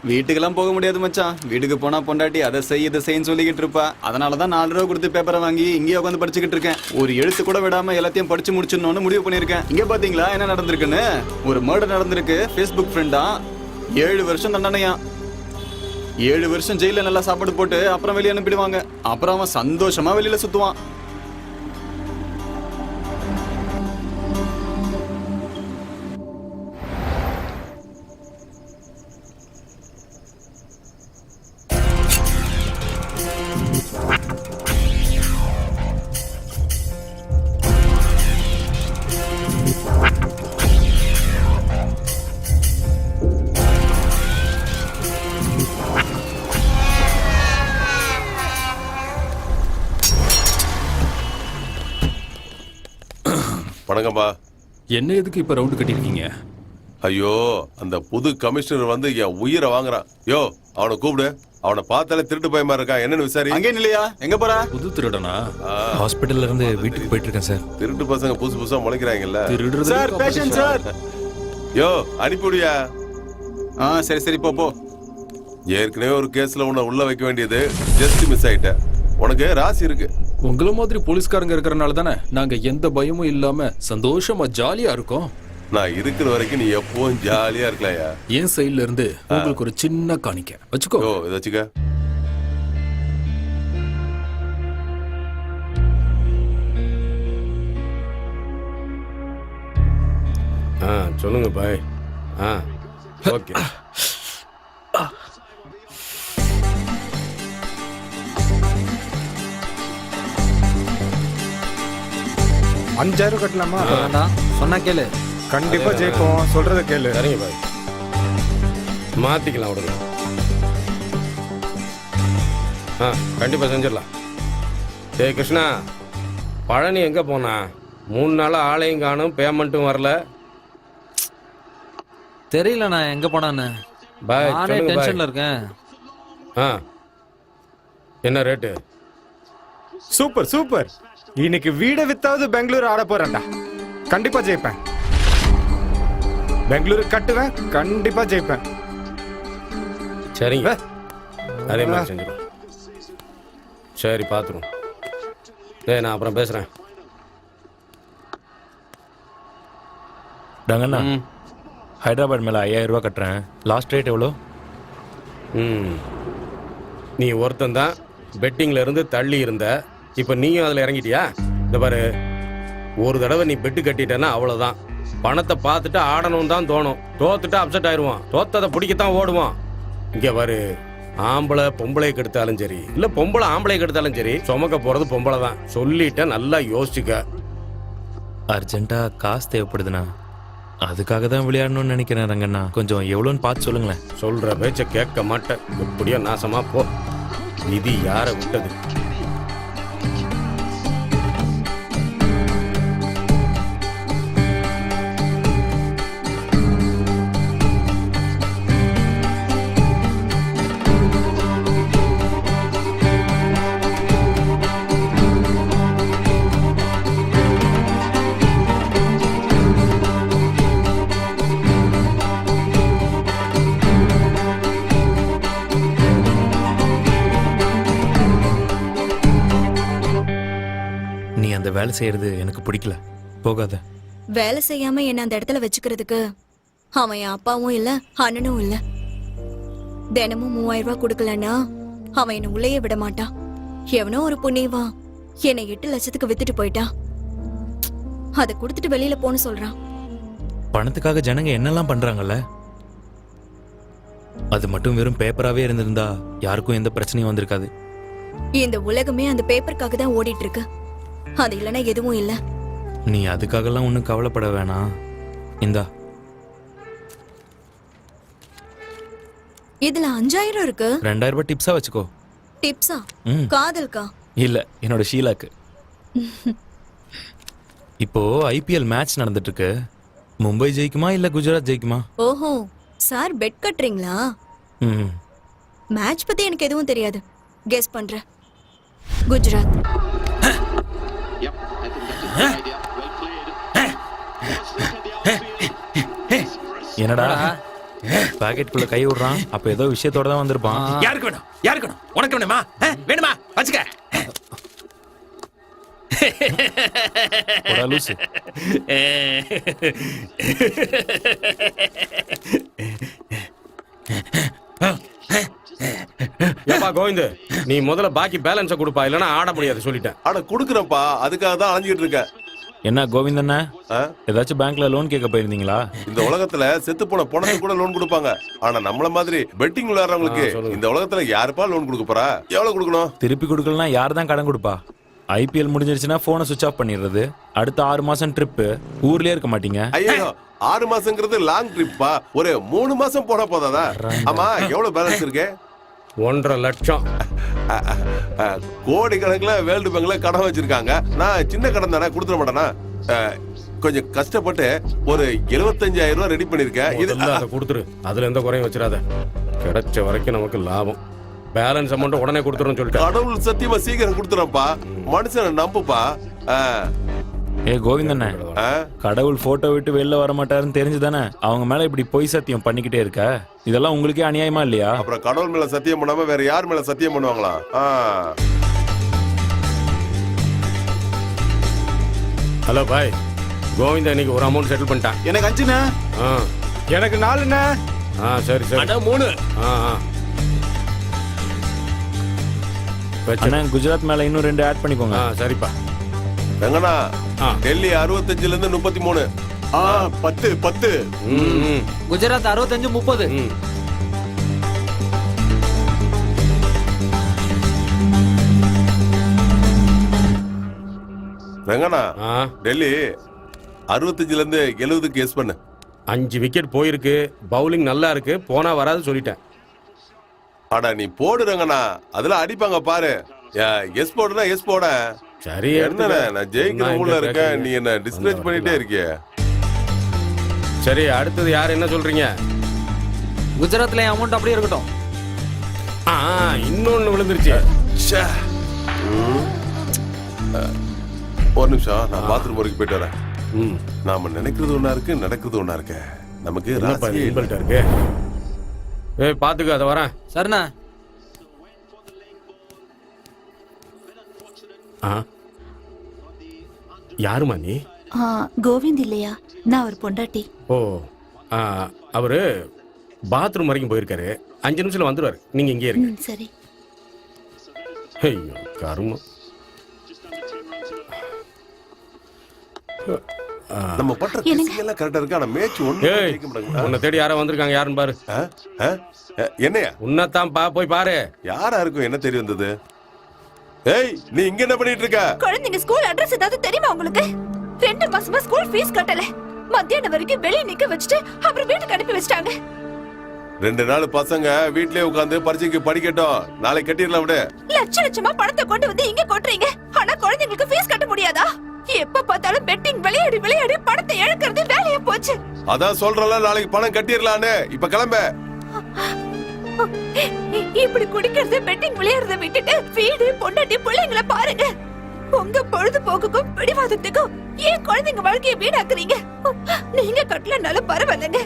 வீட்டுக்கெல்லாம் போக முடியாது மச்சான். வீட்டுக்கு போனா பொண்டாட்டி அதை செய் இதை செய்ன்னு சொல்லிக்கிட்டு இருப்பா. அதனாலதான் 4 ரூபா கொடுத்து பேப்பரை வாங்கி இங்கேயே உட்காந்து படிச்சுக்கிட்டு இருக்கேன். ஒரு எழுத்து கூட விடாம எல்லாத்தையும் படிச்சு முடிச்சிடணும்னு முடிவு பண்ணிருக்கேன். இங்க பாத்தீங்களா என்ன நடந்திருக்குன்னு? ஒரு மர்டர் நடந்திருக்கு. ஃபேஸ்புக் ஃப்ரெண்டா 7 வருஷம் தண்டனையா. 7 வருஷம் ஜெயில நல்லா சாப்பாடு போட்டு அப்புறம் வெளியே அனுப்பிடுவாங்க. அப்புறம் அவன் சந்தோஷமா வெளியில சுத்துவான். வணக்கம்பா. என்ன எதுக்கு இப்ப ரவுண்டு கட்டிருக்கீங்க? ஐயோ, அந்த புது கமிஷனர் வந்து என் உயிரை வாங்குறான். யோ, அவனை கூப்பிடு. அவனை பார்த்தாலே திருட்டு பயமா இருக்கான். என்னன்னு விசாரி. அங்கே இல்லையா? எங்க போறா? புது திருடனா? ஹாஸ்பிட்டல்ல இருந்து வீட்டுக்கு போயிட்டு இருக்கேன் சார். திருட்டு பசங்க புதுசு புதுசா முளைக்கிறாங்கல்ல. திருடுறது சார், பேஷண்ட் சார். யோ, அனுப்பிவிடியா. சரி சரி போ போ. ஏற்கனவே ஒரு கேஸ்ல உன்னை உள்ள வைக்க வேண்டியது ஜஸ்ட் மிஸ் ஆயிட்ட. உனக்கு ராசி இருக்கு. உங்கள மாதிரி போலீஸ்காரங்க இருக்கறனால தானே நாங்க எந்த பயமும் இல்லாம சந்தோஷமா ஜாலியா இருக்கோம். நான் இருக்கிற வரைக்கும் நீ எப்பவும் ஜாலியா இருக்கலாயா. என் சைடுல இருந்து உங்களுக்கு ஒரு சின்ன காணிக்க வச்சுக்கோ. ஓ, இத வச்சுக்க. சொல்லுங்க பாய். ஓகே. $5,000 கட்டலாமா? வேண்டாம், சொன்னா கேளு. கண்டிப்பா ஜெயிப்போம், சொல்றத கேளு. சரிங்க பாய், மாத்திக்கலாம் விடுங்க. கண்டிப்பா செஞ்சிடலாம். டேய் கிருஷ்ணா, பழனி எங்க போனா? 3 நாளா ஆளையும் காணும், பேமெண்ட்டும் வரல. தெரியல நான் எங்க போனான்னு. பாய், நானே சொல்லுங்க பாய். டென்ஷன்ல இருக்கேன். என்ன ரேட்டு? Super super. இன்னைக்கு வீட வித்தாவது பெங்களூர் ஆட போறேன்டா. கண்டிப்பா ஜெயிப்பேன். பெங்களூரு கட்டுவேன், கண்டிப்பா ஜெயிப்பேன். சரிங்க, அதே மாதிரி செஞ்சிடும். சரி, பார்த்துருவோம். நான் அப்புறம் பேசுறேன். டங்கண்ணா, ஹைதராபாத் மேல 5,000 ரூபாய் கட்டுறேன். லாஸ்ட் ரேட் எவ்வளோ? நீ ஒருத்தன் தான் பெட்டிங்ல இருந்து தள்ளி இருந்த. இப்ப நீயும் அதுல இறங்கிட்டியா? இந்த பாரு, ஒரு தடவை நீ பெட்டு கட்டிட்டேன்னா அவ்வளவுதான். பணத்தை பார்த்துட்டு ஆடணும் தான் தோணும். தோத்துட்டு அப்செட் ஆயிடுவான். தோத்ததை பிடிக்கத்தான் ஓடுவான். இங்க பாரு, ஆம்பளை பொம்பளை கெடுத்தாலும் சரி, இல்ல பொம்பளை ஆம்பளை கெடுத்தாலும் சரி, சுமக்க போறது பொம்பளை தான். சொல்லிட்ட, நல்லா யோசிச்சுக்க. அர்ஜென்ட்டா காசு தேவைப்படுதுண்ணா, அதுக்காக தான் விளையாடணும்னு நினைக்கிறேன் ரங்கண்ணா. கொஞ்சம் எவ்வளோன்னு பார்த்து சொல்லுங்களேன். சொல்ற பேச்ச கேட்க மாட்டேன். எப்படியோ நாசமா போ. விதி யாரை விட்டது? நீ அந்த வேலை செய்யறது எனக்கு பிடிக்கல, போகாத. வேலை செய்யாம என்ன அந்த இடத்துல வச்சுக்கிறதுக்கு அவன் என் அப்பாவும் இல்ல, அண்ணனும் இல்ல. தினமும் 3000 ரூபாய் கொடுக்கலன்னா அவன் என்ன உள்ளேயே விட மாட்டான். எவனோ ஒரு புண்ணியவா என்னை 8 லட்சத்துக்கு வித்துட்டு போயிட்டான். அதை கொடுத்துட்டு வெளியில போன்னு சொல்றான். பணத்துக்காக ஜனங்க என்னெல்லாம் பண்றாங்கல்ல. அது மட்டும் வெறும் பேப்பராவே இருந்திருந்தா யாருக்கும் எந்த பிரச்சனையும் வந்திருக்காது. இந்த உலகமே அந்த பேப்பருக்காக தான் ஓடிட்டு இருக்கு. அது இல்லைன்னா எதுவும் இல்ல. நீ அதுக்காகலாம் ஒன்றும் கவலைப்பட வேணாம். இந்தா இதுல 5000 இருக்கு. 2000 ரூபாய் டிப்ஸா வச்சுக்கோ. டிப்ஸா? ம். காதல்கா? இல்ல, என்னோட ஷீலாக்கு. இப்போ ஐபிஎல் மேட்ச் நடந்துட்டு இருக்கு. மும்பை ஜெயிக்குமா இல்ல குஜராத் ஜெயிக்குமா? ஓஹோ, சார் பெட் கட்டுறீங்களா? ம். மேட்ச் பத்தி எனக்கு எதுவும் தெரியாது. கெஸ் பண்றேன். குஜராத். என்னடா பாக்கெட்டுக்குள்ள கை விடுறான்? அப்ப ஏதோ விஷயத்தோட தான் வந்திருப்பான். யாருக்கு வேணும்? யாருக்கு வேணும்? உனக்கு வேணுமா? வேணுமா? வச்சுக்க. போடா லூசு. ஏப்பா கோவிந்த், நீ முதல்ல பாக்கி பேலன்ஸை கொடுப்பா, இல்லைன்னா ஆட முடியாது சொல்லிட்டேன். ஆனா குடுக்குறப்பா, அதுக்காக தான் அலைஞ்சிட்டு இருக்கேன். என்ன கோவிந்தண்ணா, ஏதாச்சும் பேங்க்ல லோன் கேட்க போயிருந்தீங்களா? இந்த உலகத்துல செத்து போன பணத்துக்கு கூட லோன் கொடுப்பாங்க. ஆனா நம்மள மாதிரி பெட்டிங் விளையாடுறவங்களுக்கு இந்த உலகத்துல யாருப்பா லோன் கொடுக்க போறா? எவ்வளவு கொடுக்கணும்? திருப்பி கொடுக்கலாம். யார் தான் கடன் கொடுப்பா? ஐபிஎல் முடிஞ்சிருச்சுன்னா போனை சுவிச் ஆஃப் பண்ணிடுறது. அடுத்த 6 மாசம் ட்ரிப்பு. ஊர்லயே இருக்க மாட்டீங்க. ஐயோ, 6 மாசங்கிறது லாங் ட்ரிப்பா. ஒரு 3 மாசம் போனா போதாதா? ஆமா, எவ்வளவு பேலன்ஸ் இருக்கு? 1.5 லட்சம். கோடி கணக்குல வேர்ல்டு பேங்க்ல கடன் வச்சிருக்காங்க. நான் சின்ன கடன் தானே, கொடுத்துட மாட்டேனா? கொஞ்சம் கஷ்டப்பட்டு ஒரு 75,000 ரூபாய் ரெடி பண்ணிருக்கேன். இது அதை கொடுத்துரு, அதுல எந்த குறையும் வச்சிடாத. கிடைச்ச வரைக்கும் நமக்கு லாபம். பேலன்ஸ் அமௌண்ட் உடனே கொடுத்துறோம்னு சொல்லிட்டு. கடவுள் சத்தியமா சீக்கிரம் கொடுத்துறப்பா. மனுஷனை நம்புப்பா. ஏ கோவிந்தண்ணே, கடவுள் போட்டோ விட்டு வெளில வர மாட்டாருன்னு தெரிஞ்சுதானே அவங்க மேல இப்படி பொய் சத்தியம் பண்ணிக்கிட்டே இருக்க? இதெல்லாம் உங்களுக்கே அநியாயமா இல்லையா? அப்புறம் கடவுள் மேல சத்தியம் பண்ணாம வேற யார் மேல சத்தியம் பண்ணுவாங்களா? ஹலோ பாய், கோவிந்தா இன்னைக்கு ஒரு அமௌண்ட் செட்டில் பண்ணிட்டான். எனக்கு 5ண்ணே. எனக்கு 4ண்ணே. சரி சரி. 3. அண்ணா, குஜராத் மேல இன்னும் 2 ஆட் பண்ணிக்கோங்க. சரிப்பா. வெங்கண்ணா, டெல்லி 65ல இருந்து 33. 10. குஜராத் 65 30. வெங்கண்ணா, டெல்லி 65ல இருந்து 70க்கு எஸ் பண்ணு. 5 விக்கெட் போயிருக்கு. பவுலிங் நல்லா இருக்கு. போனா வராது சொல்லிட்டேன். அடா நீ போடுறங்கண்ணா, அதெல்லாம் அடிப்பாங்க பாரு. எஸ் போடுனா எஸ் போட. சரி, என்னண்ணே, நான் ஜெயிக்கிற மூட்ல இருக்கேன், நீ என்ன டிஸ்கரேஜ் பண்ணிட்டே இருக்கிய. சரி, அடுத்தது யார் என்ன சொல்றீங்க? குஜராத்ல அமௌண்ட் அப்படியே இருக்கட்டும். இன்னொன்னு விழுந்துருச்சு. ஒரு நிமிஷம், நான் பாத்ரூம் வரைக்கும் போயிட்டு வரேன். நாம நினைக்கிறது ஒண்ணா இருக்கு, நடக்கிறது ஒண்ணா இருக்கு. நமக்கு இருக்கு. ஏய் பாத்துக்க, அதை வரேன். சரிண்ணா. யாருமா நீ? கோவிந்த் இல்லையா? நான் அவர் பொண்டாட்டி. ஓ, அவரு பாத்ரூம் வரைக்கும் போயிருக்காரு. 5 நிமிஷத்துல வந்துருவாரு. நீங்க இங்கே இருங்க. சரி. ஐயோ கருமம். நம்ம பண்ற கிசிங் எல்லாம் கரெக்டா இருக்கு. ஆனா மேட்ச் ஒண்ணு ஜெயிக்க மாட்டாங்க. உன்னை தேடி யாரோ வந்திருக்காங்க. யாருன்னு பாரு. என்னையா? உன்னதான் போய் பாரு. யாரா இருக்கும்? என்ன தெரிய வந்தது? ஏய், நீ இங்க என்ன பண்ணிட்டு இருக்க? குழந்தைங்க ஸ்கூல் அட்ரஸ் ஏதாவது தெரியுமா உங்களுக்கு? 2 மாசமா ஸ்கூல் ஃபீஸ் கட்டல. மத்தியானம் வரைக்கும் வெளிய நிக்க வச்சுட்டு அப்புறம் வீட்டுக்கு அனுப்பி வச்சிட்டாங்க. 2 நாள் பசங்க வீட்லயே உட்கார்ந்து பரீட்சைக்கு படிக்கட்டும். நாளைக்கு கட்டிடலாம் விடு. லட்சமா பணத்தை கொண்டு வந்து இங்க கொட்டுறீங்க. ஆனா குழந்தைங்களுக்கு ஃபீஸ் கட்ட முடியாதா? எப்ப பார்த்தாலும் பெட்டிங் விளையாடி விளையாடி பணத்தை இழக்கிறது வேலையா போச்சு. அதான் சொல்றல, நாளைக்கு பணம் கட்டிடலான்னு. இப்ப கிளம்ப. இப்படி குடிக்கிறது பெட்டிங் விளையாடுறத விட்டுட்டு வீடு பொண்டாட்டி பிள்ளைங்களை பாருங்க. உங்க பொழுதுபோக்குக்கும் பிடிவாதத்துக்கும் ஏன் குழந்தைங்க வாழ்க்கையை வீணாக்குறீங்க? நீங்க கட்டலனாலும் பரவாயில்லைங்க.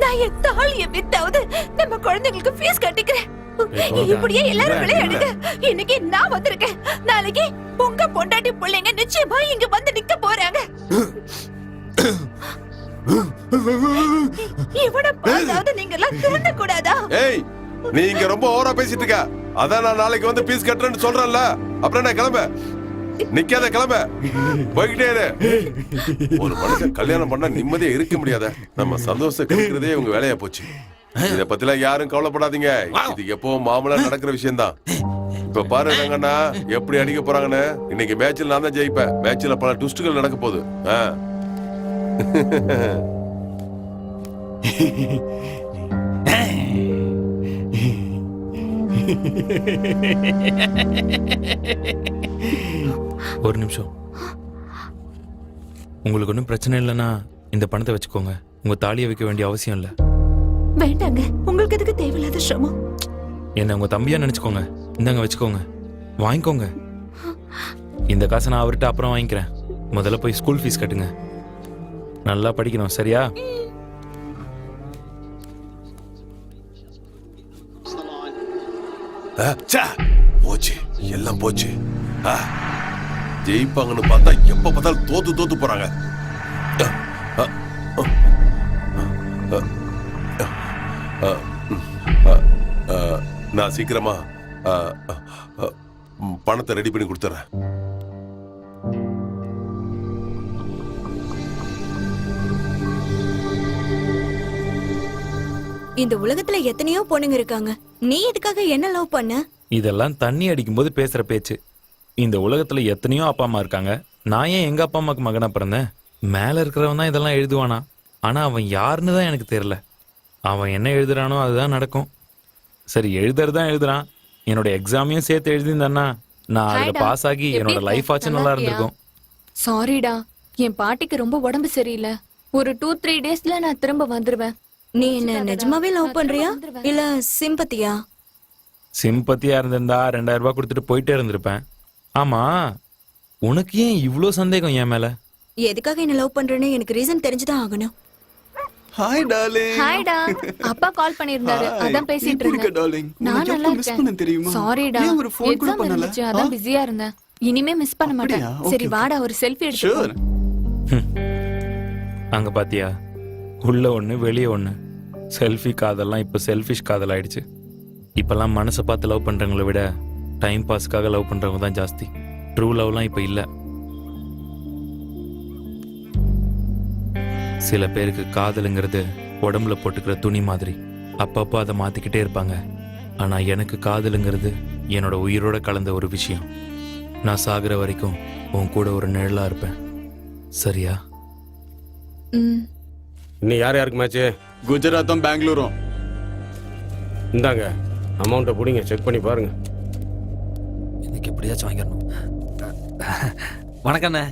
நான் என் தாலிய வித்தாவது நம்ம குழந்தைங்களுக்கு ஃபீஸ் கட்டிக்கிறேன். இப்படியே எல்லாரும் விளையாடுங்க. இன்னைக்கு நான் வந்திருக்கேன். நாளைக்கு உங்க பொண்டாட்டி பிள்ளைங்க நிச்சயமா இங்க வந்து நிக்க போறாங்க. இவனை பார்த்தாவது நீங்க எல்லாம் தூண்ட கூடாதா? ஏய், நீ இங்க ரொம்ப ஓவரா பேசிட்டு இருக்க. அதான் நான் நாளைக்கு வந்து பீஸ் கட்டுறேன்னு சொல்றேன்ல. அப்புறம் என்ன கிளம்ப, நிக்காத கிளம்ப, போய்கிட்டே இரு. ஒரு மனுஷன் கல்யாணம் பண்ணா நிம்மதியா இருக்க முடியாத, நம்ம சந்தோஷம் கிடைக்கிறதே உங்க வேலையா போச்சு. இத பத்திலாம் யாரும் கவலைப்படாதீங்க, இது எப்பவும் மாமூலா நடக்கிற விஷயம்தான். இப்ப பாரு ரங்கண்ணா எப்படி அடிக்க போறாங்கன்னு. இன்னைக்கு மேட்ச்ல நான் தான் ஜெயிப்பேன். மேட்ச்ல பல ட்விஸ்டுகள் நடக்க போகுது. ஒரு நிமிஷம். உங்களுக்கு ஒன்றும் பிரச்சனை இல்லைன்னா இந்த பணத்தை வச்சுக்கோங்க. உங்க தாலியை வைக்க வேண்டிய அவசியம் இல்லை. வேண்டாங்க, உங்களுக்கு எதுக்கு தேவையில்லாத சிரமம். என்ன உங்க தம்பியா நினைச்சுக்கோங்க. இந்தாங்க வச்சுக்கோங்க, வாங்கிக்கோங்க. இந்த காசை நான் அவர்கிட்ட அப்புறம் வாங்கிக்கிறேன். முதல்ல போய் ஸ்கூல் ஃபீஸ் கட்டுங்க. நல்லா படிக்கணும், சரியா? போச்சு, எல்லாம் போச்சு. ஜெயிப்பாங்கன்னு பார்த்தா எப்ப பார்த்தாலும் தோத்து போறாங்க. நான் சீக்கிரமா பணத்தை ரெடி பண்ணி கொடுத்துறேன். இந்த உலகத்துல எத்தனையோ பொண்ணுங்க இருக்காங்க, நீ எதுக்காக என்ன லவ் பண்ண? இதெல்லாம் தண்ணி அடிக்கும்போது பேசுற பேச்சு. இந்த உலகத்துல எத்தனையோ அப்பா அம்மா இருக்காங்க. நான் ஏன் எங்க அப்பா அம்மாக்கு மகனா பிறந்தேன்? மேல இருக்கிறவன் தான் இதெல்லாம் எழுதுவானா, ஆனா அவன் யாருன்னு தான் எனக்கு தெரியல. அவன் என்ன எழுதுறானோ அதுதான் நடக்கும். சரி, எழுதுறதுதான் எழுதுறான். என்னோட எக்ஸாமையும் சேர்த்து எழுதியிருந்தான்னா நான் அதுல பாஸ் ஆகி என்னோட லைஃப் ஆச்சு நல்லா இருந்திருக்கும். சாரிடா, என் பாட்டிக்கு ரொம்ப உடம்பு சரியில்லை. ஒரு 2-3 டேஸ்ல நான் திரும்ப வந்துருவேன். நீ என்ன நிஜமாவே லவ் பண்றியா இல்ல சிம்பத்தியா? சிம்பத்தியா இருந்திருந்தா 2000 ரூபாய் கொடுத்துட்டு போயிட்டே இருந்திருப்பேன். ஆமா, உனக்கு ஏன் இவ்ளோ சந்தேகம் என் மேல? எதுக்காக என்ன லவ் பண்றேன்னு எனக்கு ரீசன் தெரிஞ்சுதான் ஆகணும். Hi darling. ஹாய்டா, அப்பா கால் பண்ணிருந்தாரு, அதான் பேசிட்டு இருந்தேன். டார்லிங், நான் நல்லா இருக்கேன். தெரியுமா? சாரிடா, ஏன் ஒரு ஃபோன் கூட எக்ஸாம் பண்ணல? இருந்துச்சு, அதான் பிஸியா இருந்தேன். இனிமே மிஸ் பண்ண மாட்டேன். அப்படியா? சரி Okay, வாடா, ஒரு செல்ஃபி ஷூர். எடுத்து. அங்க பாத்தியா, உள்ள ஒண்ணு வெளியே ஒண்ணு. செல்ஃபி காதெல்லாம் இப்போ செல்ஃபிஷ் காதல் ஆயிடுச்சு. இப்பெல்லாம் மனசை பார்த்து லவ் பண்றவங்களை விட டைம் பாஸ்க்காக லவ் பண்றவங்க தான் ஜாஸ்தி. ட்ரூ லவ்லாம் இப்போ இல்லை. சில பேருக்கு காதலுங்கிறது உடம்புல போட்டுக்கிற துணி மாதிரி. அப்பப்போ அதை மாத்திக்கிட்டே இருப்பாங்க. ஆனா எனக்கு காதலுங்கிறது என்னோட உயிரோட கலந்த ஒரு விஷயம். நான் சாகுற வரைக்கும் உன் கூட ஒரு நிழலா இருப்பேன், சரியா? இன்னும் யார் யாருக்கு மேட்ச்சு? குஜராத்தும் பெங்களூரும். இந்தாங்க அமௌண்ட்டை பிடிங்க, செக் பண்ணி பாருங்க. இதுக்கு எப்படியாச்சும் வாங்கிடணும். வணக்கண்ணே,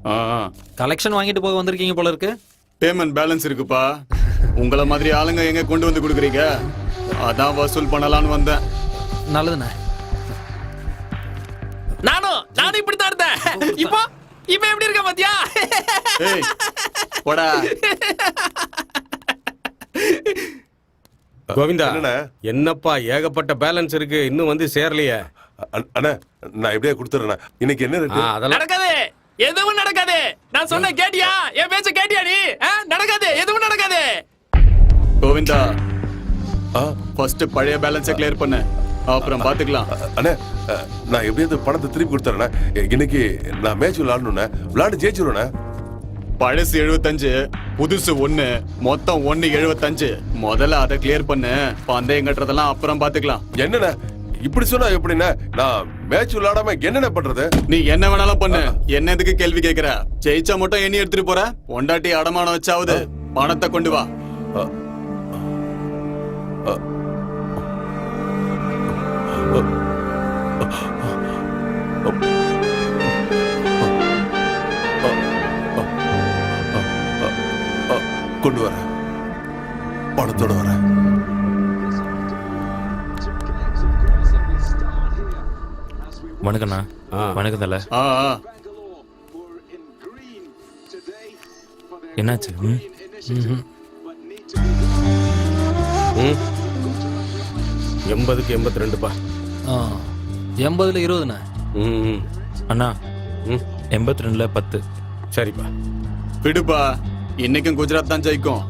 ஆ, கலெக்ஷன் வாங்கிட்டு போக வந்திருக்கீங்க போல இருக்கு. பேமெண்ட் பேலன்ஸ் இருக்குப்பா. உங்கள மாதிரி ஆளுங்க எங்க கொண்டு வந்து கொடுக்குறீங்க, அதான் வசூல் பண்ணலாம்னு வந்தேன். நல்லதுண்ணே. நானும் இப்படித்தான் இருந்தேன். இப்போ எப்படி இருக்க பாத்தியா? ஏய் போடா. கோவிந்தா, என்னண்ணே? என்னப்பா ஏகப்பட்ட பேலன்ஸ் இருக்கு, இன்னும் வந்து சேரலையே. அண்ணா நான் எப்படியா கொடுத்துறேன். இன்னைக்கு என்ன இருக்கு? அதெல்லாம் நடக்காது, எதுவும் நடக்காது. நான் சொன்ன கேட்டியா? என் பேச்ச கேட்டியா நீ? நடக்காது, எதுவும் நடக்காது. கோவிந்தா, ஃபர்ஸ்ட் பழைய பேலன்ஸை கிளியர் பண்ணு, அப்புறம் பாத்துக்கலாம். அண்ணே நான் எப்படியாவது பணத்தை திருப்பி கொடுத்துறேன். இன்னைக்கு நான் மேட்ச் விளையாடணும்ண்ணே, விளையாண்டு ஜெயிச்சிருவேண்ணே. பழசு 75, புதுசு 1, மொத்தம் 175. முதல்ல அதை கிளியர் பண்ணு, பந்தயம் கட்டுறதெல்லாம் அப்புறம் பாத்துக்கலாம். என்னண்ணே இப்படி சொன்னா எப்படின்னா? நான் மேட்ச் விளையாடாம என்னென்ன பண்றது? நீ என்ன வேணாலும் பண்ணு, என்ன எதுக்கு கேள்வி கேக்குற? ஜெயிச்சா மட்டும் எண்ணி எடுத்துட்டு போற, பொண்டாட்டி அடமானம் வச்சாவது பணத்தை கொண்டு வா. கொண்டு வர, பணத்தோட வர. வணக்கண்ணா. வணக்கம் தல. என்னாச்சு? 80க்கு 82பா. 80ல 20ண்ணே. அண்ணா 82ல 10. சரிப்பா. விடுப்பா, இன்னைக்கும் குஜராத் தான் ஜெயிக்கும்.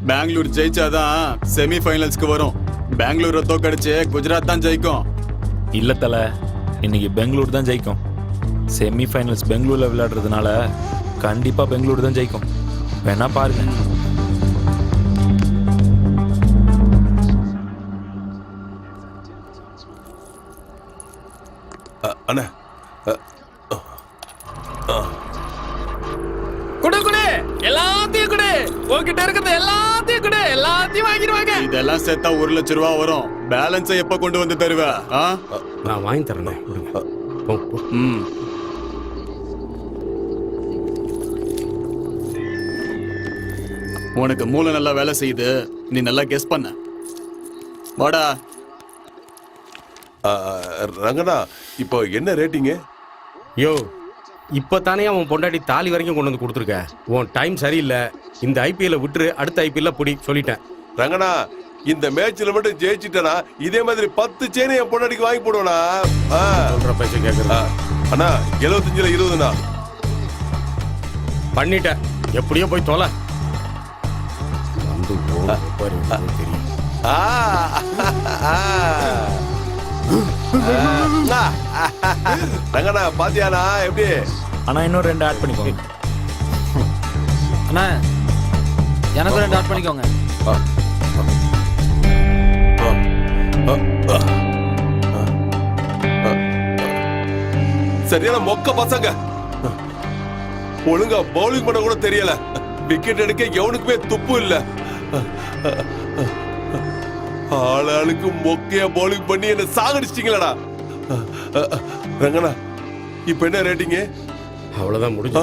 பெங்களூர் ஜெயிச்சாதான் செமி ஃபைனல்ஸ்க்கு வரும். பெங்களூரை தோக்கடிச்சு குஜராத் தான் ஜெயிக்கும். இல்ல தல, இன்னைக்கு பெங்களூர் தான் ஜெயிக்கும். செமிஃபைனல்ஸ் பெங்களூர்ல விளையாடுறதுனால கண்டிப்பா பெங்களூர் தான் ஜெயிக்கும். வேணா பாருங்க. அண்ணா குடு குடு எல்லாத்தையும் குடு, உன்கிட்ட இருக்கிறது எல்லாத்தையும் குடு, எல்லாத்தையும் வாங்கிடுவாங்க. இதெல்லாம் சேர்த்தா 1 லட்சம் ரூபா வரும். பேலன்ஸை எப்ப கொண்டு வந்து தருவ? நான் வாங்கி தரேன். உனக்கு மூளை நல்லா வேலை செய்யுது, நீ நல்லா கெஸ் பண்ண. வாடா. ரங்கண்ணா, இப்போ என்ன ரேட்டிங்கு? யோ, இப்பதானே அவன் பொண்டாட்டி தாலி வரைக்கும் கொண்டு வந்து கொடுத்துருக்க. உன் டைம் சரியில்லை. இந்த ஐபிஎல்ல விட்டுரு, அடுத்த ஐபிஎல்ல புடி சொல்லிட்டேன். ரங்கண்ணா, இந்த மேட்ச்ல மட்டும் ஜெயிச்சிட்டனா இதே மாதிரி 10 செயினை என் பொண்டாட்டிக்கு வாங்கி போடுவேனா? சொல்ற பேச கேக்குறா. அண்ணா 75ல 20ண்ணா. பண்ணிட்டேன், எப்படியோ போய் தொலை. வந்து பாரு, தெரியும். ரங்கண்ணா பாத்தியானா எப்படி? ஆனா இன்னும் 2 ஆட் பண்ணிக்கோங்க. அண்ணா எனக்கு 2 ஆட் பண்ணிக்கோங்க. சரியான மொக்க பசங்க. ஒழுங்கா பவுலிங் பண்ண கூட தெரியல. விக்கெட் எடுக்க எவனுக்குமே துப்பு இல்ல. ஆளாளுக்கு மொக்கையா பவுலிங் பண்ணி என்ன சாகடிச்சிட்டீங்களா? ரங்கண்ணா, இப்ப என்ன ரேட்டிங்க? அவ்வளவுதான் முடிஞ்சு.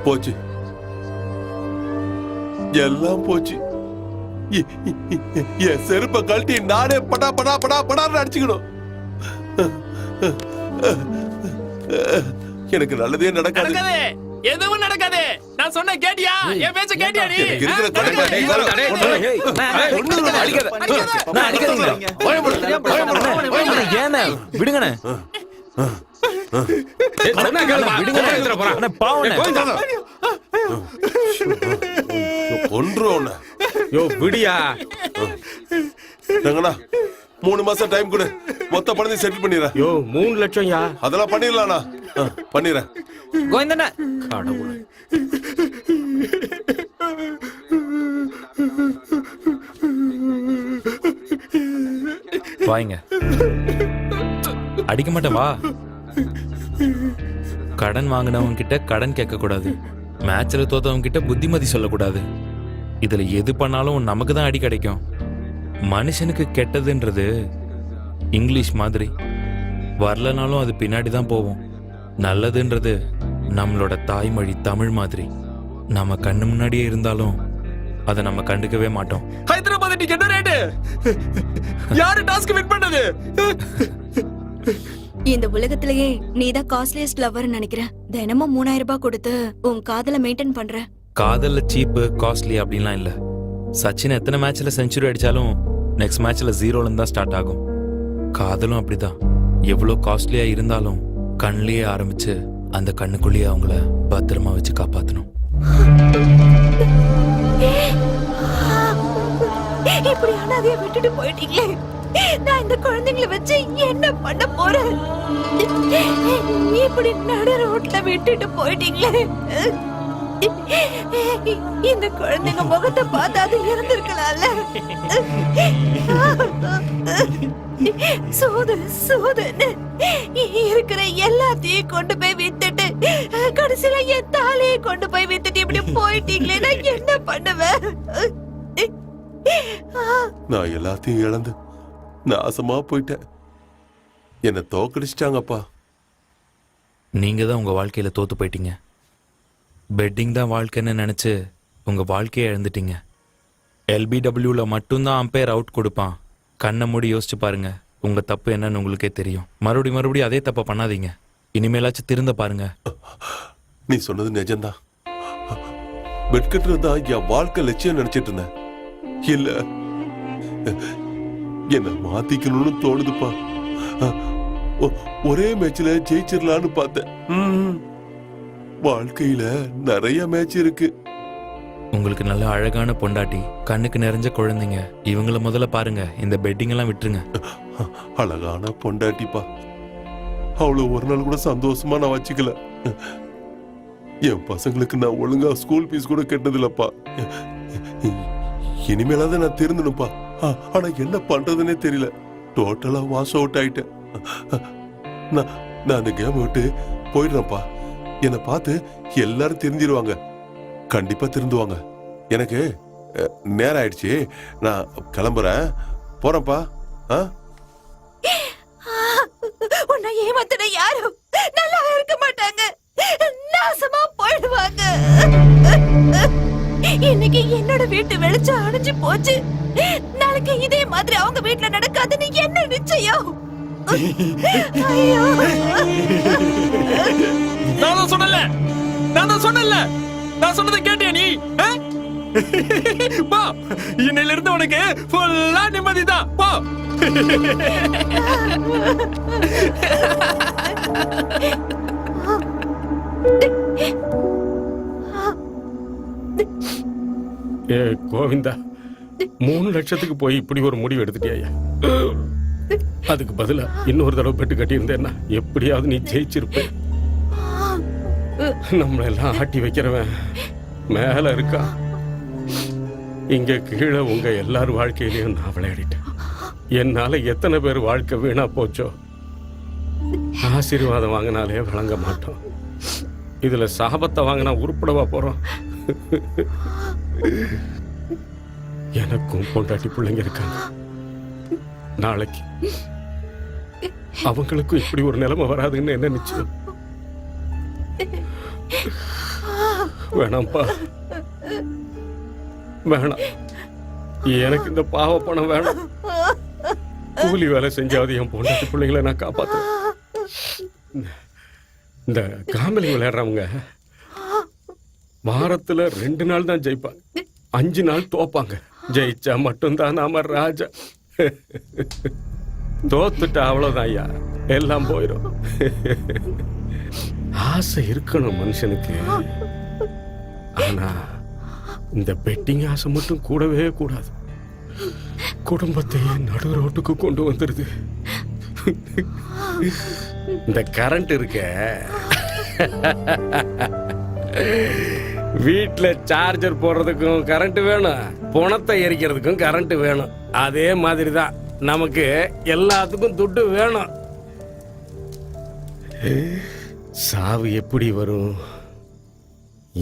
போச்சு, எல்லாம் போச்சு. என் செருப்ப கழட்டி நானே படா படா படா படான்னு அடிச்சுக்கணும். எனக்கு நல்லதே நடக்காது. எதுவும் நடக்காது. நான் சொன்ன கேட்டியா? என் பேச்ச கேட்டியா நீ? இருக்கிற கடையில நீ வேற ஏன்னா விடுங்கண்ணே. ஒன்று யோ விடியா. ரங்கண்ணா 3 மாசம் டைம் கொடு, மொத்த பணத்தை செட்டில் பண்ணிடுறேன். யோ 3 லட்சம் யா. அதெல்லாம் பண்ணிடலாம்ண்ணா. பண்ணிடுறேன். கோவிந்தண்ணா, கடவுளே. வாங்க. அடிக்க மாட்டேன் வா. கடன் வாங்கினவங்க கிட்ட கடன் கேட்க கூடாது. மேட்ச்ல தோத்தவங்க கிட்ட புத்திமதி சொல்லக்கூடாது. இதுல எது பண்ணாலும் நமக்கு தான் அடி கிடைக்கும். மனுஷனுக்கு கெட்டதுன்றது இங்கிலீஷ் மாதிரி, வரலனாலும் அது பின்னாடி தான் போவோம். நல்லதுன்றது நம்மளோட தாய்மொழி தமிழ் மாதிரி, நம்ம கண்ணு முன்னாடியே இருந்தாலும் அதை நம்ம கண்டுக்கவே மாட்டோம். ஹைதராபாத் டிக்கெட் ரேட் யாரு டாஸ்க் வின் பண்ணது? இந்த உலகத்திலேயே நீதான் காஸ்ட்லியஸ்ட் லவர் நினைக்கிறேன். தினமும் 3000 ரூபாய் கொடுத்து உன் காதலை மெயின்டைன் பண்ற. காதல்ல சீப்பு காஸ்ட்லி அப்படின்லாம் இல்ல. சச்சின் எத்தனை மேட்ச்ல செஞ்சுரி அடிச்சாலும் நெக்ஸ்ட் மேட்ச்ல 0ல தான் ஸ்டார்ட் ஆகும். காதலும் அப்படிதான். எவ்வளவு காஸ்ட்லியா இருந்தாலும் கண்ணிலேயே ஆரம்பிச்சு அந்த கண்ணுக்குள்ளேயே அவங்கள பத்திரமா வச்சு காப்பாத்தணும். இப்படி அனாதைய விட்டுட்டு போயிட்டீங்களே, நான் இந்த குழந்தைங்களை வச்சு என்ன பண்ண போறேன்? இப்படி நடு ரோட்ல விட்டுட்டு போயிட்டீங்களே. இந்த குழந்தைங்க முகத்தை பார்த்தாது இருந்திருக்கலாம்ல. சோதனை இருக்கிற எல்லாத்தையும் கொண்டு போய் வித்துட்டு கடைசியில என் தாலையை கொண்டு போய் வித்துட்டு இப்படி போயிட்டீங்களே, நான் என்ன பண்ணுவேன்? நான் எல்லாத்தையும் இழந்து நாசமா போயிட்டேன். என்ன தோக்கடிச்சிட்டாங்கப்பா. நீங்க தான் உங்க வாழ்க்கையில தோத்து போயிட்டீங்க. பெட்டிங் தான் வாழ்க்கைன்னு நினைச்சு உங்க வாழ்க்கையை இழந்துட்டீங்க. LBWல மட்டும்தான் அம்பையர் அவுட் கொடுப்பான். கண்ணை மூடி யோசிச்சு பாருங்க, உங்க தப்பு என்னன்னு உங்களுக்கே தெரியும். மறுபடியும் அதே தப்பை பண்ணாதீங்க. இனிமேலாச்சும் திருந்த பாருங்க. நீ சொன்னது நிஜம்தான். பெட் கட்டுறதுதான் என் வாழ்க்கை லட்சியம் நினைச்சிட்டு இருந்தேன். இல்ல, என்ன மாத்திக்கணும்னு தோணுதுப்பா. ஒரே மேட்ச்ல ஜெயிச்சிடலான்னு பார்த்தேன். வாழ்க்கையில நிறைய மேட்ச் இருக்கு. உங்களுக்கு நல்ல அழகான பொண்டாட்டி, கண்ணுக்கு நிறைஞ்ச குழந்தைங்க. இவங்கள முதல்ல பாருங்க. இந்த பெட்டிங் எல்லாம் விட்டுருங்க. அழகான பொண்டாட்டிப்பா. அவ்வளவு ஒரு நாள் கூட சந்தோஷமா நான் வச்சுக்கல. என் பசங்களுக்கு நான் ஒழுங்கா ஸ்கூல் ஃபீஸ் கூட கெட்டதில்லப்பா. இனிமேலாவது நான் திருந்தணும்ப்பா. ஆனா என்ன பண்றதுன்னே தெரியல. டோட்டலா வாஷ் அவுட் ஆயிட்டேன். நான் அந்த கேம் விட்டு போயிடுறேன்ப்பா. என்னை பார்த்து எல்லாரும் தெரிஞ்சிருவாங்க. கண்டிப்பா திருந்துவாங்க. எனக்கு நேரம் ஆயிடுச்சு. நான் கிளம்புறேன். போறேன்ப்பா. உன்னை ஏமாத்தின யாரும் நல்லா இருக்க மாட்டாங்க. நாசமா போயிடுவாங்க. இன்னைக்கு என்னோட வீட்டு வெளிச்சம் அணைஞ்சு போச்சு. நாளைக்கு இதே மாதிரி அவங்க வீட்டுல நடக்காதுன்னு என்ன நிச்சயம்? ஐயோ, நான் சொன்னல, நான் சொன்னதை கேட்டியா நீ? போ, இன்னையில இருந்து உனக்கு ஃபுல்லா நிம்மதிதான். போ. ஏ கோவிந்தா, 3 லட்சத்துக்கு போய் இப்படி ஒரு முடிவு எடுத்துட்டியா? அதுக்கு பதிலா இன்னொரு தடவை பெட்டு கட்டியிருந்தேன்னா எப்படியாவது நீ ஜெயிச்சிருப்ப. நம்மளெல்லாம் ஆட்டி வைக்கிறவன் மேல இருக்கா. இங்க கீழே உங்க எல்லார் வாழ்க்கையிலையும் நான் விளையாடிட்டேன். என்னால எத்தனை பேர் வாழ்க்கை வீணா போச்சோ. ஆசீர்வாதம் வாங்கினாலே வழங்க மாட்டோம். இதுல சாபத்தை வாங்கினா உருப்படவா போறோம்? எனக்கும் பொண்டாட்டி பிள்ளைங்க இருக்காங்க. நாளைக்கு அவங்களுக்கும் இப்படி ஒரு நிலைமை வராதுன்னு என்ன நிச்சயம்? வேணாம்ப்பா, வேணாம். எனக்கு இந்த பாவ பணம் வேணாம். கூலி வேலை செஞ்சாவது என் பொண்டாட்டி பிள்ளைங்களை நான் காப்பாத்துறேன். இந்த காமெடி விளையாடுறவங்க வாரத்துல 2 நாள் தான் ஜெயிப்பாங்க, 5 நாள் தோப்பாங்க. ஜெயிச்சா மட்டும்தான் நாம ராஜா. தோத்துட்டா அவ்வளவுதான் ஐயா, எல்லாம் போயிடும். ஆசை இருக்கணும் மனுஷனுக்கு. ஆனா இந்த பெட்டிங் ஆசை மட்டும் கூடவே கூடாது. குடும்பத்தையே நடு ரோட்டுக்கு கொண்டு வந்துருது. இந்த கரண்ட் இருக்க, வீட்டுல சார்ஜர் போடுறதுக்கும் கரண்ட் வேணும், பணத்தை எரிக்கிறதுக்கும் கரண்ட் வேணும். அதே மாதிரி தான் நமக்கு எல்லாத்துக்கும் துட்டு வேணும். சாவு எப்படி வரும்,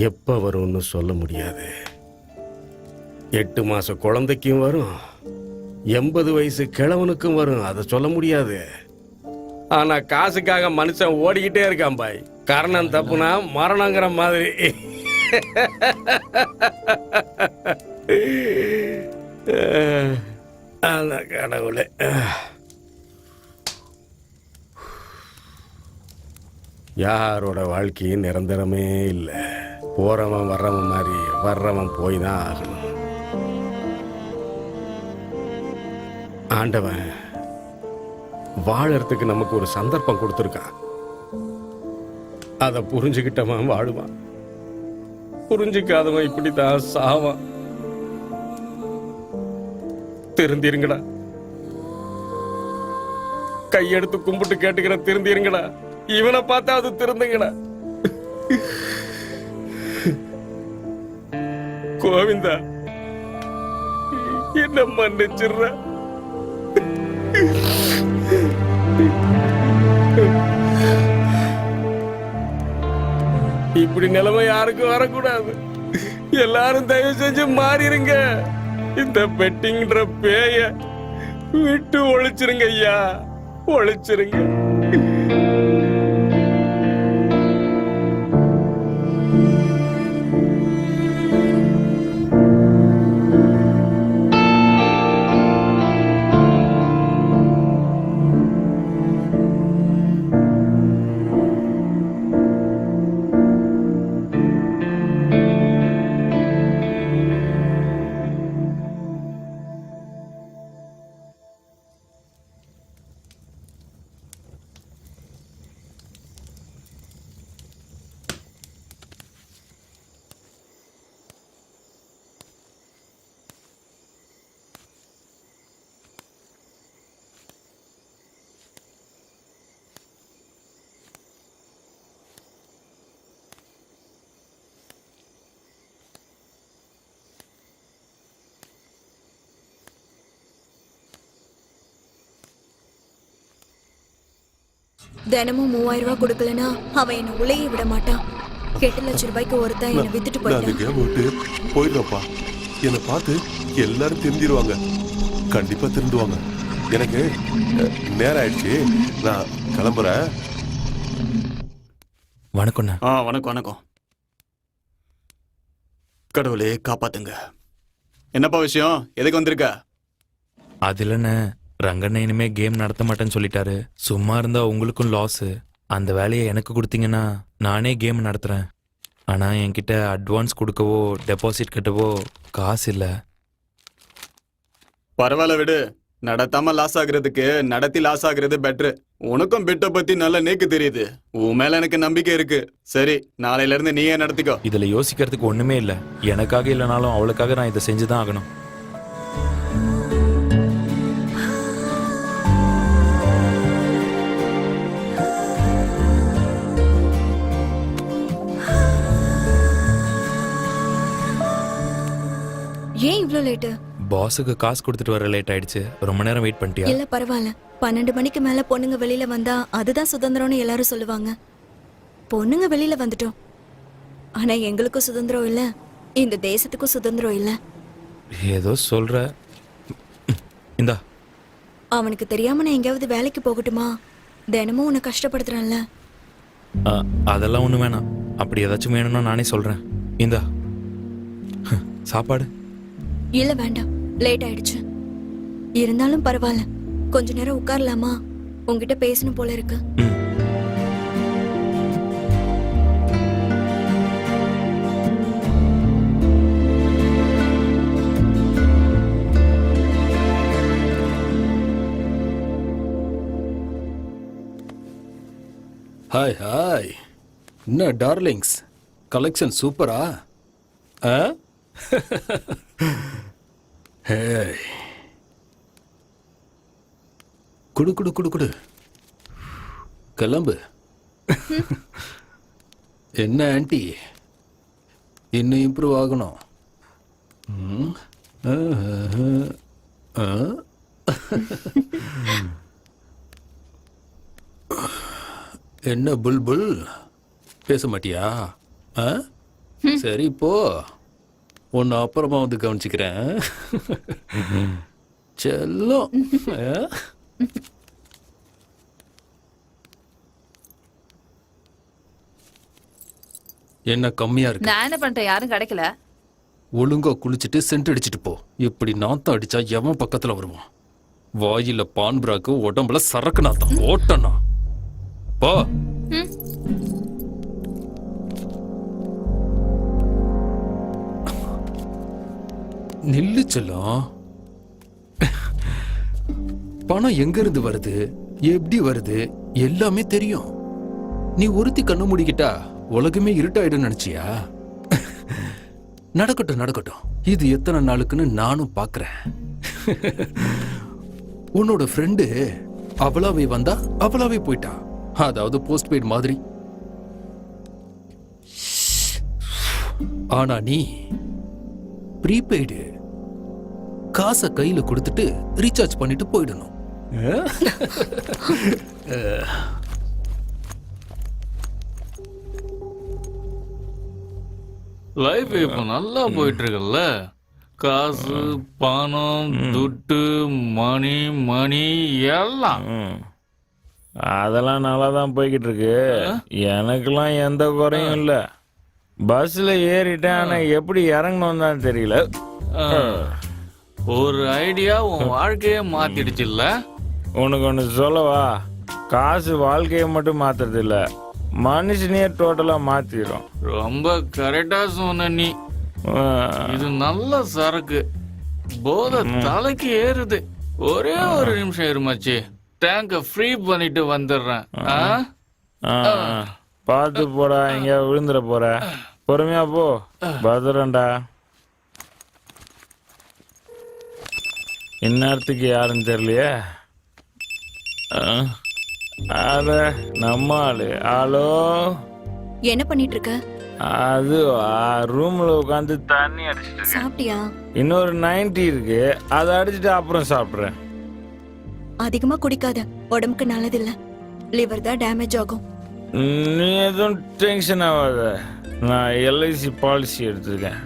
எப்ப வரும்னு சொல்ல முடியாது. 8 மாச குழந்தைக்கும் வரும், 80 வயசு கிழவனுக்கும் வரும். அதை சொல்ல முடியாது. ஆனா காசுக்காக மனுஷன் ஓடிக்கிட்டே இருக்கான் பாய். கரணம் தப்புனா மரணங்கிற மாதிரி. கடவுளே, யாரோட வாழ்க்கையும் நிரந்தரமே இல்லை. போறவன் வர்றவன் மாதிரி வர்றவன் போய் தான் ஆகணும். ஆண்டவன் வாழறதுக்கு நமக்கு ஒரு சந்தர்ப்பம் கொடுத்துருக்கான். அதை புரிஞ்சுக்கிட்டவன் வாழுவான், புரிஞ்சுக்காதவன் இப்படித்தான் சாவான். திருந்திருங்கடா, கையெடுத்து கும்பிட்டு கேட்டுக்கிற திருந்திருங்கடா. இவனை பார்த்தா அது திருந்துங்கடா. கோவிந்தா, என்ன மன்னிச்சிடுற. இப்படி நிலைமை யாருக்கும் வரக்கூடாது. எல்லாரும் தயவு செஞ்சு மாறிடுங்க. இந்த பெட்டிங்கிற பேய விட்டு ஒழிச்சிருங்க ஐயா, ஒழிச்சிருங்க. தினமும் 3000 ரூபாய் கொடுக்கலனா அவன் என்ன உலையே விட மாட்டான். 8 லட்சம் ரூபாய்க்கு ஒருத்தன் என்ன வித்துட்டு நான் அந்த போயிட்டான். கேம் விட்டு போயிடுறப்பா. என்னை பார்த்து எல்லாரும் தெரிஞ்சிருவாங்க. கண்டிப்பா திருந்துவாங்க. எனக்கு நேரம் ஆயிடுச்சு, நான் கிளம்புறேன். வணக்கம்ண்ணா. வணக்கம் வணக்கம். கடவுளே காப்பாத்துங்க. என்னப்பா விஷயம்? எதுக்கு வந்திருக்க? அதுலண்ணே ரங்கண்ண இனிமே கேம் நடத்த மாட்டேன்னு சொல்லிட்டாரு. சும்மா இருந்தா உங்களுக்கும் லாஸ். அந்த வேலையை எனக்கு கொடுத்தீங்கன்னா நானே கேம் நடத்துறேன். ஆனா என்கிட்ட அட்வான்ஸ் கொடுக்கவோ டெபாசிட் கட்டவோ காசு இல்லை. பரவாயில்ல விடு. நடத்தாம லாஸ் ஆகுறதுக்கு நடத்தி லாஸ் ஆகுறது பெட்ரு. உனக்கும் பிட்ட பத்தி நல்ல நேக்கு தெரியுது. உன் மேல எனக்கு நம்பிக்கை இருக்கு. சரி, நாளையில இருந்து நீயே நடத்திக்கோ. இதுல யோசிக்கிறதுக்கு ஒண்ணுமே இல்லை. எனக்காக இல்லைனாலும் அவளுக்காக நான் இதை செஞ்சுதான் ஆகணும். ஏன் இவ்ளோ லேட்டு? பாஸுக்கு காசு கொடுத்துட்டு வர லேட் ஆயிடுச்சு. ரொம்ப நேரம் வெயிட் பண்ணிட்டியா? இல்ல பரவாயில்ல. 12 மணிக்கு மேல பொண்ணுங்க வெளியில வந்தா அதுதான் சுதந்திரம்னு எல்லாரும் சொல்லுவாங்க. பொண்ணுங்க வெளியில வந்துட்டோம். ஆனா எங்களுக்கும் சுதந்திரம் இல்ல, இந்த தேசத்துக்கும் சுதந்திரம் இல்ல. ஏதோ சொல்ற. இந்தா. அவனுக்கு தெரியாம நான் எங்கேயாவது வேலைக்கு போகட்டுமா? தினமும் உன்னை கஷ்டப்படுத்துறேன்ல. அதெல்லாம் ஒண்ணு வேணாம். அப்படி ஏதாச்சும் வேணும்னா நானே சொல்றேன். இந்தா சாப்பாடு. இல்ல வேண்டாம், லேட் ஆயிடுச்சு. இருந்தாலும் பரவாயில்ல, கொஞ்ச நேரம் உட்காரலாமா? உன்கிட்ட பேசணும் போல இருக்கு. Hi hi. என்ன டார்லிங்ஸ், கலெக்ஷன் சூப்பரா? ஹேய், குடு குடு குடு குடு. கிளம்பு. என்ன ஆண்டி, இன்னும் இம்ப்ரூவ் ஆகணும். என்ன புல்புல், பேச மாட்டியா? சரி போ, உன்னை அப்புறமா வந்து கவனிச்சுக்கிறேன். செல்லம். என்ன கம்மியா இருக்கு? நான் என்ன பண்றேன், யாரும் கிடைக்கல. ஒழுங்கா குளிச்சுட்டு சென்ட் அடிச்சிட்டு போ. இப்படி நாத்தம் அடிச்சா எவன் பக்கத்துல வருவான்? வாயில பான் பிராக்கு, உடம்புல சரக்கு நாத்தம் ஓட்டனா. போ. நில்லு செல்லம். பணம் எங்க இருந்து வருது, எப்படி வருது எல்லாமே தெரியும். நீ ஒருத்தி கண்ணு மூடிக்கிட்டா உலகமே இருட்டாயிடும் நினைச்சியா? நடக்கட்டும் நடக்கட்டும், இது எத்தனை நாளுக்குன்னு நானும் பாக்குறேன். உன்னோட ஃப்ரெண்டு அவளாவே வந்தா அவளாவே போயிட்டா. அதாவது போஸ்ட் பெய்ட் மாதிரி. ஆனா நீ ப்ரீபெய்டு. காசை கையில கொடுத்துட்டு ரீசார்ஜ் பண்ணிட்டு போயிடணும். லைஃப் இப்ப நல்லா போயிட்டு இருக்குல்ல. காசு, பணம், துட்டு, மணி மணி எல்லாம். அதெல்லாம் நல்லா தான் போய்கிட்டு இருக்கு. எனக்கெல்லாம் எந்த குறையும் இல்லை. பஸ்ல ஏறிட்டேன், ஆனா எப்படி இறங்கணும் தான் தெரியல. ஒரு ஐடியா உன் வாழ்க்கையே மாத்திடுச்சு இல்ல? உனக்கு ஒன்று சொல்லவா? காசு வாழ்க்கையை மட்டும் மாத்துறது இல்ல, மனுஷனையே டோட்டலா மாத்திரும். ரொம்ப கரெக்டா சொன்ன நீ. இது நல்ல சரக்கு. போதை தலைக்கு ஏறுது. ஒரே ஒரு நிமிஷம் இருமாச்சு, டேங்க ஃப்ரீ பண்ணிட்டு வந்துடுறேன். பார்த்து போடா, இங்க விழுந்துட போற. பொறுமையா போ, பத்திரம்டா. இந்நேரத்துக்கு யாருன்னு தெரியலையே. அட நம்ம ஆளு. ஹலோ, என்ன பண்ணிட்டு இருக்க? அது ரூம்ல உட்காந்து தண்ணி அடிச்சிட்டு. சாப்பிட்டியா? இன்னொரு 90 இருக்கு, அதை அடிச்சுட்டு அப்புறம் சாப்பிடுறேன். அதிகமா குடிக்காத, உடம்புக்கு நல்லதில்ல. லிவர் தான் டேமேஜ் ஆகும். நீ எதுவும் டென்ஷன் ஆகாத, நான் எல்ஐசி பாலிசி எடுத்துருக்கேன்.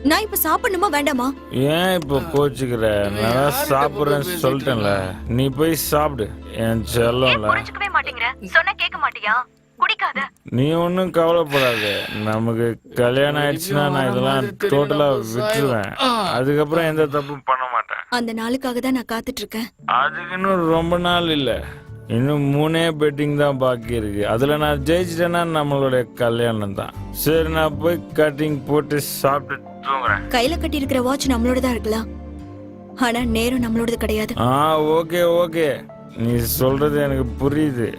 நான் இப்ப சாப்பிடணுமா வேண்டாமா? ஏன் இப்போ கோச்சுக்கிற? நான் சாப்பிட்றேன்னு சொல்லிட்டேன்ல, நீ போய் சாப்பிடு என் செல்லம்ல. சொன்னா கேட்க மாட்டியா? குடிக்காத. நீ ஒன்றும் கவலைப்படாத, நமக்கு கல்யாணம் ஆயிடுச்சுன்னா நான் இதெல்லாம் டோட்டலா விட்டுருவேன். அதுக்கப்புறம் எந்த தப்பும் பண்ண மாட்டேன். அந்த நாளுக்காக தான் நான் காத்துட்டு இருக்கேன். அதுக்கு இன்னும் ரொம்ப நாள் இல்லை, இன்னும் 3 பெட்டிங் தான் பாக்கி இருக்கு. அதுல நான் ஜெயிச்சிட்டேன்னா நம்மளுடைய கல்யாணம் தான். சரி, நான் போய் கட்டிங் போட்டு சாப்பிட்டு தூங்குறேன். கையில கட்டி இருக்கிற வாட்ச் நம்மளோட தான் இருக்கலாம், ஆனா நேரம் நம்மளோடது கிடையாது. ஓகே ஓகே, நீ சொல்றது எனக்கு புரியுது.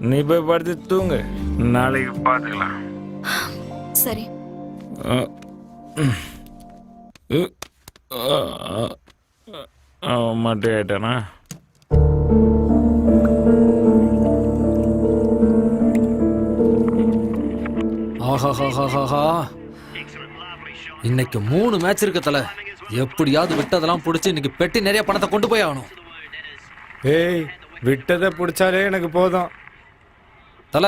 நீ போய் படுத்து தூங்கு, நாளைக்கு பார்த்துக்கலாம். சரி. மட்டும் ஆயிட்டானா? ஆஹாஹாஹாஹா, இன்னைக்கு 3 மேட்ச் இருக்கு தல. எப்படியாவது விட்டதெல்லாம் பிடிச்சி இன்னைக்கு பெட்டி நிறைய பணத்தை கொண்டு போய் ஆகணும். ஏய், விட்டதை பிடிச்சாலே எனக்கு போதும். தல,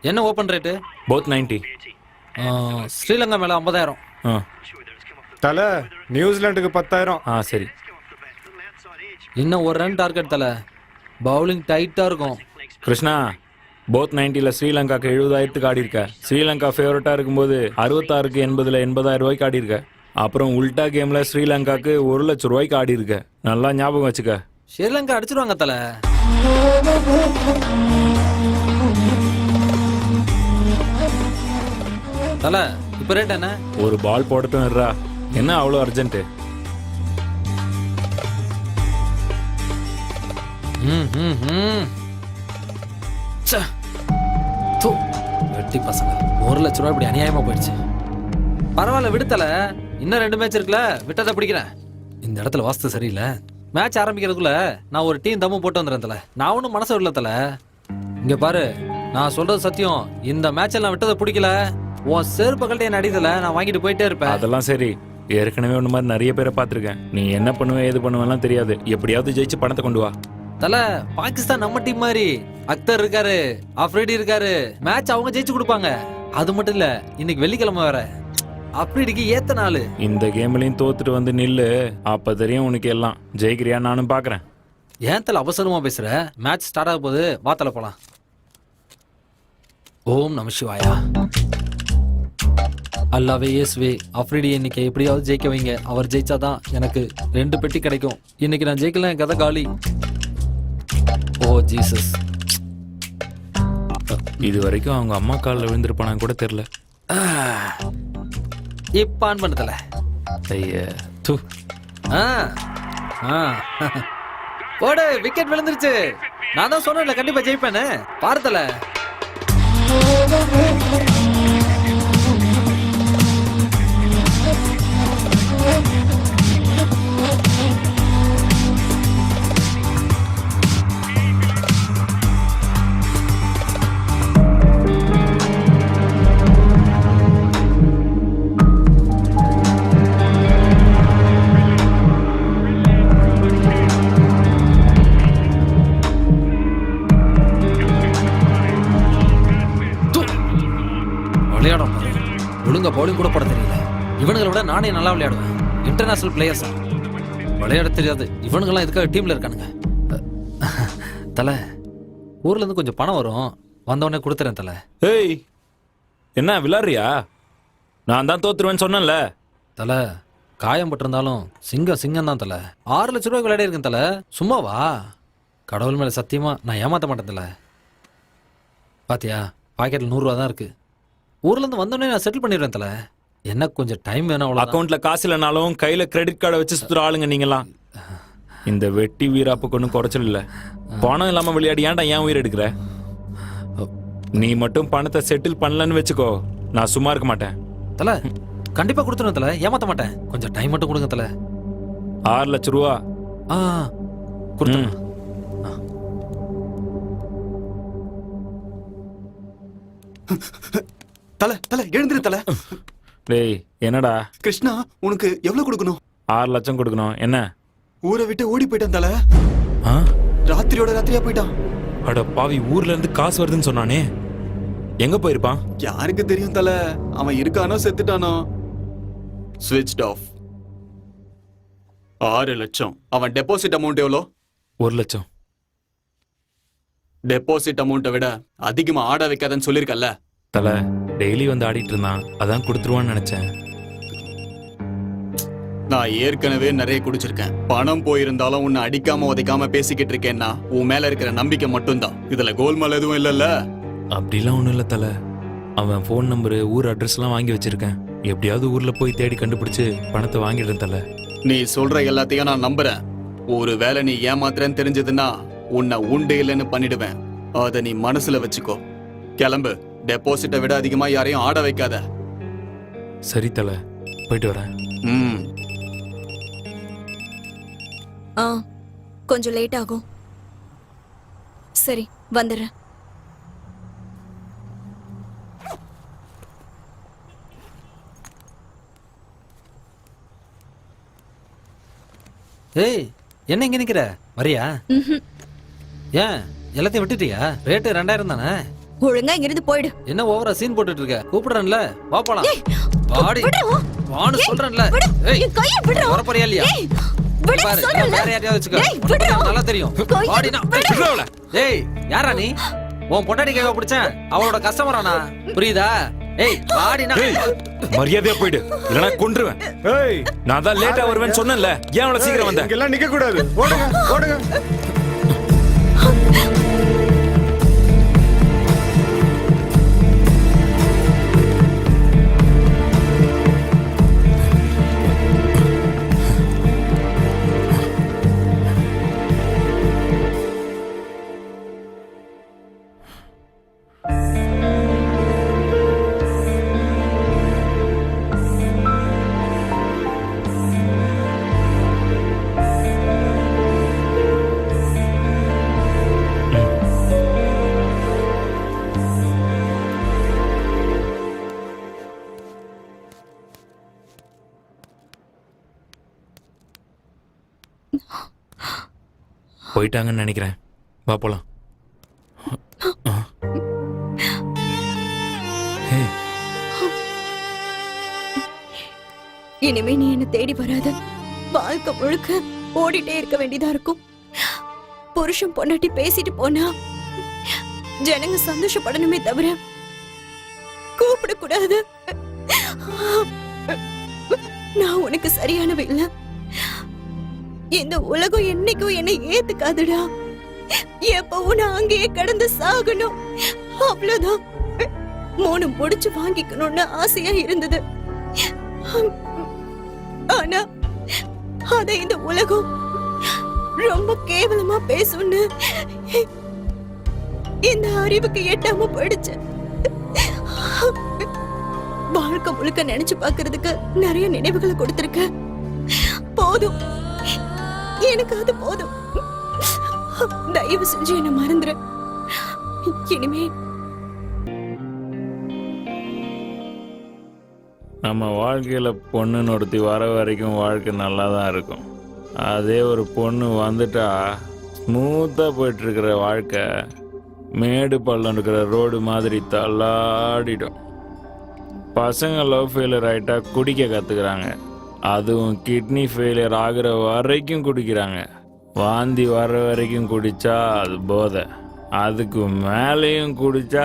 என்ன ஓப்பன் ரேட்டு? போத் 90. ஸ்ரீலங்கா மேல 50,000. தல, நியூசிலாண்டுக்கு 10,000. சரி. இன்னும் ஒரு ரன் டார்கெட் தல. பவுலிங் டைட்டா இருக்கும். கிருஷ்ணா, போத் 90ல ஸ்ரீலங்காக்கு 70,000க்கு ஆடி இருக்க. ஸ்ரீலங்கா ஃபேவரட்டா இருக்கும்போது 66க்கு 80ல 80,000 ரூபாய்க்கு ஆடி இருக்க. அப்புறம் உல்டா கேம்ல ஸ்ரீலங்காக்கு 1 லட்சம் ரூபாய்க்கு ஆடி இருக்க. நல்லா ஞாபகம் வச்சுக்க. ஸ்ரீலங்கா அடிச்சிருவாங்க தல. தல, இப்ப ரேட் என்ன? ஒரு பால் போடட்டும். என்ன அவ்வளோ அர்ஜென்ட்? வெட்டி பசங்க, 1 லட்சம் ரூபாய் இப்படி அநியாயமா போயிடுச்சு. பரவாயில்ல விடுத்தல, இன்னும் 2 மேட்ச் இருக்குல்ல, விட்டதை பிடிக்கிறேன். இந்த இடத்துல வாஸ்து சரியில்லை. மேட்ச் ஆரம்பிக்கிறதுக்குள்ள நான் ஒரு டீம் தம்மு போட்டு வந்துடுறேன் தல. நான் ஒன்றும் மனசு விடல தல. இங்க பாரு, நான் சொல்றது சத்தியம். இந்த மேட்ச் நான் விட்டதை பிடிக்கல, உன் செருப்பு கழட்டி என்ன அடித்தல, நான் வாங்கிட்டு போயிட்டே இருப்பேன். அதெல்லாம் சரி, ஏற்கனவே ஒன்று மாதிரி நிறைய பேரை பார்த்துருக்கேன். நீ என்ன பண்ணுவ ஏது பண்ணுவேலாம் தெரியாது. எப்படியாவது ஜெயிச்சு பணத்தை கொண்டு வா. தல, பாகிஸ்தான் நம்ம டீம் மாதிரி. அக்தர் இருக்காரு, அஃப்ரிடி இருக்காரு. மேட்ச் அவங்க ஜெயிச்சு கொடுப்பாங்க. அது மட்டும் இல்ல, இன்னைக்கு வெள்ளிக்கிழமை வேற. அஃப்ரிடிக்கு ஏத்த நாள். இந்த கேம்லயும் தோத்துட்டு வந்து நில்லு, அப்ப தெரியும் உனக்கு எல்லாம். ஜெயிக்கிறியா நானும் பாக்குறேன். ஏன் தல அவசரமா பேசுற? மேட்ச் ஸ்டார்ட் ஆக போகுது, வாத்தல போலாம். ஓம் நம சிவாயா. அல்லாவே இயேசுவே, அஃப்ரிடி இன்னைக்கு எப்படியாவது ஜெயிக்க வைங்க. அவர் ஜெயிச்சாதான் எனக்கு 2 பெட்டி கிடைக்கும். இன்னைக்கு நான் ஜெயிக்கல, என் கதை காலி. ஓ ஜீசஸ். இது வரைக்கும் அவங்க அம்மா காலில் விழுந்திருப்பானான்னு கூட தெரியல. இப்ப ஆன் பண்ணல. ஐயா, போடு, விக்கெட் விழுந்துருச்சு. நான் தான் சொன்னேன்ல கண்டிப்பா ஜெயிப்பேன்னு. பார்த்தல. விளையாடும் ஒழுங்கா பவுலிங் கூட போட தெரியல. இவனுங்களை விட நானே நல்லா விளையாடுவேன். இன்டர்நேஷனல் பிளேயர்ஸ் விளையாட தெரியாது. இவனுங்கெல்லாம் இதுக்காக டீம்ல இருக்கானுங்க. தல, ஊர்ல இருந்து கொஞ்சம் பணம் வரும், வந்தவொடனே கொடுத்துறேன் தல. ஏய், என்ன விளையாடுறியா? நான் தான் தோத்துருவேன்னு சொன்னேன்ல. தல, காயம் பட்டிருந்தாலும் சிங்கம் தான் தல. 6 லட்சம் ரூபாய்க்கு விளையாடி இருக்கேன் தல. சும்மாவா? கடவுள் மேல சத்தியமா நான் ஏமாத்த மாட்டேன் தல. பாத்தியா, பாக்கெட்ல 100 ரூபா தான் இருக்கு. ஊர்ல இருந்து வந்தோடனே நான் செட்டில் பண்ணிடுவேன் தல. எனக்கு கொஞ்சம் டைம் வேணும். அவ்வளவு அக்கௌண்ட்ல காசு இல்லைனாலும் கையில கிரெடிட் கார்டை வச்சு சுத்துற ஆளுங்க நீங்களாம். இந்த வெட்டி வீராப்புக்கு ஒன்றும் குறைச்சல் இல்லை. பணம் இல்லாம விளையாடி ஏன்டா ஏன் உயிர் எடுக்கிற? நீ மட்டும் பணத்தை செட்டில் பண்ணலன்னு வச்சுக்கோ, நான் சும்மா இருக்க மாட்டேன் தல. கண்டிப்பா கொடுத்துருவேன் தல, ஏமாத்த மாட்டேன். கொஞ்சம் டைம் மட்டும் கொடுங்க தல. 6 லட்சம் ரூபா கொடுத்துருங்க. தல தல எழுந்திரு தல. டேய், என்னடா கிருஷ்ணா, உனக்கு எவ்வளவு கொடுக்கணும்? 6 லட்சம் கொடுக்கணும். என்ன? ஊரை விட்டு ஓடி போயிட்டான் தல. ராத்திரியோட ராத்திரியா போயிட்டான். அட பாவி, ஊர்ல இருந்து காசு வருதுன்னு சொன்னானே, எங்க போயிருப்பான்? யாருக்கு தெரியும் தல, அவன் இருக்கானோ செத்துட்டானோ. ஸ்விட்ச் ஆஃப். 6 லட்சம். அவன் டெபாசிட் அமௌண்ட் எவ்வளோ? 1 லட்சம். டெபாசிட் அமௌண்ட்டை விட அதிகமா ஆட வைக்காதன்னு சொல்லிருக்கல. தல, டெய்லி வந்து ஆடிட்டு இருந்தான், அதான் கொடுத்துருவான்னு நினைச்சேன். நான் ஏற்கனவே நிறைய குடிச்சிருக்கேன். பணம் போயிருந்தாலும் உன்னை அடிக்காம உதைக்காம பேசிக்கிட்டு இருக்கேன்னா உன் மேல இருக்கிற நம்பிக்கை மட்டும்தான். இதுல கோல்மால் எதுவும் இல்லல்ல. அப்படிலாம் ஒண்ணும் இல்ல தல. அவன் ஃபோன் நம்பரு, ஊர் அட்ரஸ் எல்லாம் வாங்கி வச்சிருக்கேன். எப்படியாவது ஊர்ல போய் தேடி கண்டுபிடிச்சு பணத்தை வாங்கிடுறேன் தல. நீ சொல்ற எல்லாத்தையும் நான் நம்புறேன். ஒரு வேளை நீ ஏமாத்துறேன்னு தெரிஞ்சதுன்னா உன்னை உண்டு இல்லைன்னு பண்ணிடுவேன். அதை நீ மனசுல வச்சுக்கோ. கிளம்பு. டெபாசிட்டை விட அதிகமா யாரையும் ஆட வைக்காத. சரி தல, போயிட்டு வரேன். கொஞ்சம் லேட் ஆகும். சரி, வந்துடுறேன். ஏய், என்ன இங்க நிக்கிற? வரியா? ஏன் எல்லாத்தையும் விட்டுட்டியா? ரேட்டு 2000 தானே. ஒழுங்கா இங்கிருந்து போயிடு. என்ன ஓவரா சீன் போட்டுட்டு இருக்க? கூப்பிடுறேன்ல, வா போலாம். வாடி வான்னு சொல்றேன்ல. ஏய், கையை விடுறா. வர போறியா இல்லையா? பாரு, வேற யாரையாவது வச்சுக்க. நல்லா தெரியும். வாடினா விடுறவள. ஏய், யாரா நீ? உன் பொண்டாட்டி கையை பிடிச்சேன், அவளோட கஸ்டமரானா? புரியுதா? ஏய், வாடினா மரியாதையா போயிடு, இல்லனா கொன்றுவேன். ஏய், நான் தான் லேட்டா வருவேன்னு சொன்னேன்ல, ஏன் அவ்வளவு சீக்கிரம் வந்த? இங்கெல்லாம் நிக்க கூடாது. ஓடுங்க ஓடுங்க. போயிட்டாங்கன்னு நினைக்கிறேன். வா போலாம். இனிமே நீ என்ன தேடி வராத. வாழ்க்கை முழுக்க ஓடிட்டே இருக்க வேண்டியதா இருக்கும். புருஷன் பொண்டாட்டி பேசிட்டு போனா ஜனங்க சந்தோஷப்படணுமே தவிர கூப்பிடக்கூடாது. நான் உனக்கு சரியானவ இல்ல. இந்த உலகம் என்னைக்கும் என்னை ஏத்துக்காதுடா. எப்பவும் நான் அங்கேயே கடந்து சாகணும், அவ்வளவுதான். 3 முடிச்சு வாங்கிக்கணும்னு ஆசையா இருந்தது. ஆனா அத இந்த உலகம் ரொம்ப கேவலமா பேசும்னு இந்த அறிவுக்கு எட்டாம போயிடுச்சு. வாழ்க்கை முழுக்க நினைச்சு பாக்குறதுக்கு நிறைய நினைவுகளை கொடுத்திருக்க. போதும், எனக்கு அது போதும். தயவு செஞ்சு என்ன மறந்துரு. இனிமே நம்ம வாழ்க்கையில் பொண்ணுன்னு ஒருத்தி வர வரைக்கும் வாழ்க்கை நல்லா தான் இருக்கும். அதே ஒரு பொண்ணு வந்துட்டா ஸ்மூத்தாக போயிட்டுருக்கிற வாழ்க்கை மேடு பள்ளம் இருக்கிற ரோடு மாதிரி தள்ளாடிடும். பசங்க லவ் ஃபெயிலியர் ஆகிட்டா குடிக்க கற்றுக்குறாங்க. அதுவும் கிட்னி ஃபெயிலியர் ஆகிற வரைக்கும் குடிக்கிறாங்க. வாந்தி வர்ற வரைக்கும் குடித்தா அது போதை. அதுக்கு மேலேயும் குடித்தா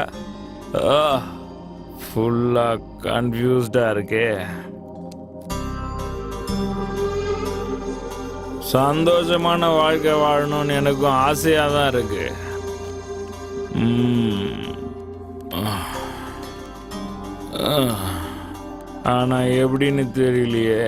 ஃபுல்லாக கன்ஃபியூஸ்டாக இருக்கே. சந்தோஷமான வாழ்க்கை வாழணும்னு எனக்கும் ஆசையாக தான் இருக்கு. ஆனால் எப்படின்னு தெரியலையே.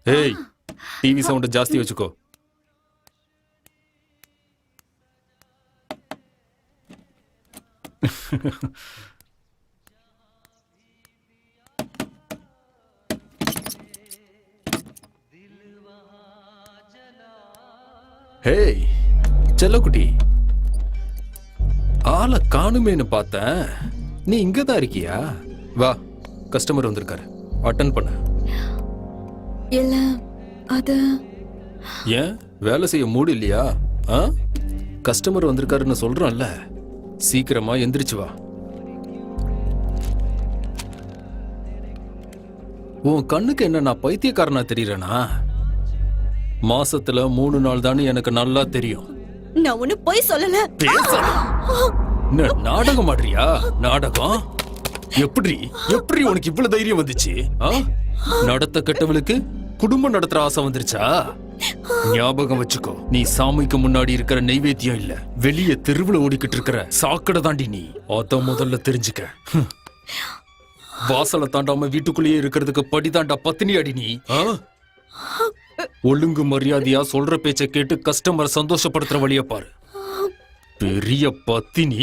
ஏய் டிவி சவுண்ட் ஜாஸ்தி வச்சுக்கோ. ஹேய் செல்லக்குட்டி, ஆளை காணுமேன்னு பார்த்தேன். நீ இங்கதான் இருக்கியா? வா, கஸ்டமர் வந்திருக்காரு, அட்டன் பண்ண. இல்ல அது ஏன் வேலை செய்ய மூடு இல்லையா? கஸ்டமர் வந்திருக்காருன்னு சொல்றோம்ல, சீக்கிரமா எந்திரிச்சு வா. உன் கண்ணுக்கு என்ன நான் பைத்தியக்காரனா தெரியறேனா? மாசத்துல 3 நாள் தானே எனக்கு நல்லா தெரியும். நான் ஒண்ணு போய் சொல்லல. நாடகம் ஆடுறியா? நாடகம் எப்படி எப்படி உனக்கு இவ்வளவு தைரியம் வந்துச்சு? நடத்த கெட்டவளுக்கு குடும்பம் நடத்துற ஆசை வந்துருச்சா? ஞாபகம் வச்சுக்கோ, நீ சாமிக்கு முன்னாடி இருக்கிற நெய்வேத்தியம் இல்ல, வெளியே தெருவுல ஓடிக்கிட்டு இருக்கிற சாக்கடை தாண்டி நீ. அத முதல்ல தெரிஞ்சுக்க. வாசலை தாண்டாம வீட்டுக்குள்ளேயே இருக்கிறதுக்கு படிதாண்டா பத்தினி அடி நீ. ஒழுங்கு மரியாதையா சொல்ற பேச்ச கேட்டு கஸ்டமர் சந்தோஷப்படுத்துற வழிய பாரு. பெரிய பத்தினி.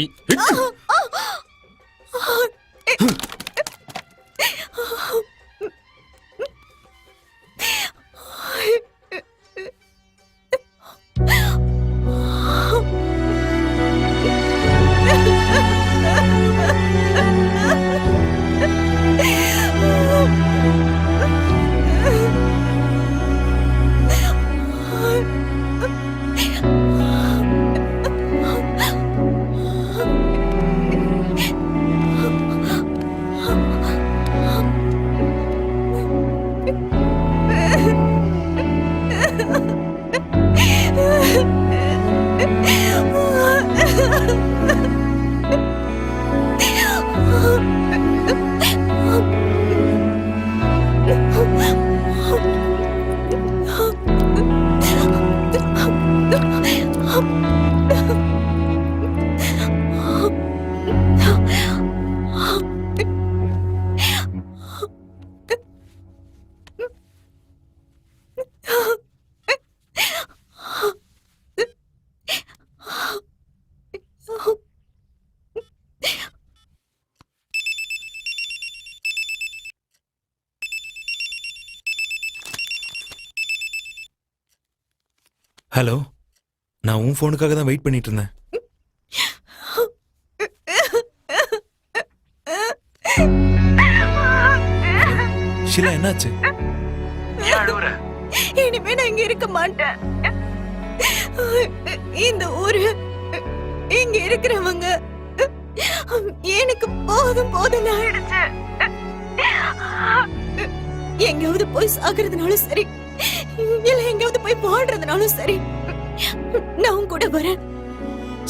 ஹலோ, நான் உன் ஃபோனுக்காக தான் வெயிட் பண்ணிட்டு இருந்தேன். ஷிலா, என்னாச்சு? இனிமே நான் இங்க இருக்க மாட்டேன். இந்த ஊரு, இங்க இருக்கிறவங்க எனக்கு போதும் போதும் ஆயிடுச்சு. எங்கேயாவது போய் சாகுறதுனாலும் சரி, இல்ல எங்கேயாவது போய் வாழ்றதுனாலும் சரி, நான் உன் கூட வரேன்.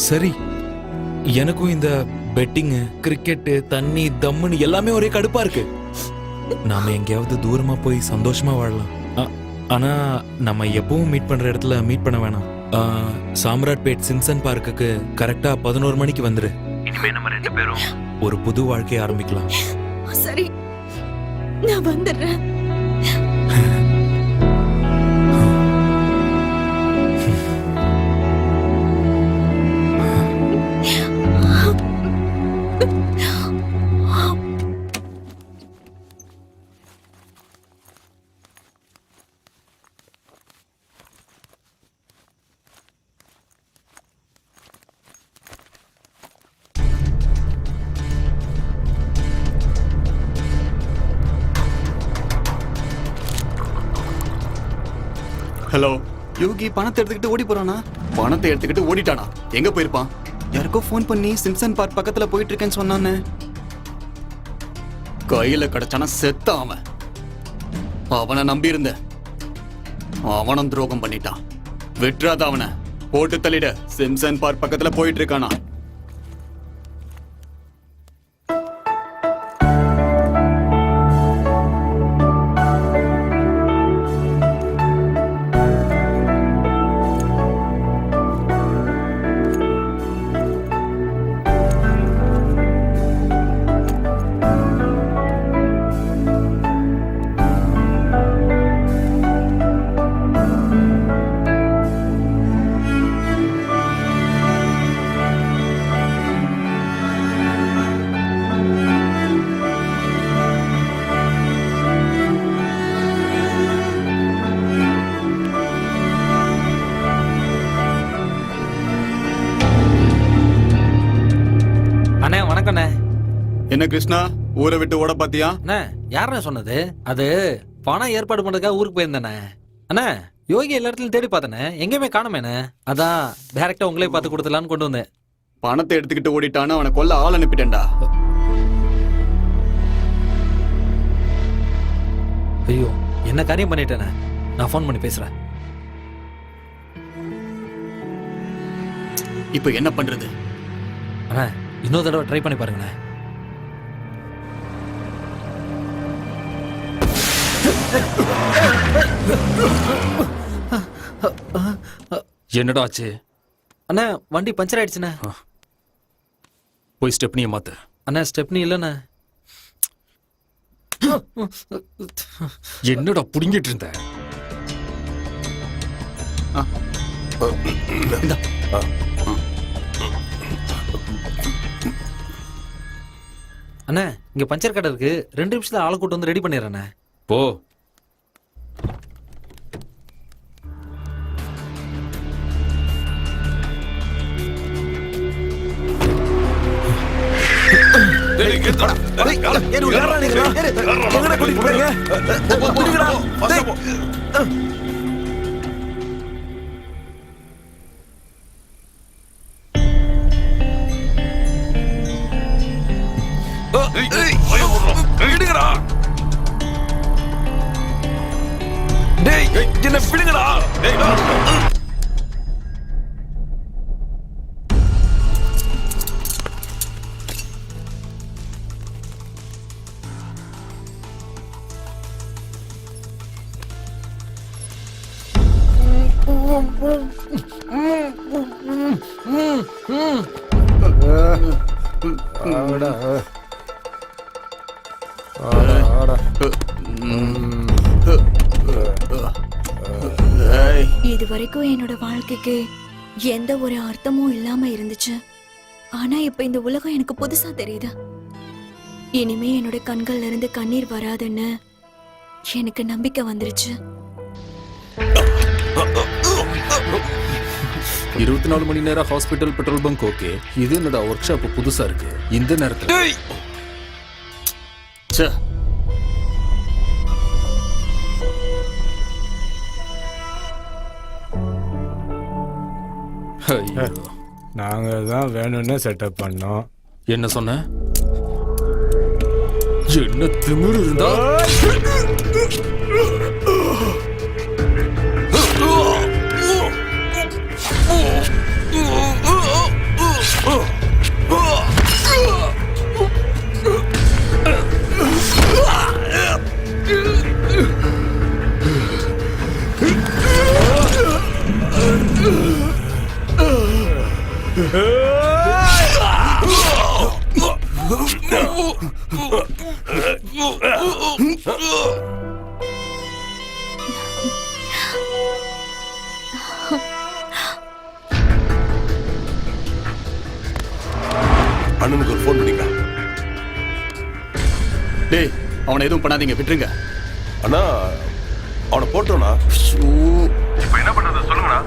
சரி, எனக்கும் இந்த பெட்டிங், கிரிக்கெட், தண்ணி, தம்முன்னு எல்லாமே ஒரே கடுப்பா இருக்கு. நாம எங்கேயாவது தூரமா போய் சந்தோஷமா வாழலாம். ஆனா நம்ம எப்பவும் மீட் பண்ற இடத்துல மீட் பண்ண வேணாம். சாம்ராட்பேட் சிம்சன் பார்க்குக்கு கரெக்டா 11 மணிக்கு வந்துரு. இனிமே நம்ம 2 பேரும் ஒரு புது வாழ்க்கையை ஆரம்பிக்கலாம். சரி, நான் வந்துடுறேன். ஹலோ, யோகி பணத்தை எடுத்துக்கிட்டு ஓடி போறானா? பணத்தை எடுத்துக்கிட்டு ஓடிட்டானா? எங்க போயிருப்பான்? யாருக்கோ ஃபோன் பண்ணி சிம்சன் பார்க் பக்கத்துல போயிட்டு இருக்கேன்னு சொன்னானே. கையில கிடைச்சானா செத்தான் அவன். அவனை நம்பி இருந்த, அவனும் துரோகம் பண்ணிட்டான். விட்டுறாத அவனை, போட்டு தள்ளிட. சிம்சன் பார்க் பக்கத்துல போயிட்டு இருக்கானா? என்ன கிருஷ்ணா, ஊரை விட்டு ஓட பாத்தியா? அண்ணா, யாருண்ணே சொன்னது? அது பணம் ஏற்பாடு பண்றதுக்காக ஊருக்கு போயிருந்தேண்ணே. அண்ணா, யோகி எல்லா இடத்துலயும் தேடி பார்த்தனே, எங்கேயுமே காணுமேண்ணே. அதான் டைரக்டா உங்களே பார்த்து கொடுத்துலான்னு கொண்டு வந்தேன். பணத்தை எடுத்துக்கிட்டு ஓடிட்டான்னு அவனை கொல்ல ஆள் அனுப்பிட்டேன்டா. ஐயோ, என்ன காரியம் பண்ணிட்டேண்ணே. நான் ஃபோன் பண்ணி பேசுறேன். இப்ப என்ன பண்றது? அண்ணா, இன்னொரு தடவை ட்ரை பண்ணி பாருங்கண்ணே. என்னடா ஆச்சு? அண்ணா, வண்டி பஞ்சர் ஆயிடுச்சுண்ணே. போய் ஸ்டெப்னியை மாத்து. அண்ணா, ஸ்டெப்னி இல்லைண்ணே. என்னடா புடிங்கிட்டு இருந்த? அண்ணா, இங்க பஞ்சர் கடை இருக்கு. 2 நிமிஷத்துல ஆளை கூட்டு வந்து ரெடி பண்ணிடுறேண்ணே. போ. என்ன பிடிங்கடா. இது வரைக்கும் என்னோட வாழ்க்கைக்கு எந்த ஒரு அர்த்தமும் இல்லாம இருந்துச்சு. ஆனா இப்ப இந்த உலகம் எனக்கு புதுசா தெரியுது. இனிமே என்னோட கண்கள்ல இருந்து கண்ணீர் வராதுன்னு எனக்கு நம்பிக்கை வந்துருச்சு. 24 மணி நேரம் ஹாஸ்பிட்டல் பெட்ரோல் பங்க் ஓகே. இது என்னடா ஒர்க் ஷாப் புதுசா இருக்கு இந்த நேரத்துல. ச்சே. ஐயோ. நாங்க தான் வேணும்னு செட்டப் பண்ணோம். என்ன சொன்ன? என்ன திமிரு இருந்தா அண்ணனுக்கு ஒரு ஃபோன் பண்ணிக்க. டேய் அவனை எதுவும் பண்ணாதீங்க, விட்டுருங்க. அண்ணா அவனை போட்டோண்ணா. இப்போ என்ன பண்றது சொல்லுங்கண்ணா.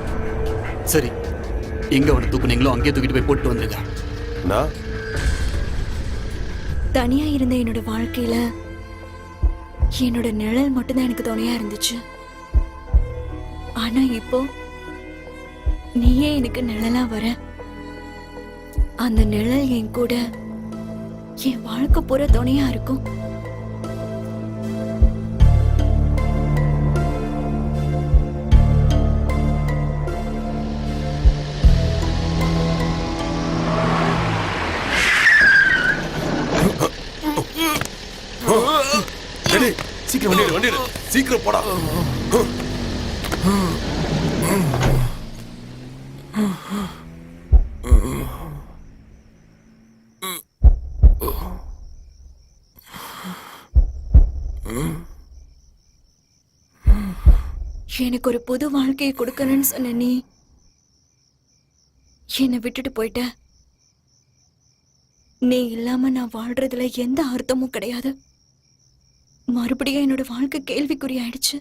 சரி, எங்க அவனை தூக்குனீங்களோ அங்கேயே தூக்கிட்டு போய் போட்டு வந்துருங்க. அண்ணா தனியா இருந்த என்னோட வாழ்க்கையில என்னோட நிழல் மட்டும்தான் எனக்கு துணையா இருந்துச்சு. ஆனா இப்போ நீயே எனக்கு நிழலா வர. அந்த நிழல் என் கூட என் வாழ்க்கை பூரா துணையா இருக்கும். சீக்கிரம் வண்டி சீக்கிரம் போடா. எனக்கு ஒரு புது வாழ்க்கையை கொடுக்கணும்னு சொன்ன நீ என்னை விட்டுட்டு போயிட்ட. நீ இல்லாம நான் வாழ்றதுல எந்த அர்த்தமும் கிடையாது. மறுபடியும் என்னோட வாழ்க்கை கேள்விக்குறி ஆயிடுச்சு.